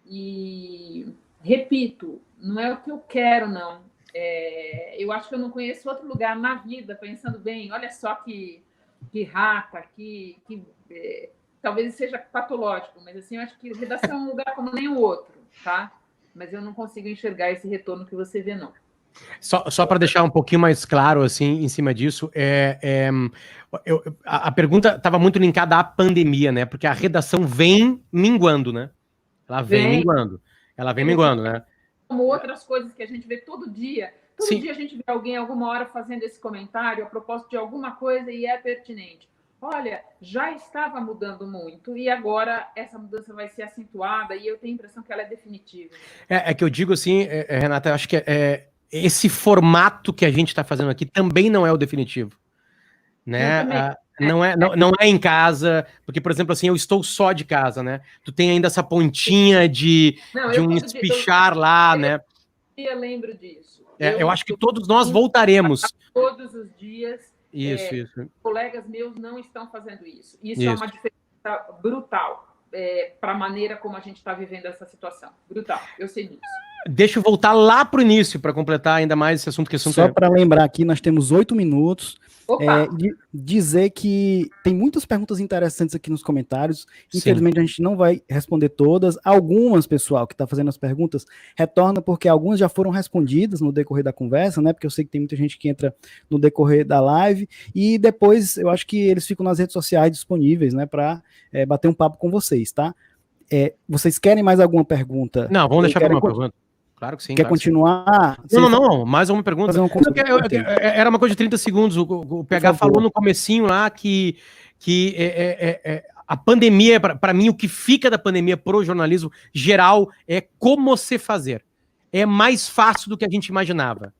E, repito, não é o que eu quero, não. Eu acho que eu não conheço outro lugar na vida, pensando bem, olha só que rata, talvez seja patológico, mas assim, eu acho que redação é um lugar como nenhum outro, tá? Mas eu não consigo enxergar esse retorno que você vê, não. Só para deixar um pouquinho mais claro, assim, em cima disso, a pergunta estava muito linkada à pandemia, né? Porque a redação vem minguando, né? Ela vem minguando, né? Como outras coisas que a gente vê todo dia. Todo dia a gente vê alguém, alguma hora, fazendo esse comentário a propósito de alguma coisa e é pertinente. Olha, já estava mudando muito e agora essa mudança vai ser acentuada e eu tenho a impressão que ela é definitiva. É que eu digo assim, Renata, eu acho que esse formato que a gente está fazendo aqui também não é o definitivo, né? Não é em casa, porque, por exemplo, assim, eu estou só de casa, né? Tu tem ainda essa pontinha de um espichar lá, né? Eu lembro disso. Eu acho que todos nós voltaremos. Todos os dias. Isso. Colegas meus não estão fazendo isso. Isso. É uma diferença brutal para a maneira como a gente está vivendo essa situação. Brutal, eu sei disso. Deixa eu voltar lá para o início, para completar ainda mais esse assunto. Só para lembrar aqui, nós temos 8 minutos. Dizer que tem muitas perguntas interessantes aqui nos comentários. Infelizmente, a gente não vai responder todas. Algumas, pessoal, que está fazendo as perguntas, retorna porque algumas já foram respondidas no decorrer da conversa, né? Porque eu sei que tem muita gente que entra no decorrer da live. E depois, eu acho que eles ficam nas redes sociais disponíveis, né? Para bater um papo com vocês, tá? Vocês querem mais alguma pergunta? Não, vamos deixar para uma pergunta. Claro que sim. Quer continuar? Não. Mais uma pergunta. Era uma coisa de 30 segundos. O PH falou no comecinho lá que a pandemia, para mim, o que fica da pandemia pro jornalismo geral é como se fazer. É mais fácil do que a gente imaginava.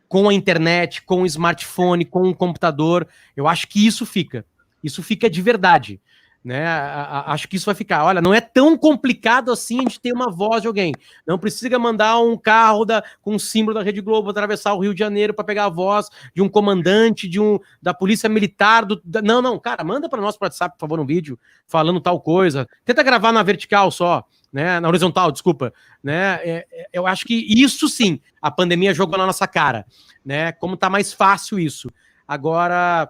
Com a internet, com o smartphone, com o computador. Eu acho que isso fica. Isso fica de verdade. Né? Acho que isso vai ficar. Olha, não é tão complicado assim a gente ter uma voz de alguém. Não precisa mandar um carro com um símbolo da Rede Globo atravessar o Rio de Janeiro para pegar a voz de um comandante da polícia militar. Não, cara, manda para nós pro WhatsApp, por favor, um vídeo falando tal coisa. Tenta gravar na vertical só, né? Na horizontal, desculpa. Né? Eu acho que isso sim, a pandemia jogou na nossa cara. Né? Como tá mais fácil isso. Agora.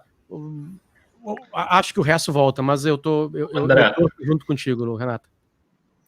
Acho que o resto volta, mas eu tô junto contigo, Renato.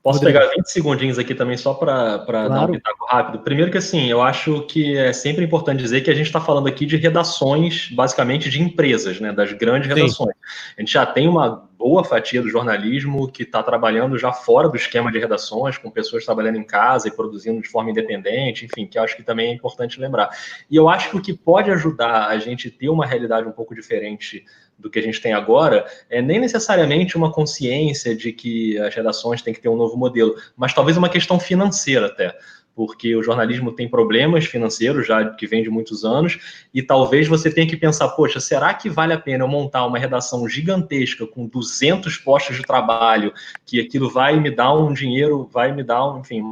Posso pegar 20 segundinhos aqui também só para dar um pitaco rápido? Primeiro que assim, eu acho que é sempre importante dizer que a gente está falando aqui de redações, basicamente de empresas, né, das grandes redações. A gente já tem uma boa fatia do jornalismo que está trabalhando já fora do esquema de redações, com pessoas trabalhando em casa e produzindo de forma independente, enfim, que eu acho que também é importante lembrar. E eu acho que o que pode ajudar a gente ter uma realidade um pouco diferente do que a gente tem agora, nem necessariamente uma consciência de que as redações têm que ter um novo modelo, mas talvez uma questão financeira até, porque o jornalismo tem problemas financeiros já que vem de muitos anos, e talvez você tenha que pensar, poxa, será que vale a pena eu montar uma redação gigantesca com 200 postos de trabalho, que aquilo vai me dar um dinheiro, vai me dar, enfim,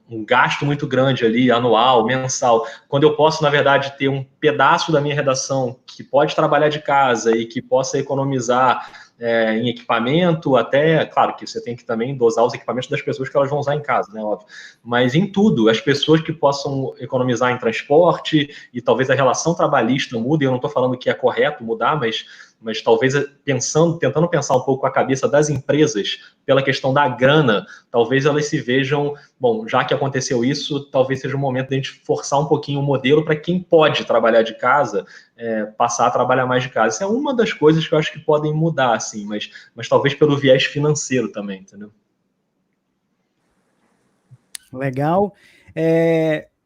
um gasto muito grande ali, anual, mensal, quando eu posso, na verdade, ter um pedaço da minha redação que pode trabalhar de casa e que possa economizar em equipamento, até, claro que você tem que também dosar os equipamentos das pessoas que elas vão usar em casa, né, óbvio, mas em tudo, as pessoas que possam economizar em transporte e talvez a relação trabalhista mude, eu não estou falando que é correto mudar, mas talvez tentando pensar um pouco a cabeça das empresas pela questão da grana, talvez elas se vejam, bom, já que aconteceu isso, talvez seja o momento de a gente forçar um pouquinho o modelo para quem pode trabalhar de casa, passar a trabalhar mais de casa. Isso é uma das coisas que eu acho que podem mudar, assim, mas talvez pelo viés financeiro também, entendeu? Legal.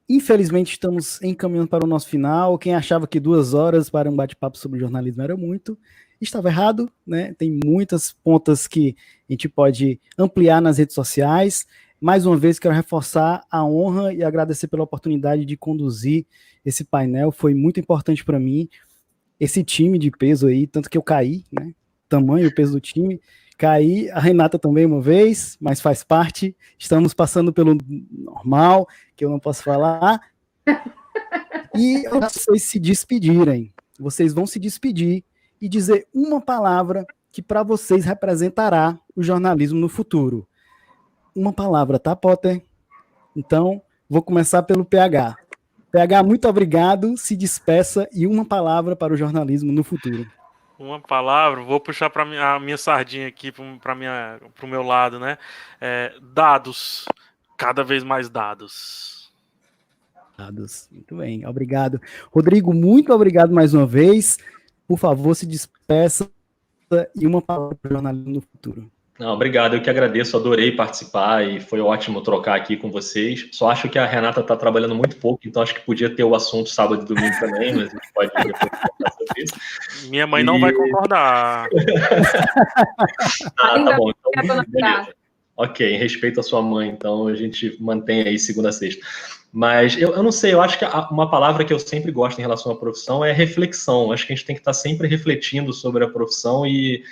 Infelizmente, estamos encaminhando para o nosso final. Quem achava que 2 horas para um bate-papo sobre jornalismo era muito, estava errado, né? Tem muitas pontas que a gente pode ampliar nas redes sociais. Mais uma vez, quero reforçar a honra e agradecer pela oportunidade de conduzir esse painel. Foi muito importante para mim, esse time de peso aí, tanto que eu caí, né? Tamanho e peso do time. Caí, a Renata também uma vez, mas faz parte. Estamos passando pelo normal, que eu não posso falar. E vocês se despedirem. Vocês vão se despedir e dizer uma palavra que para vocês representará o jornalismo no futuro. Uma palavra, tá, Potter? Então, vou começar pelo PH. PH, muito obrigado, se despeça e uma palavra para o jornalismo no futuro. Uma palavra, vou puxar para a minha sardinha aqui, para o meu lado, né? Dados, cada vez mais dados. Dados, muito bem, obrigado. Rodrigo, muito obrigado mais uma vez. Por favor, se despeça e uma palavra para o jornalismo no futuro. Não, obrigado, eu que agradeço, adorei participar e foi ótimo trocar aqui com vocês. Só acho que a Renata está trabalhando muito pouco, então acho que podia ter o assunto sábado e domingo também, mas a gente pode depois conversar sobre isso. Minha mãe não vai concordar. Tá bom, então beleza. Ok, em respeito à sua mãe, então a gente mantém aí segunda a sexta. Mas eu não sei, eu acho que uma palavra que eu sempre gosto em relação à profissão é reflexão. Acho que a gente tem que estar sempre refletindo sobre a profissão e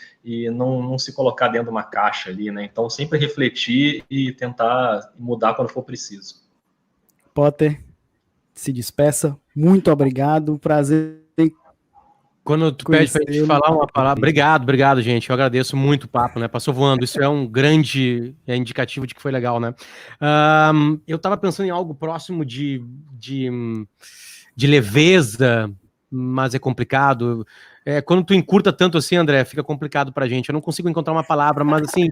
não se colocar dentro de uma caixa ali, né? Então, sempre refletir e tentar mudar quando for preciso. Potter, se despeça. Muito obrigado. Prazer. Quando tu pede pra gente falar uma palavra... Obrigado, gente. Eu agradeço muito o papo, né? Passou voando. Isso é um grande indicativo de que foi legal, né? Eu tava pensando em algo próximo de leveza, mas é complicado. Quando tu encurta tanto assim, André, fica complicado pra gente. Eu não consigo encontrar uma palavra, mas assim,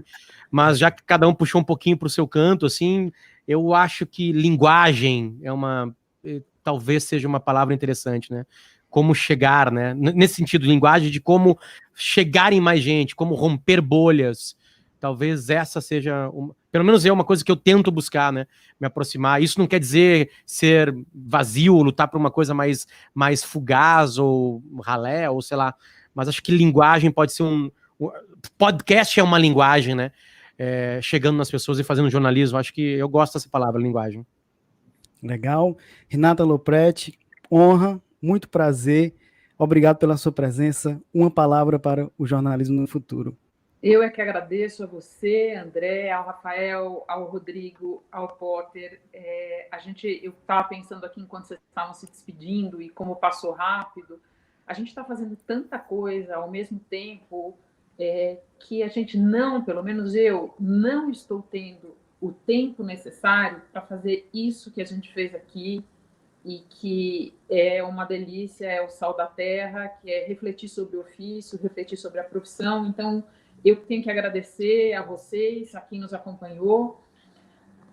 mas já que cada um puxou um pouquinho pro seu canto, assim, eu acho que linguagem talvez seja uma palavra interessante, né? Como chegar, né? Nesse sentido, linguagem de como chegar em mais gente, como romper bolhas. Talvez essa seja, pelo menos uma coisa que eu tento buscar, né? Me aproximar. Isso não quer dizer ser vazio, lutar por uma coisa mais fugaz ou ralé, ou sei lá. Mas acho que linguagem pode ser podcast é uma linguagem, né? Chegando nas pessoas e fazendo jornalismo. Acho que eu gosto dessa palavra, linguagem. Legal. Renata Lopretti, honra, muito prazer. Obrigado pela sua presença. Uma palavra para o jornalismo no futuro. Eu é que agradeço a você, André, ao Rafael, ao Rodrigo, ao Potter. Eu estava pensando aqui enquanto vocês estavam se despedindo e como passou rápido. A gente está fazendo tanta coisa ao mesmo tempo que a gente pelo menos eu, não estou tendo o tempo necessário para fazer isso que a gente fez aqui e que é uma delícia, é o sal da terra, que é refletir sobre o ofício, refletir sobre a profissão. Então, eu tenho que agradecer a vocês, a quem nos acompanhou.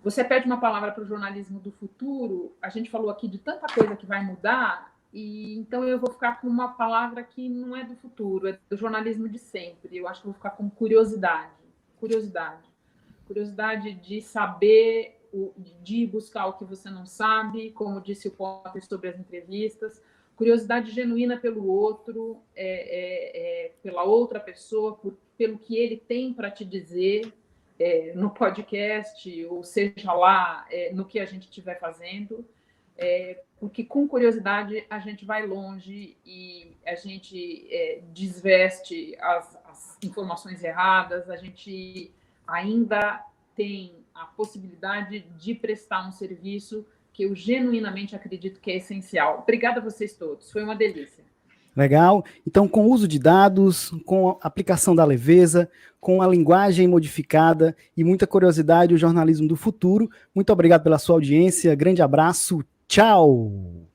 Você pede uma palavra para o jornalismo do futuro. A gente falou aqui de tanta coisa que vai mudar, e então eu vou ficar com uma palavra que não é do futuro, é do jornalismo de sempre. Eu acho que vou ficar com curiosidade. Curiosidade de saber, de buscar o que você não sabe, como disse o Potter sobre as entrevistas. Curiosidade genuína pelo outro, pela outra pessoa, pelo que ele tem para te dizer no podcast, ou seja lá, no que a gente estiver fazendo, porque com curiosidade a gente vai longe e a gente desveste as informações erradas, a gente ainda tem a possibilidade de prestar um serviço que eu genuinamente acredito que é essencial. Obrigada a vocês todos, foi uma delícia. Legal. Então, com o uso de dados, com a aplicação da leveza, com a linguagem modificada e muita curiosidade, o jornalismo do futuro. Muito obrigado pela sua audiência. Grande abraço. Tchau.